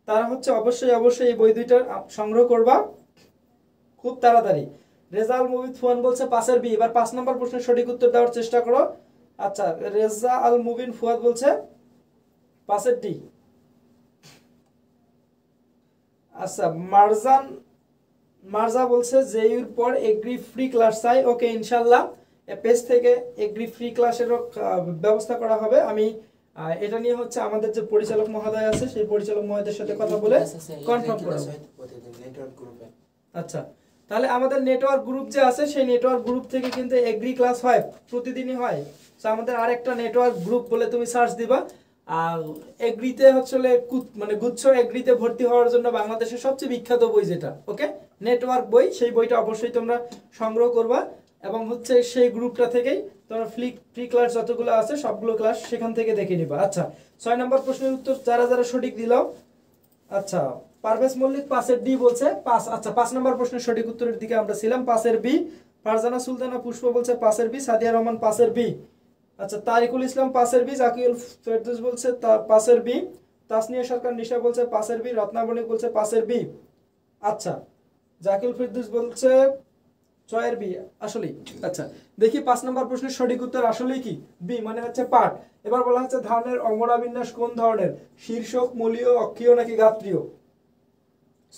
[SPEAKER 1] তারা হচ্ছে অবশ্যই এই বই দুইটা সংগ্রহ করবা খুব তাড়াতাড়ি। রেজাল মুবিন ফুয়ান বলছে 5 এর বি। এবার 5 নাম্বার প্রশ্নের সঠিক উত্তর দেওয়ার চেষ্টা করো। আচ্ছা, রেজা আল মুবিন ফুয়াদ বলছে 5 এর ডি। আচ্ছা, মারজা বলছে জেইউর পর এগ্রি ফ্রি ক্লাস চাই। ওকে, ইনশাআল্লাহ পেজ থেকে এগ্রি ফ্রি ক্লাসেরও ব্যবস্থা করা হবে। আমি এটা নিয়ে হচ্ছে আমাদের যে পরিচালক মহোদয় আছে সেই পরিচালক মহোদয়ের সাথে কথা বলে কনফার্ম করব। আচ্ছা, তাহলে আমাদের নেটওয়ার্ক গ্রুপ যে আছে সেই নেটওয়ার্ক গ্রুপ থেকে কিন্তু এগ্রি ক্লাস হয়, প্রতিদিনই হয়। তো আমাদের আরেকটা নেটওয়ার্ক গ্রুপ বলে তুমি সার্চ দিবা। আর এগ্রিতে হচ্ছে মানে গুচ্ছ এগ্রিতে ভর্তি হওয়ার জন্য বাংলাদেশের সবচেয়ে বিখ্যাত বই যেটা, ওকে, নেটওয়ার্ক বই, সেই বইটা অবশ্যই তোমরা সংগ্রহ করবা, এবং হচ্ছে সেই গ্রুপটা থেকেই তোমরা ফ্রি ক্লাস যতগুলো আছে সবগুলো ক্লাস সেখান থেকে দেখে নিবা। আচ্ছা, 6 নম্বর প্রশ্নের উত্তর যারা যারা সঠিক দিলাও। আচ্ছা, পারভেজ মল্লিক 5 এর ডি বলছে 5। আচ্ছা, 5 নম্বর প্রশ্নের সঠিক উত্তরের দিকে আমরা ছিলাম, 5 এর বি। ফারজানা সুলতানা পুষ্প বলছে 5 এর বি, সাদিয়া রহমান 5 এর বি। আচ্ছা, তারিকুল ইসলাম 5 এর বি, জাকিউল ফেরদৌস বলছে 5 এর বি, তাসনিয়া সরকার নিশা বলছে 5 এর বি, রত্না বণিক বলছে 5 এর বি। আচ্ছা, জাকিউল ফেরদৌস বলছে ছয়ের বি আসলেই। আচ্ছা দেখি 5 নম্বর প্রশ্নের সঠিক উত্তর আসলেই কি বি, মানে হচ্ছে পাঠ। এবার বলা হচ্ছে ধানের অমরা বিন্যাস কোন ধরনের, শীর্ষক, মূলীয়, অক্ষীয় নাকি গাত্রীয়।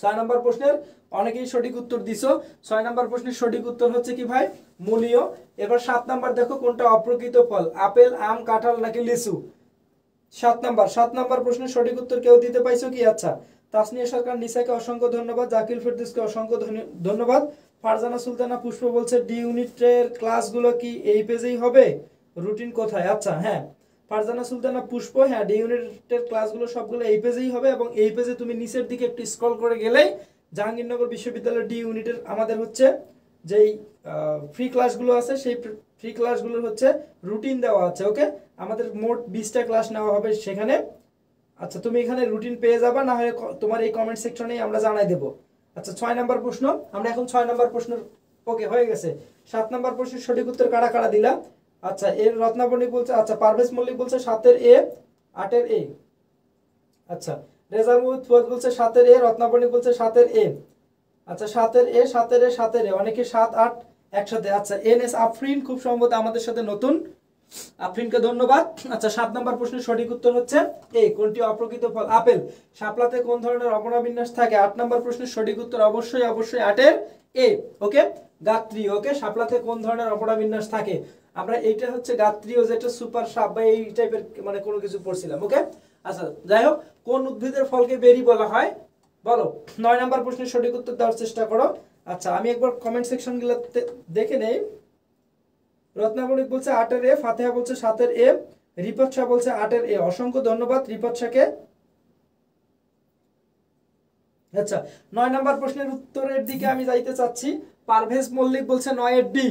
[SPEAKER 1] 6 নম্বর প্রশ্নের অনেকেই সঠিক উত্তর দিছো। 6 নম্বর প্রশ্নের সঠিক উত্তর হচ্ছে কি ভাই মূলীয়। এবার 7 নম্বর দেখো কোনটা অপ্রকৃত ফল, আপেল, আম, কাঁঠাল নাকি লিচু। 7 নম্বর প্রশ্নের সঠিক উত্তর কেউ দিতে পাইছো কি? আচ্ছা তাসনিয়া সরকার নিসাকে অসংখ্য ধন্যবাদ, জাকিল ফেরদৌসকে অসংখ্য ধন্যবাদ। ফারজানা সুলতানা পুষ্প বলছে ডি ইউনিটের ক্লাসগুলো কি এই পেজেই হবে, রুটিন কোথায়? আচ্ছা হ্যাঁ ফারজানা সুলতানা পুষ্প, হ্যাঁ ডি ইউনিটের ক্লাসগুলো সবগুলো এই পেজেই হবে এবং এই পেজে তুমি নিচের দিকে একটু স্ক্রল করে গেলেই জাহাঙ্গীরনগর বিশ্ববিদ্যালয়ের ডি ইউনিটের আমাদের হচ্ছে যেই ফ্রি ক্লাসগুলো আছে সেই ফ্রি ক্লাসগুলোর হচ্ছে রুটিন দেওয়া আছে। ওকে আমাদের মোট 20টা ক্লাস নেওয়া হবে সেখানে। আচ্ছা তুমি এখানে রুটিন পেয়ে যাবা, না হলে তোমার এই কমেন্ট সেকশনেই আমরা জানাই দেব। আচ্ছা 6 নম্বর প্রশ্ন, আমরা এখন 6 নম্বর প্রশ্ন ওকে হয়ে গেছে। 7 নম্বর প্রশ্নের সঠিক উত্তর কারা কারা দিলা? আচ্ছা এর রত্নাবণিক বলছে, আচ্ছা পারভেজ মল্লিক বলছে 7-এর এ 8-এর এ। আচ্ছা রেজাল মুহাম্মদ ফুয়াদ বলছে 7-এর এ, রত্নাবণিক বলছে 7-এর এ। আচ্ছা 7-এর এ 7-এর এ 7-এর এ, অনেকে 7 8 একসাথে। আচ্ছা এনএস আফরিন খুব সম্ভবত আমাদের সাথে নতুন, আফরিনকে ধন্যবাদ। আচ্ছা 7 নম্বর প্রশ্নের সঠিক উত্তর হচ্ছে এ, কোনটি অপ্রকৃত ফল, আপেল। শাপলাতে কোন ধরনের অবনা বিন্যাস থাকে? 8 নম্বর প্রশ্নের সঠিক উত্তর অবশ্যই 8-এর এ। ওকে গাত্রীয়। ওকে শাপলাতে কোন ধরনের অবনা বিন্যাস থাকে? আমরা এইটা হচ্ছে গাত্রীয়, যেটা সুপার সাপ বা এই টাইপের মানে কোনো কিছু পড়ছিলাম। ওকে আচ্ছা যাই হোক, কোন উদ্ভিদের ফলকে বেরি বলা হয় বলো। 9 নম্বর প্রশ্নের সঠিক উত্তর দেওয়ার চেষ্টা করো। আচ্ছা আমি একবার কমেন্ট সেকশন গুলো দেখে নেই। রত্নাবণিক বলছে 8-এর এ, ফাতেহা বলছে 7-এর এ, রিপত শাহ বলছে 8-এর এ। অসংখ্য ধন্যবাদ রিপত শাহকে। আচ্ছা 9 নম্বর প্রশ্নের উত্তরের দিকে আমি যাইতে চাচ্ছি। পারভেজ মল্লিক বলছে 9-এর ডি।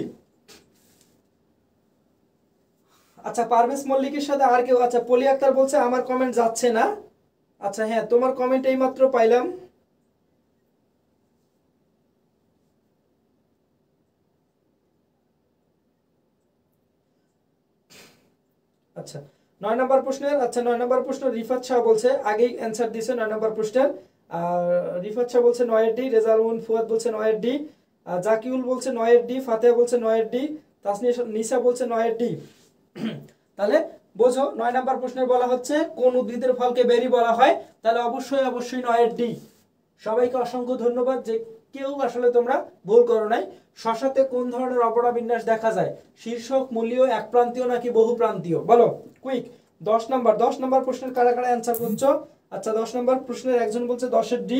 [SPEAKER 1] আচ্ছা পারভেজ মল্লিকের সাথে আর কেউ? আচ্ছা পলি আক্তার বলছে আমার কমেন্ট যাচ্ছে না। আচ্ছা হ্যাঁ তোমার কমেন্ট এইমাত্র পাইলাম। আচ্ছা 9 নম্বর প্রশ্নের, আচ্ছা 9 নম্বর প্রশ্ন রিফাত শাহ বলছে আগেই অ্যানসার দিয়েছে 9 নম্বর প্রশ্নের। রিফাত শাহ বলছে 9-এর ডি, রেজাল মুন ফুয়াদ বলছে 9-এর ডি, জাকিউল বলছে 9-এর ডি, ফাতেহা বলছে 9-এর ডি, তাসনিয়া নিসা বলছে 9-এর ডি। তাহলে বোঝো 9 নম্বর প্রশ্নের বলা হচ্ছে কোন উদ্ভিদের ফলকে বেরি বলা হয়, তাহলে অবশ্যই 9-এর ডি। সবাইকে অসংখ্য ধন্যবাদ যে কেউ আসলে তোমরা ভুল করো নাই। শশাতে কোন ধরনের অপরা বিন্যাস দেখা যায়? শীর্ষক, মূলীয়, এক প্রান্তীয় নাকি বহু প্রান্তীয়? বলো কুইক। 10 নম্বর প্রশ্নের কারা কারা অ্যানসার করছো? আচ্ছা 10 নম্বর প্রশ্নের একজন বলছে 10-এর ডি।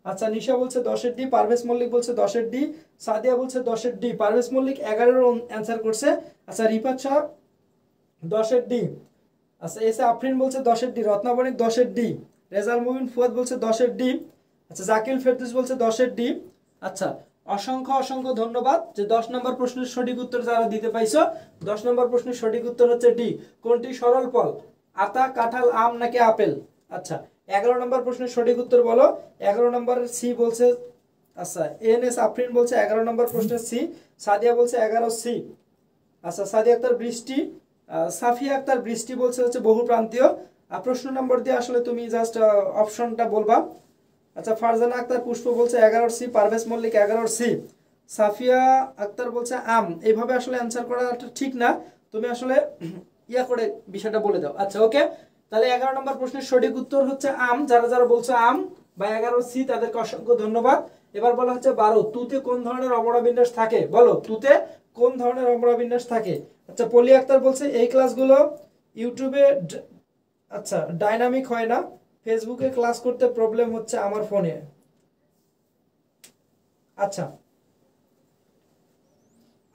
[SPEAKER 1] আচ্ছা নিশা বলছে 10-এর ডি, পারভেজ মল্লিক বলছে 10-এর ডি, সাদিয়া বলছে 10-এর ডি, পারভেজ মল্লিক 11-এর অ্যানসার করছে। আচ্ছা রিফাত শাহ 10-এর ডি। আচ্ছা এসে আফরিন বলছে 10-এর ডি, রত্নাবণিক 10-এর ডি, রেজাল মুবিন ফুয়াদ বলছে 10-এর ডি। আচ্ছা জাকিল ফেরদৌস বলছে 10-এর ডি। আচ্ছা অসংখ্য ধন্যবাদ যে 10 নম্বর প্রশ্নের সঠিক উত্তর যারা দিতে পাইছো। 10 নম্বর প্রশ্নের সঠিক উত্তর হচ্ছে ডি। কোনটি সরল ফল, আতা, কাঁঠাল, আম নাকি আপেল? আচ্ছা 11 নম্বর প্রশ্নের সঠিক উত্তর বলো। 11 নম্বরের সি বলছে, আচ্ছা এনএস আফরিন বলছে 11 নম্বর প্রশ্নের সি, সাদিয়া বলছে 11 সি। আচ্ছা সাদিয়া আক্তার বৃষ্টি, সাফিয়া আক্তার বৃষ্টি বলছে হচ্ছে বহু প্রান্তীয়। প্রশ্ন নম্বর দিয়ে আসলে তুমি জাস্ট অপশনটা বলবা। আচ্ছা ফারজানা আক্তার পুষ্প বলছে 11 সি, পারভেজ মল্লিক 11 সি, সাফিয়া আক্তার বলছে আম। এইভাবে আসলে অ্যান্সার করাটা ঠিক না, তুমি আসলে ইয়া করে বিষয়টা বলে দাও। আচ্ছা ওকে তাহলে 11 নম্বর প্রশ্নের সঠিক উত্তর হচ্ছে আম। যারা যারা বলছে আম বা 11 সি তাদেরকে অসংখ্য ধন্যবাদ। এবার বলা হচ্ছে 12 তুতে কোন ধরনের অবরা বিন্যাস থাকে? বলো তুতে কোন ধরনের অবরা বিন্যাস থাকে? আচ্ছা পলি আক্তার বলছে এই ক্লাসগুলো ইউটিউবে আচ্ছা ডাইনামিক হয় না, ফেসবুকে ক্লাস করতে প্রবলেম হচ্ছে আমার ফোনে। আচ্ছা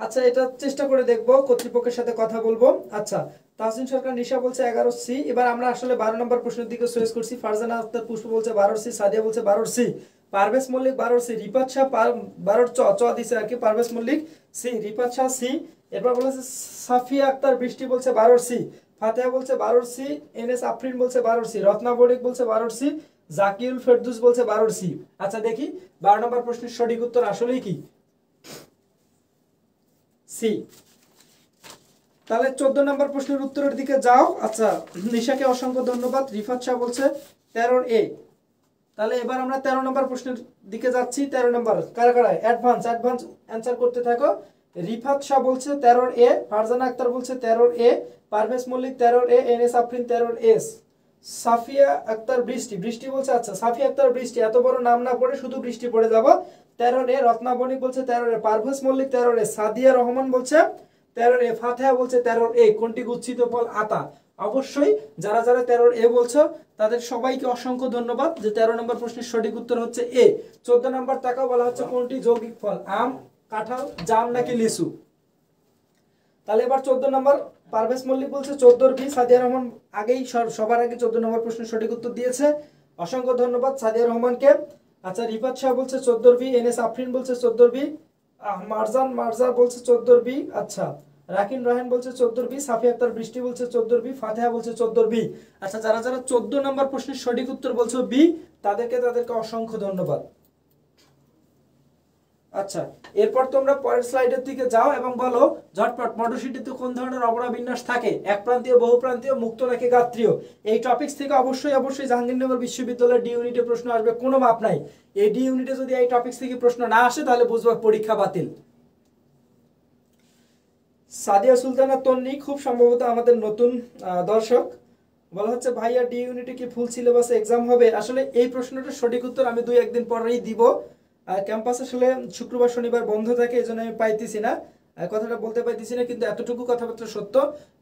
[SPEAKER 1] আচ্ছা এটা চেষ্টা করে দেখবো, কর্তৃপক্ষের সাথে কথা বলবো। আচ্ছা তাহসিন সরকার নিশা বলছে 11 সি। এবার আমরা আসলে 12 নম্বর প্রশ্নের দিকে সুইচ করছি। ফারজানা আক্তার পুষ্প বলছে 12 সি, সাদিয়া বলছে 12 সি, পারভেজ মল্লিক 12 সি, রিপাত শাহ 12 চ দিছে আর কি, পারভেজ মল্লিক সি, রিপাত শাহ সি। এরপর বলেছে সাফিয়া আক্তার বৃষ্টি বলছে 12 সি, ফাতেহা বলছে 12 সি, এনএস আফরিন বলছে 12 সি, রত্নাবণিক বলছে 12 সি, জাকিউল ফেরদৌস বলছে 12 সি। আচ্ছা দেখি 12 নম্বর প্রশ্নের সঠিক উত্তর আসলেই কি সি। তাহলে 14 নম্বর প্রশ্নের উত্তরের দিকে যাও। আচ্ছা নিশাকে অসংখ্য ধন্যবাদ। রিফাত শাহ বলছে 13 এ। তাহলে এবার আমরা 13 নম্বর প্রশ্নের দিকে যাচ্ছি। 13 নম্বর কারা কারা অ্যাডভান্স অ্যানসার করতে থাকো। রিফাত শাহ বলছে 13 এ, ফারজানা আক্তার বলছে 13 এ, পারভেজ মল্লিক 13 এ, এনএস আফরিন 13 এস, সাফিয়া আক্তার বৃষ্টি বলছে আচ্ছা সাফিয়া আক্তার বৃষ্টি এত বড় নাম না পড়ে শুধু বৃষ্টি পড়ে যাব 13 এ, রত্না বণিক বলছে 13 এ, পারভেজ মল্লিক 13 এ, সাদিয়া রহমান বলছে 13 এ, ফাতেহা বলছে 13 এ, কোনটি গুচ্ছিত ফল আতা। অবশ্যই যারা যারা 13 এ বলছো তাদের সবাইকে অসংখ্য ধন্যবাদ যে 13 নম্বর প্রশ্নের সঠিক উত্তর হচ্ছে এ। 14 নম্বর তাকাও, বলা হচ্ছে কোনটি যৌগিক ফল, আম, কাঁঠাল, জাম নাকি লিচু। তাহলে এবার 14 নম্বর পারভেজ মল্লিক বলছে 14 বি, সাদিয়া রহমান আগেই সবার আগে 14 নম্বর প্রশ্নের সঠিক উত্তর দিয়েছে, অসংখ্য ধন্যবাদ সাদিয়া রহমানকে। আচ্ছা রিফাত শাহ বলছে 14 বি, এনএস আফরিন বলছে 14 বি, মারজা বলছে 14 বি, আচ্ছা রাকিন রাহান বলছে 14 বি, সাফিয়া আক্তার বৃষ্টি বলছে 14 বি, ফাতেহা বলছে 14 বি। আচ্ছা যারা যারা 14 নম্বর প্রশ্নের সঠিক উত্তর বলছো বি, তাদেরকে অসংখ্য ধন্যবাদ। আচ্ছা এরপর তোমরা পরের স্লাইডের দিকে যাও এবং বলো ঝটপট মটরশুটিতে কোন ধরনের অবরা বিন্যাস থাকে, এক প্রান্তীয়, বহুপ্রান্তীয়, মুক্ত নাকি গাত্রীয়। এই টপিকস থেকে অবশ্যই জাহাঙ্গীরনগর বিশ্ববিদ্যালয়ের ডি ইউনিটে প্রশ্ন আসবে, কোনো মাপ নাই। এই ডি ইউনিটে যদি এই টপিকস থেকে প্রশ্ন না আসে তাহলে বুঝবা পরীক্ষা বাতিল। সাদিয়া সুলতানা তন্নি খুব সম্ভবত আমাদের নতুন দর্শক, বলা হচ্ছে ভাইয়া ডি ইউনিটে কি ফুল সিলেবাসে এক্সাম হবে। আসলে এই প্রশ্নটার সঠিক উত্তর আমি 2-1 দিন পরেই দিব। ক্যাম্পাস আসলে শুক্রবার শনিবার বন্ধ থাকে, এজন্য আমি পাইতেছি না, কথাটা বলতে পাইতেছি না, কিন্তু এতটুকু কথাবার্তা সত্য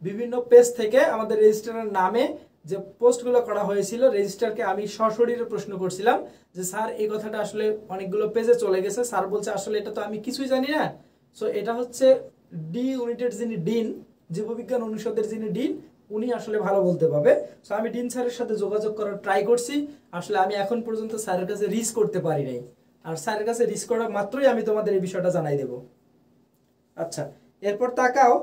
[SPEAKER 1] বিভিন্ন পেজ থেকে আমাদের রেজিস্ট্রারের নামে যে পোস্টগুলো করা হয়েছিল, রেজিস্ট্রারকে আমি সশরীরে প্রশ্ন করছিলাম যে স্যার এই কথাটা আসলে অনেকগুলো পেজে চলে গেছে, স্যার বলছে আসলে এটা তো আমি কিছুই জানি না। সো এটা হচ্ছে ডি ইউনিটের যিনি ডিন, জীববিজ্ঞান অনুষদের যিনি ডিন, উনি আসলে ভালো বলতে পারবে। সো আমি ডিন স্যারের সাথে যোগাযোগ করার ট্রাই করছি, আসলে আমি এখন পর্যন্ত স্যারের কাছে রিচ করতে পারি নাই, আর স্যারের কাছে রিচ করা মাত্রই আমি তোমাদের এই বিষয়টা জানাই দেব। আচ্ছা এরপর তাকাও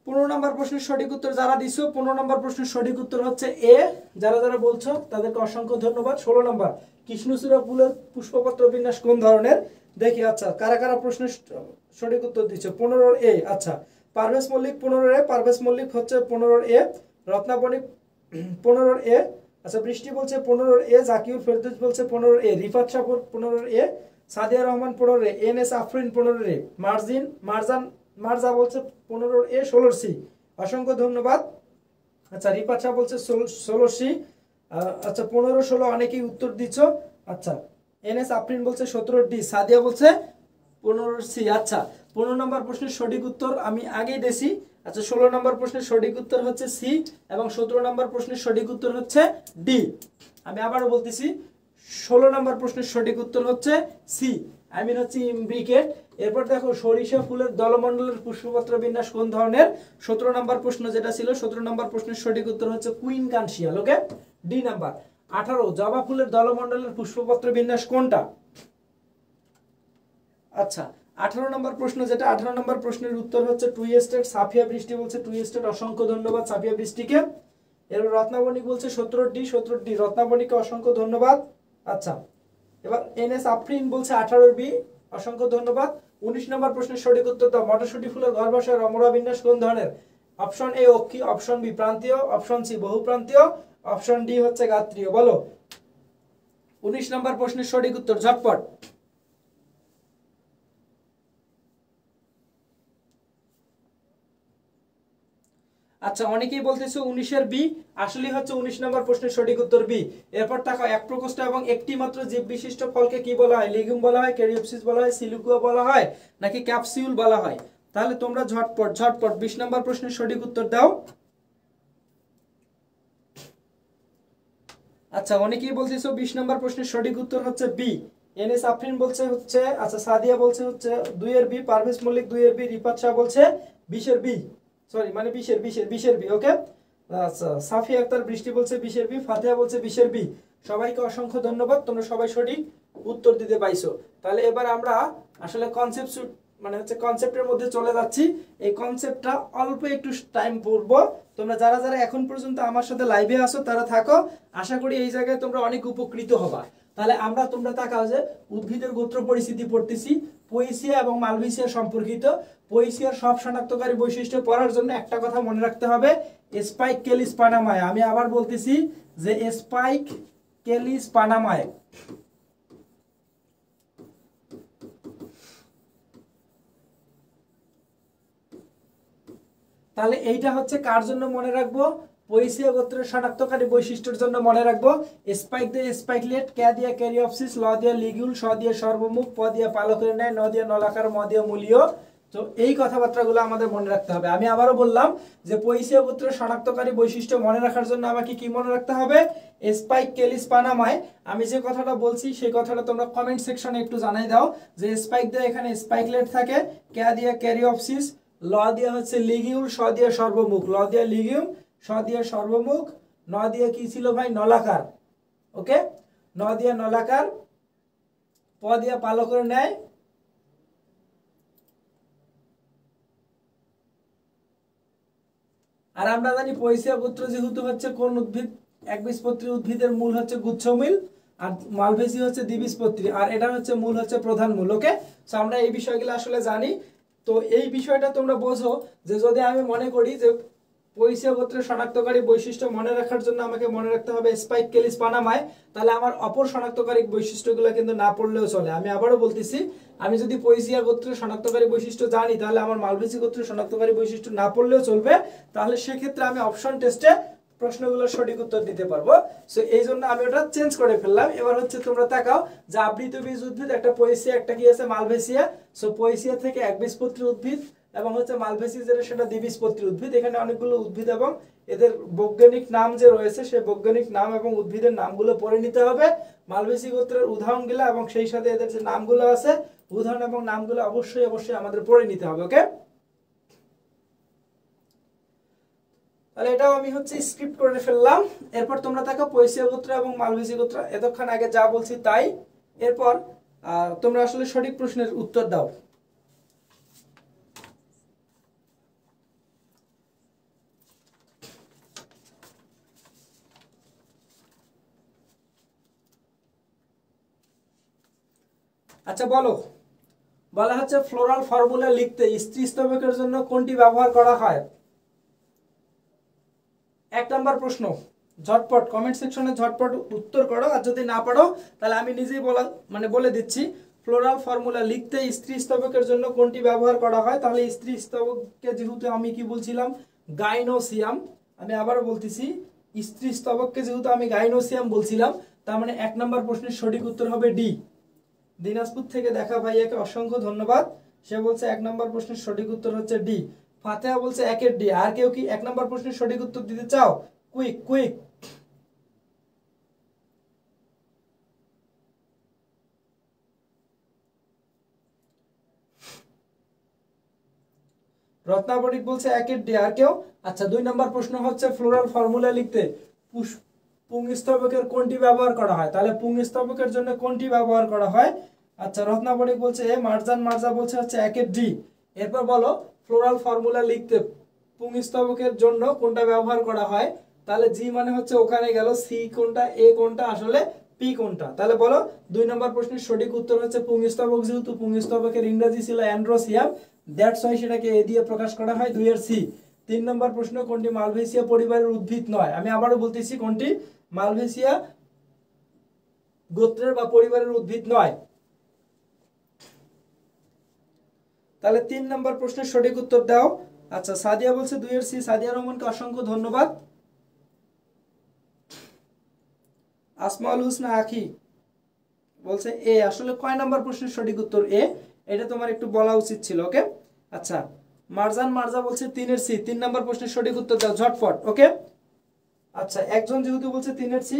[SPEAKER 1] 15 নম্বর প্রশ্নের সঠিক উত্তর যারা দিছো, 15 নম্বর প্রশ্নের সঠিক উত্তর হচ্ছে এ। যারা যারা বলছো তাদেরকে অসংখ্য ধন্যবাদ। 16 নম্বর কৃষ্ণচূড়া ফুলের পুষ্পপত্র বিন্যাস কোন ধরনের, দেখি আচ্ছা কারা কারা প্রশ্নের সঠিক উত্তর দিচ্ছে। 15 এ, আচ্ছা পারভেজ মল্লিক 15 এ, পারভেজ মল্লিক হচ্ছে 15 এ, রত্না বণিক 15 এ, আচ্ছা বৃষ্টি বলছে 15 এ, জাকিউর ফেরদৌস বলছে 15 এ, রিফাত শাহ 15 এ, সাদিয়া রহমান 15 এ, এনএস আফরিন 15 এ, মারজা বলছে 15 এ 16 সি, অসংখ্য ধন্যবাদ। আচ্ছা রিফাত শাহ বলছে 16 সি, আচ্ছা 15 16 অনেকেই উত্তর দিচ্ছ। আচ্ছা এনএস আফরিন বলছে 17 ডি, সাদিয়া বলছে 15 সি। আচ্ছা 15 নম্বর প্রশ্নের সঠিক উত্তর আমি আগেই দিয়েছি। আচ্ছা 16 নম্বর প্রশ্নের সঠিক উত্তর হচ্ছে সি এবং 17 নম্বর প্রশ্নের সঠিক উত্তর হচ্ছে ডি। আমি আবারও বলতেছি 16 নম্বর প্রশ্নের সঠিক উত্তর হচ্ছে সি, আই মিন হচ্ছে ইমব্রিকেট। এরপর দেখো সরিষা ফুলের দলমণ্ডলের পুষ্পপত্র বিন্যাস কোন ধরনের, 17 নম্বর প্রশ্ন যেটা ছিল 17 নম্বর প্রশ্নের সঠিক উত্তর হচ্ছে কুইন কানশিয়াল, ওকে। ডি নাম্বার 18 জবা ফুলের দলমণ্ডলের পুষ্পপত্র বিন্যাস কোনটা। আচ্ছা 18 নম্বর প্রশ্ন যেটা, 18 নম্বর প্রশ্নের উত্তর হচ্ছে টু স্টেট, সাফিয়া বৃষ্টি বলছে টু স্টেট, অসংখ্য ধন্যবাদ সাফিয়া বৃষ্টিকে। এরপর রত্নাবণিক বলছে 17 ডি, রত্নাবণিকে অসংখ্য ধন্যবাদ। আচ্ছা এবার এনএস আফরিন বলছে 18 বি, অসংখ্য ধন্যবাদ। 19 নম্বর প্রশ্নের সঠিক উত্তর দাও, মটরশুটি ফুলের গর্ভাশয়ের অমরা বিন্যাস কোন ধরনের। অপশন এ অক্ষী, অপশন বি প্রান্তীয়, অপশন সি বহুপ্রান্তীয়, অপশন ডি হচ্ছে গাত্রীয়। বলো 19 নম্বর প্রশ্নের সঠিক উত্তর ঝটপট। আচ্ছা অনেকেই বলতেছে 19 এর বি, আসলে হচ্ছে 19 নম্বর প্রশ্নের সঠিক উত্তর বি। এরপর তাকাও এক প্রকোষ্ঠ এবং একটি মাত্র জীব বিশিষ্ট ফলকে কি বলা হয়, লিগুম বলা হয়, ক্যারিওপসিস বলা হয়, সিলিকুয়া বলা হয় নাকি ক্যাপসিউল বলা হয়। তাহলে তোমরা ঝটপট 20 নম্বর প্রশ্নের সঠিক উত্তর দাও। আচ্ছা অনেকেই বলতেছো 20 নম্বর প্রশ্নের সঠিক উত্তর হচ্ছে বি, এনএস আফরিন বলছে হচ্ছে, আচ্ছা সাদিয়া বলছে হচ্ছে 2 এর বি, পারভেজ মল্লিক 2 এর বি, রিফাত শাহ বলছে 20 এর বি, সরি মানে 20 এর বি, ওকে। আচ্ছা সাফিয়া আক্তার বৃষ্টি বলছে 20 এর বি, ফাতেহা বলছে 20 এর বি। সবাইকে অসংখ্য ধন্যবাদ, তোমরা সবাই সঠিক উত্তর দিতে পাইছো। তাহলে এবার আমরা আসলে কনসেপ্টের মধ্যে চলে যাচ্ছি। এই কনসেপ্টটা অল্প একটু টাইম পড়বো, তোমরা যারা যারা এখন পর্যন্ত আমার সাথে লাইভে আসো তারা থাকো, আশা করি এই জায়গায় তোমরা অনেক উপকৃত হবা। তাহলে তোমরা তাকাও যে উদ্ভিদের গোত্র পরিস্থিতি পড়তেছি, পোয়েসিয়া এবং মালভেসিয়া সম্পর্কিত। পোয়েসিয়ার সব শনাক্তকারী বৈশিষ্ট্য পড়ার জন্য একটা কথা মনে রাখতে হবে, স্পাইক কেলিস পানামায়। আমি আবার বলতেছি যে স্পাইক কেলিস পানামায়। তাহলে এইটা হচ্ছে কার জন্য মনে রাখবো? পয়সীয় গোত্রের শনাক্তকারী বৈশিষ্ট্যের জন্য মনে রাখবো। স্পাইক দিয়ে স্পাইকলেট, ক্যা দিয়ে ক্যারিওপসিস, ল দিয়ে লিগুল, স দিয়ে সর্বমুখ, প দিয়ে পালকের ন্যায়, ন দিয়ে নলাকার, ম দিয়ে মূলীয়। তো এই কথাবার্তাগুলো আমাদের মনে রাখতে হবে। আমি আবারও বললাম যে পয়সীয় গোত্রের শনাক্তকারী বৈশিষ্ট্য মনে রাখার জন্য আমাকে কি মনে রাখতে হবে? স্পাইক কেলিস পানামায়। আমি যে কথাটা বলছি সেই কথাটা তোমরা কমেন্ট সেকশনে একটু জানাই দাও যে স্পাইক দিয়ে এখানে স্পাইকলেট থাকে, ক্যা দিয়ে ক্যারিওপসিস, ল দিয়ে হচ্ছে লিগিউল, স দিয়ে সর্বমুখ, ল দিয়ে লিগিউম, স দিয়ে সর্বমুখ, ন দিয়ে কি ছিল ভাই? নলাকার। ওকে, ন দিয়ে নলাকার, প দিয়ে পালকের ন্যায়, আর আমরা জানি পয়সীয় গোত্র যেহেতু হচ্ছে কোন উদ্ভিদ? একবীজপত্রী উদ্ভিদের মূল হচ্ছে গুচ্ছমূল, আর মালভেসি হচ্ছে দ্বিবীজপত্রী, আর এটা হচ্ছে মূল হচ্ছে প্রধান মূল। ওকে, সো আমরা এই বিষয়গুলো আসলে জানি। তো এই বিষয়টা তোমরা বোঝো যে যদি আমি মনে করি যে পয়সীয় গোত্রের শনাক্তকারী বৈশিষ্ট্য মনে রাখার জন্য আমাকে মনে রাখতে হবে স্পাইক কেলিস পানামায়, তাহলে আমার অপর শনাক্তকারী বৈশিষ্ট্যগুলো কিন্তু না পড়লেও চলে। আমি আবারও বলতেছি, আমি যদি পয়সীয় গোত্রের শনাক্তকারী বৈশিষ্ট্য জানি তাহলে আমার মালভেসি গোত্রের শনাক্তকারী বৈশিষ্ট্য না পড়লেও চলবে। তাহলে সেক্ষেত্রে আমি অপশন টেস্টে প্রশ্নগুলোর সঠিক উত্তর দিতে পারবো। সো এই জন্য আমি ওটা চেঞ্জ করে ফেললাম। এবার হচ্ছে তোমরা তাকাও যে আবৃত বীজ উদ্ভিদ, একটা পয়সিয়া, একটা কি আছে? মালভেসিয়া। সো পয়সিয়া থেকে একবীজপত্রী উদ্ভিদ এবং হচ্ছে মালভেসি যেটা সেটা দ্বিবীজপত্রী উদ্ভিদ। এখানে অনেকগুলো উদ্ভিদ এবং এদের বৈজ্ঞানিক নাম যে রয়েছে সেই বৈজ্ঞানিক নাম এবং উদ্ভিদের নামগুলো পড়ে নিতে হবে। মালভেসি গোত্রের উদাহরণগুলো এবং সেই সাথে এদের যে নামগুলো আছে উদাহরণ এবং নামগুলো অবশ্যই অবশ্যই আমাদের পড়ে নিতে হবে। ওকে, তাহলে এটাও আমি হচ্ছে স্ক্রিপ্ট করে ফেললাম। এরপর তোমরা থাকো পয়সীয় গোত্র এবং মালভেসি গোত্র, এতক্ষণ আগে যা বলছি তাই। এরপর তোমরা আসলে সঠিক প্রশ্নের উত্তর দাও। আচ্ছা বলো, বলা হচ্ছে ফ্লোরাল ফর্মুলা লিখতে স্ত্রী স্তবকের জন্য কোনটি ব্যবহার করা হয়? এক নম্বর প্রশ্ন, ঝটপট কমেন্ট সেকশনে ঝটপট উত্তর করো। আর যদি না পারো তাহলে আমি নিজেই বলে দিচ্ছি। ফ্লোরাল ফর্মুলা লিখতে স্ত্রী স্তবকের জন্য কোনটি ব্যবহার করা হয়? তাহলে স্ত্রী স্তবককে যেহেতু আমি কি বলছিলাম? গাইনোসিয়াম। আমি আবারও বলতেছি, স্ত্রী স্তবককে যেহেতু আমি গাইনোসিয়াম বলছিলাম, তার মানে এক নম্বর প্রশ্নের সঠিক উত্তর হবে ডি। দিনাজপুর থেকে দেখা ভাইয়াকে অসংখ্য ধন্যবাদ। সে বলছে এক নম্বর প্রশ্নের সঠিক উত্তর হচ্ছে ডি। ফাতেহা বলছে একের ডি। আর কেউ কি এক নম্বর প্রশ্নের সঠিক উত্তর দিতে চাও? Quick quick. রত্নাবণিক বলছে একের ডি। আর কেউ? আচ্ছা, দুই নম্বর প্রশ্ন হচ্ছে ফ্লোরাল ফর্মুলা লিখতে পুংস্তবকের কোনটি ব্যবহার করা হয়? তাহলে পুংস্তবকের জন্য কোনটি ব্যবহার করা হয়? আচ্ছা, রত্নাবণিক বলছে এ, মারজান মার্জা বলছে হচ্ছে একের ডি। এরপর বলো ফ্লোরাল ফর্মুলা লিখতে পুংস্তবকের জন্য কোনটা ব্যবহার করা হয়? তাহলে জি মানে হচ্ছে ওখানে গেল, সি কোনটা, এ কোনটা, আসলে পি কোনটা? তাহলে বলো দুই নম্বর প্রশ্নের সঠিক উত্তর হচ্ছে পুংস্তবক। যেহেতু পুংস্তবকের ইংরেজি ছিল অ্যান্ড্রোসিয়াম, দ্যাটস ওয়াই সেটাকে এ দিয়ে প্রকাশ করা হয়, দুইয়ের সি। তিন নম্বর প্রশ্ন, কোনটি মালভেসিয়া পরিবারের উদ্ভিদ নয়? আমি আবারও বলতেছি, কোনটি মালভেসিয়া গোত্রের বা পরিবারের উদ্ভিদ নয়? তাহলে তিন নম্বর প্রশ্নের সঠিক উত্তর দাও। আচ্ছা, সাদিয়া বলছে দুইয়ের সি। সাদিয়া রহমানকে অসংখ্য ধন্যবাদ। আসমাউল হুসনা আখি বলছে এ। আসলে কয় নম্বর প্রশ্নের সঠিক উত্তর এ? এটা তোমার একটু বলা উচিত ছিল। ওকে, আচ্ছা, মারজান মার্জা বলছে তিনের সি। তিন নম্বর প্রশ্নের সঠিক উত্তর দাও ঝটপট। ওকে, আচ্ছা, একজন যেহেতু বলছে তিনের সি,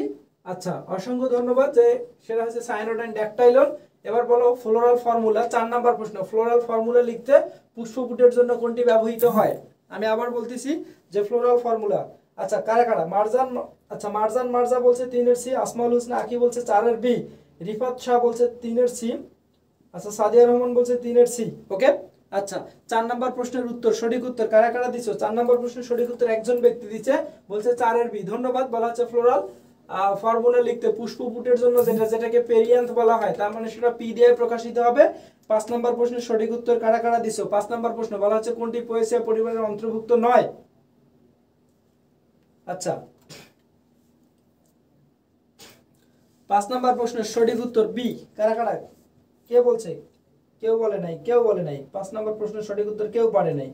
[SPEAKER 1] আচ্ছা অসংখ্য ধন্যবাদ। যে সেটা হচ্ছে সায়ানোডাইন ড্যাকটাইলন। এবার বলো ফ্লোরাল ফর্মুলা, 4 নাম্বার প্রশ্ন। ফ্লোরাল ফর্মুলা লিখতে পুষ্পপুটের জন্য কোনটি ব্যবহৃত হয়? আমি আবার বলতেছি যে ফ্লোরাল ফর্মুলা। আচ্ছা, কারা কারা? মারজান, আচ্ছা মারজান মার্জা বলছে 3-এর সি। আসমাউল হোসেন আকি বলছে 4-এর বি। রিফাত শাহ বলছে 3-এর সি। আচ্ছা, সাদিয়া রহমান বলছে 3-এর সি। ওকে, আচ্ছা 4 নাম্বার প্রশ্নের উত্তর, সঠিক উত্তর কারা কারা দিছো? 4 নাম্বার প্রশ্নের সঠিক উত্তর একজন ব্যক্তি দিচ্ছে, বলছে 4-এর বি। ধন্যবাদ। বলা হচ্ছে ফ্লোরাল ফর্মুলা লিখতে পুষ্পপুটের জন্য যেটাকে পেরিয়ান্থ বলা হয়, তার মানে সেটা পি দিয়ে প্রকাশিত হবে। 5 নাম্বার প্রশ্নের সঠিক উত্তর কারা কারা দিছো? 5 নাম্বার প্রশ্ন বলা হচ্ছে কোনটি পোয়েসিয়া পরিবারের অন্তর্ভুক্ত নয়? আচ্ছা, 5 নাম্বার প্রশ্নের সঠিক উত্তর বি। কারা কারা কে বলছে? কেউ বলে নাই, কেউ বলে নাই। 5 নাম্বার প্রশ্নের সঠিক উত্তর কেউ পারে নাই।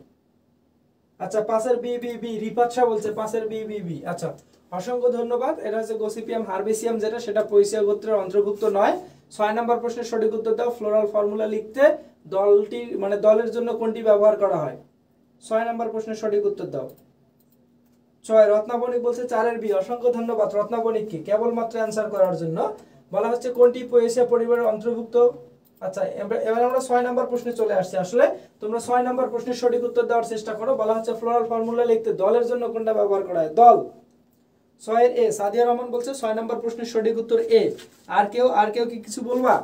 [SPEAKER 1] আচ্ছা 5 এর B B B, Rifat Shah বলছে 5 এর বি বি বি। আচ্ছা অসংখ্য ধন্যবাদ। এটা হচ্ছে গসিপিয়াম হারবেসিয়াম, যেটা সেটা পয়সিয়া গোত্রের অন্তর্ভুক্ত নয়। 6 নাম্বার প্রশ্নের সঠিক উত্তর দাও। ফ্লোরাল ফর্মুলা লিখতে দলটি মানে দলের জন্য কোনটি ব্যবহার করা হয়? 6 নাম্বার প্রশ্নের সঠিক উত্তর দাও। 6 রত্নাবণিক বলছে 4 এর বি। অসংখ্য ধন্যবাদ রত্নাবণিককে কেবলমাত্র অ্যানসার করার জন্য। বলা হচ্ছে কোনটি পয়সিয়া পরিবারের অন্তর্ভুক্ত। আচ্ছা এবার আমরা 6 নাম্বার প্রশ্নে চলে আসছি। আসলে তোমরা 6 নাম্বার প্রশ্নের সঠিক উত্তর দেওয়ার চেষ্টা করো। বলা হচ্ছে ফ্লোরাল ফর্মুলা লিখতে দলের জন্য কোনটা ব্যবহার করা হয়? দল। 6 এর এ। সাদিয়া রহমান বলছে 6 নাম্বার প্রশ্নের সঠিক উত্তর এ। আর কেউ কি কিছু বলবা?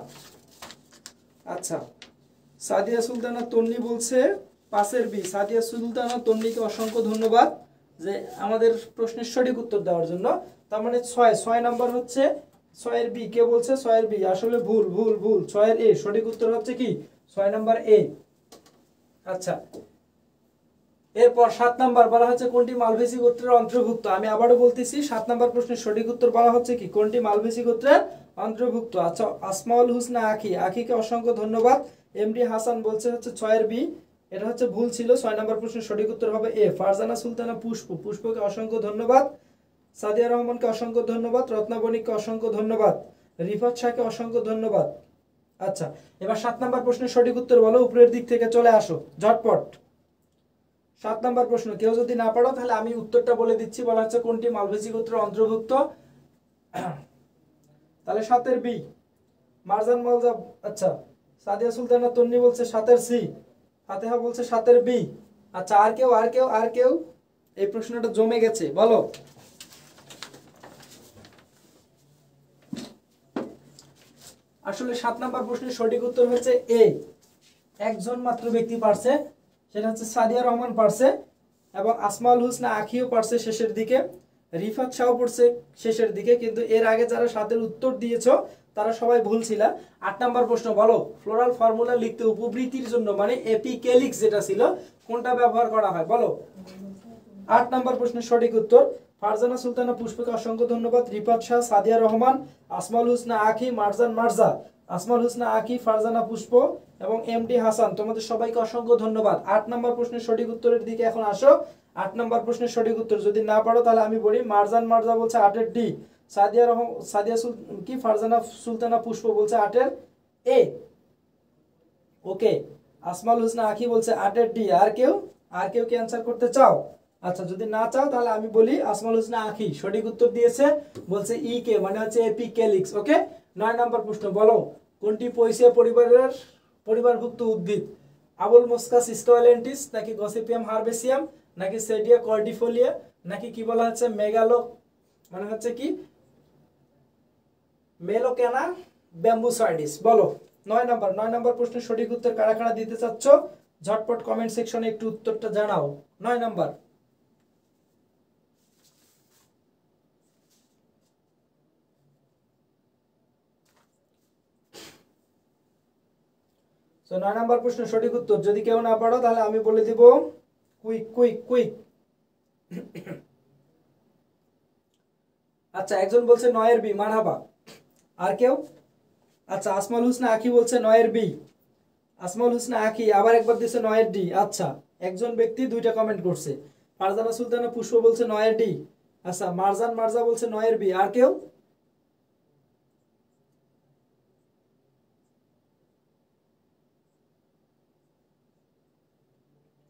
[SPEAKER 1] আচ্ছা সাদিয়া সুলতানা তন্নি বলছে 5 এর বি। সাদিয়া সুলতানা তন্নিকে অসংখ্য ধন্যবাদ যে আমাদের প্রশ্নের সঠিক উত্তর দেওয়ার জন্য। তার মানে 6 নাম্বার হচ্ছে 6 এর বি। কে বলছে 6 এর বি? আসলে ভুল ভুল ভুল। 6 এর এ সঠিক উত্তর হচ্ছে কি 6 নাম্বার এ। আচ্ছা এরপর 7 নাম্বার বলা হচ্ছে কোনটি মালভেসি গোত্রের অন্তর্ভুক্ত। আমি আবারও বলতেছি 7 নাম্বার প্রশ্নের সঠিক উত্তর বলা হচ্ছে কি কোনটি মালভেসি গোত্রের অন্তর্ভুক্ত। আচ্ছা আসমাউল হুসনা আখি, আখিকে অসংখ্য ধন্যবাদ। এমডি হাসান বলছে হচ্ছে 6 এর বি। এটা হচ্ছে ভুল ছিল। 6 নাম্বার প্রশ্নের সঠিক উত্তর হবে এ। ফারজানা সুলতানা পুষ্প, পুষ্পকে অসংখ্য ধন্যবাদ। সাদিয়া রহমানকে অসংখ্য ধন্যবাদ। রত্নাবণিককে অসংখ্য ধন্যবাদ। রিফাত শাহকে অসংখ্য ধন্যবাদ। আচ্ছা এবার 7 নাম্বার প্রশ্নের সঠিক উত্তর বলো। উপরের দিক থেকে চলে আসো ঝটপট। 7 নাম্বার প্রশ্ন কেউ যদি না পারো তাহলে আমি উত্তরটা বলে দিচ্ছি। বলা হচ্ছে কোনটি মালভেসি গোত্রের অন্তর্ভুক্ত। তাহলে 7 এর বি মারজান মালজা। আচ্ছা সাদিয়া সুলতানা তন্নি বলছে 7 এর সি। ফাতেহা বলছে 7 এর বি। আচ্ছা আর কেউ এই প্রশ্নটা জমে গেছে বলো। আসলে 7 নাম্বার প্রশ্নের সঠিক উত্তর হচ্ছে এ। একজন মাত্র ব্যক্তি পারছে, সেটা হচ্ছে সাদিয়া রহমান পারছে এবং আসমাউল হুসনা আখিও পারছে শেষের দিকে। রিফাত শাহ পড়ছে শেষের দিকে। কিন্তু এর আগে যারা 7 উত্তর দিয়েছো তারা সবাই ভুল ছিল। 8 নাম্বার প্রশ্ন বলো ফ্লোরাল ফর্মুলা লিখতে উপবৃত্তির জন্য মানে এপিক্যালিক্স যেটা ছিল কোনটা ব্যবহার করা হয় বলো। 8 নাম্বার প্রশ্নের সঠিক উত্তর ফারজানা সুলতানা পুষ্পকে অসংখ্য ধন্যবাদ। রিফাত শাহ, সাদিয়া রহমান, আসমাউল হুসনা আখি, মারজান মারজা, আসমাউল হুসনা আখি, ফারজানা পুষ্প এবং এমডি হাসান, তোমাদের সবাইকে অসংখ্য ধন্যবাদ। 8 নাম্বার প্রশ্নের সঠিক উত্তরের দিকে এখন আসো। 8 নাম্বার প্রশ্নের সঠিক উত্তর যদি না পারো তাহলে আমি বলি। মারজান মারজা বলছে 8 এর ডি। ফারজানা সুলতানা পুষ্প বলছে 8 এর এ। ওকে আসমাউল হুসনা আখি বলছে 8 এর ডি। আর কেউ কি অ্যানসার করতে চাও? আচ্ছা যদি না চাও তাহলে আমি বলি আসমাউল হুসনা আখি সঠিক উত্তর দিয়েছে, বলছে ই কে মানে হচ্ছে এপিক্যালিক্স। ওকে 9 নাম্বার প্রশ্ন বলো কোনটি পয়সিয়া পরিবারভুক্ত উদ্ভিদ। আবুল মসকাস স্কোয়ালেন্টিস নাকি গসিপিয়াম হারবেসিয়াম নাকি সেডিয়া কর্ডিফোলিয়া নাকি কি বলা হচ্ছে মেগালো মানে হচ্ছে কি মেলোকেনা ব্যাম্বুসাইডিস বলো। 9 নাম্বার প্রশ্নের সঠিক উত্তর কারা কারা দিতে চাচ্ছ ঝটপট কমেন্ট সেকশনে একটু উত্তরটা জানাও। 9 নাম্বার। সো 9 নাম্বার প্রশ্নের সঠিক উত্তর যদি কেউ না পারো তাহলে আমি বলে দিব কুইক। আচ্ছা একজন বলছে 9 এর বি মারহাবা। আর কেউ? আচ্ছা আসমাউল হুসনা আখি বলছে 9 এর বি। আসমাউল হুসনা আখি আবার একবার দিছে 9 এর ডি। আচ্ছা একজন ব্যক্তি দুইটা কমেন্ট করছে। ফারজানা সুলতানা পুষ্প বলছে 9 এর ডি। আচ্ছা মারজান মারজা বলছে 9 এর বি। আর কেউ?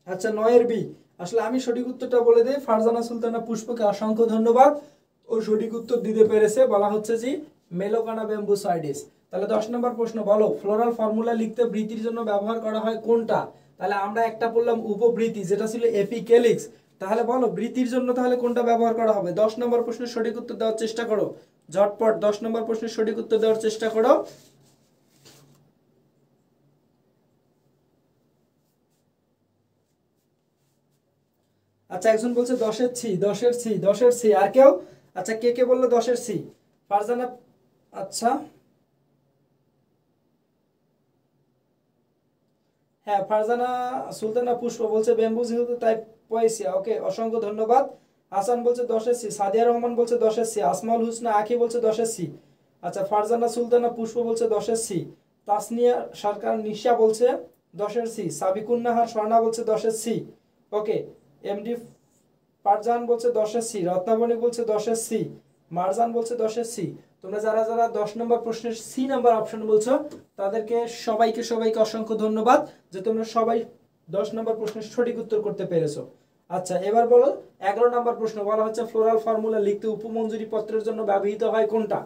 [SPEAKER 1] আচ্ছা 9 এর বি। আসলে আমি সঠিক উত্তরটা বলে দেই। ফারজানা সুলতানা পুষ্পকে অসংখ্য ধন্যবাদ, ও সঠিক উত্তর দিতে পেরেছে। বলা হচ্ছে যে মেলোকানা ব্যাম্বুসাইডিস। তাহলে 10 নম্বর প্রশ্ন বলো ফ্লোরাল ফর্মুলা লিখতে বৃত্তির জন্য ব্যবহার করা হয় কোনটা। তাহলে আমরা একটা বললাম উপবৃত্তি যেটা ছিল এপিক্যালিক্স। তাহলে বলো বৃত্তির জন্য তাহলে কোনটা ব্যবহার করা হবে। 10 নম্বর প্রশ্নের সঠিক উত্তর দেওয়ার চেষ্টা করো ঝটপট। 10 নম্বর প্রশ্নের সঠিক উত্তর দেওয়ার চেষ্টা করো। আচ্ছা একজন বলছে 10 এর সি। আর কেউ? আচ্ছা কে বললো 10 এর সি? ফারজানা। আচ্ছা হ্যাঁ ফারজানা সুলতানা পুষ্প বলছে ব্যাম্বু যেহেতু তাই পয়সিয়া। ওকে অসংখ্য ধন্যবাদ। হাসান বলছে 10 এর সি। সাদিয়া রহমান বলছে 10 এর সি। আসমাউল হুসনা আখি বলছে 10 এর সি। আচ্ছা, ফারজানা সুলতানা পুষ্প বলছে 10-এর সি। তাসনিয়া সরকার নিশা বলছে 10-এর সি। সাবিকুন্নাহার স্বর্ণা বলছে 10-এর সি। ওকে, এমডি পারজান বলছে 10-এর সি। রত্নাবণী বলছে 10-এর সি। মারজান বলছে 10-এর সি। তোমরা যারা যারা 10 নম্বর প্রশ্নের সি নাম্বার অপশন বলছো তাদেরকে সবাইকে অসংখ্য ধন্যবাদ যে তোমরা সবাই 10 নম্বর প্রশ্নের সঠিক উত্তর করতে পেরেছো। আচ্ছা, এবার বলো 11 নম্বর প্রশ্ন বলা হচ্ছে ফ্লোরাল ফর্মুলা লিখতে উপমঞ্জুরি পত্রের জন্য ব্যবহৃত হয় কোনটা?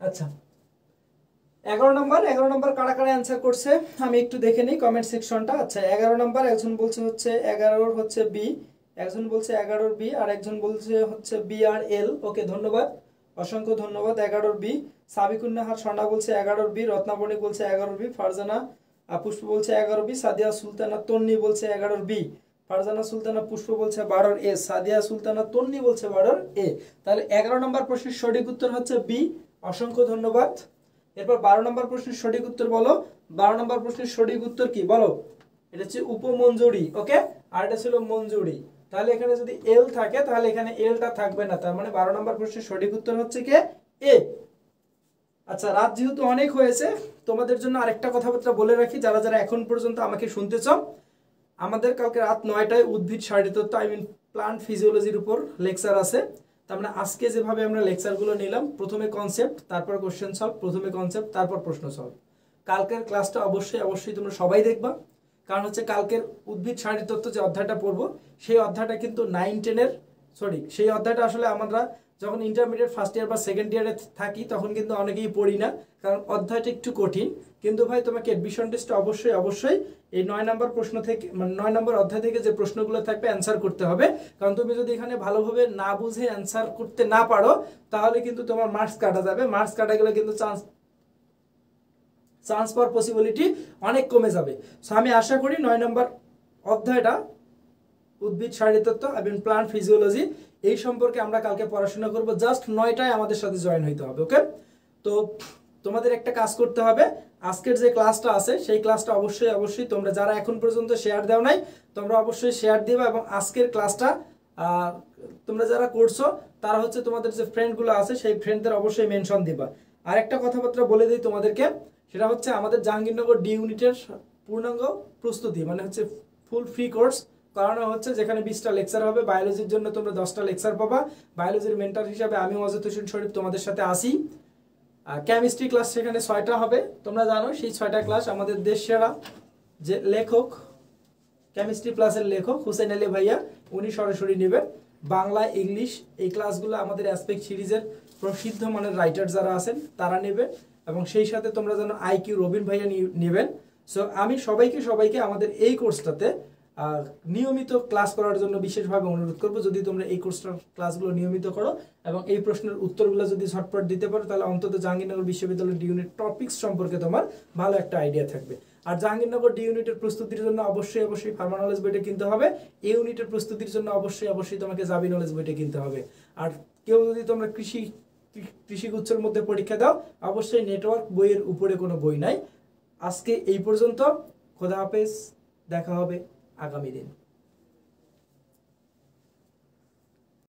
[SPEAKER 1] আচ্ছা, 11 নম্বর কারা কারা অ্যান্সার করছে আমি একটু দেখে নিই কমেন্ট সেকশনটা। আচ্ছা, 11 নম্বর একজন বলছে হচ্ছে 11 হচ্ছে বি, একজন বলছে 11 বি, আর একজন বলছে হচ্ছে বি আর এল। ওকে, ধন্যবাদ, অসংখ্য ধন্যবাদ। 11 বি। সাবিকুন্নাহার স্বর্ণা বলছে 11 বি, রত্নাবণী বলছে 11 বি, ফারজানা পুষ্প বলছে 11 বি, সাদিয়া সুলতানা তন্নি বলছে 11 বি, ফারজানা সুলতানা পুষ্প বলছে 12 এ, সাদিয়া সুলতানা তন্নি বলছে 12 এ। তাহলে 11 নম্বর প্রশ্নের সঠিক উত্তর হচ্ছে বি। অসংখ্য ধন্যবাদ। এরপর 12 নম্বর প্রশ্নের সঠিক উত্তর বলো। 12 নম্বর প্রশ্নের সঠিক উত্তর কি বলো? এটা হচ্ছে উপমঞ্জুরি। ওকে, আর এটা ছিল মঞ্জুরি। তাহলে এখানে যদি এল থাকে তাহলে এখানে এলটা থাকবে না, তার মানে 12 নম্বর প্রশ্নের সঠিক উত্তর হচ্ছে কে? এ। আচ্ছা, রাত যেহেতু অনেক হয়েছে তোমাদের জন্য আরেকটা কথাবার্তা বলে রাখি, যারা যারা এখন পর্যন্ত আমাকে শুনতেছ, আমাদের কালকে রাত 9টায় উদ্ভিদ শারীরতত্ত্ব প্লান্ট ফিজিওলজির উপর লেকচার আছে। তার মানে আজকে যেভাবে আমরা লেকচারগুলো নিলাম, প্রথমে কনসেপ্ট, তারপর কোশ্চেন সলভ, প্রথমে কনসেপ্ট, তারপর প্রশ্ন সলভ। কালকের ক্লাসটা অবশ্যই তোমরা সবাই দেখবা, কারণ হচ্ছে কালকের উদ্ভিদ শারীরতত্ত্ব যে অধ্যায়টা পড়বো সেই অধ্যায়টা কিন্তু 9-10-এর সেই অধ্যায়টা আসলে আমরা যখন ইন্টারমিডিয়েট ফার্স্ট ইয়ার বা সেকেন্ড ইয়ারে থাকি তখন কিন্তু অনেকেই পড়ি না, কারণ অধ্যায়টা একটু কঠিন। কিন্তু ভাই তোমাকে অ্যাডমিশন টেস্টে অবশ্যই এই 9 নম্বর প্রশ্ন থেকে, মানে 9 নম্বর অধ্যায় থেকে যে প্রশ্নগুলো থাকবে অ্যান্সার করতে হবে। কারণ তুমি যদি এখানে ভালোভাবে না বুঝে অ্যান্সার করতে না পারো তাহলে কিন্তু তোমার মার্কস কাটা যাবে। মার্কস কাটা গেলে কিন্তু চান্স পাওয়ার পসিবিলিটি অনেক কমে যাবে। সো আমি আশা করি 9 নম্বর অধ্যায়টা উদ্ভিদ শারীরতত্ত্ব এবং প্লান্ট ফিজিওলজি এই সম্পর্কে আমরা কালকে পড়াশোনা করব। জাস্ট 9টায় আমাদের সাথে জয়েন হইতে হবে। ওকে, তো তোমাদের একটা কাজ করতে হবে, আজকের যে ক্লাসটা আছে সেই ক্লাসটা অবশ্যই তোমরা যারা এখন পর্যন্ত শেয়ার দাও নাই তোমরা অবশ্যই শেয়ার দিবা, এবং আজকের ক্লাসটা তোমরা যারা করছো তারা হচ্ছে তোমাদের যে ফ্রেন্ডগুলো আছে সেই ফ্রেন্ডদের অবশ্যই মেনশন দিবা। আর একটা কথাবার্তা বলে দিই তোমাদেরকে, সেটা হচ্ছে আমাদের জাহাঙ্গীরনগর ডি ইউনিটের পূর্ণাঙ্গ প্রস্তুতি, মানে হচ্ছে ফুল ফ্রি কোর্স করানো হচ্ছে, যেখানে 20টা লেকচার হবে। বায়োলজির জন্য তোমরা 10টা লেকচার পাবা। বায়োলজির মেন্টর হিসাবে আমি ওয়াজেদ হোসেন শরীফ তোমাদের সাথে আসি। আর কেমিস্ট্রি ক্লাস সেখানে 6টা হবে, তোমরা জানো সেই 6টা ক্লাস আমাদের দেশ সেরা যে লেখক, কেমিস্ট্রি প্লাসের লেখক হুসেন আলী ভাইয়া, উনি সরাসরি নেবেন। বাংলা, ইংলিশ এই ক্লাসগুলো আমাদের অ্যাসপেক্ট সিরিজের প্রসিদ্ধ মানের রাইটার যারা আছেন তারা নেবে, এবং সেই সাথে তোমরা জানো আইকিউ রবিন ভাইয়া নেবেন। সো আমি সবাইকে আমাদের এই কোর্সটাতে নিয়মিত ক্লাস করার জন্য বিশেষভাবে অনুরোধ করব। যদি তোমরা এই কোর্সটার ক্লাসগুলো নিয়মিত করো এবং এই প্রশ্নের উত্তরগুলো যদি ঝটপট দিতে পারো, তাহলে অন্তত জাহাঙ্গীরনগর বিশ্ববিদ্যালয়ের ডি ইউনিট টপিকস সম্পর্কে তোমার ভালো একটা আইডিয়া থাকবে। আর জাহাঙ্গীরনগর ডি ইউনিটের প্রস্তুতির জন্য অবশ্যই ফার্মা নলেজ বইটা কিনতে হবে। এই ইউনিটের প্রস্তুতির জন্য অবশ্যই তোমাকে জাবি নলেজ বইটা কিনতে হবে। আর কেউ যদি তোমরা কৃষি গুচ্ছের মধ্যে পরীক্ষা দাও, অবশ্যই নেটওয়ার্ক বইয়ের উপরে কোনো বই নাই। আজকে এই পর্যন্ত, খোদা হাফেজ, দেখা হবে আগামী দিন।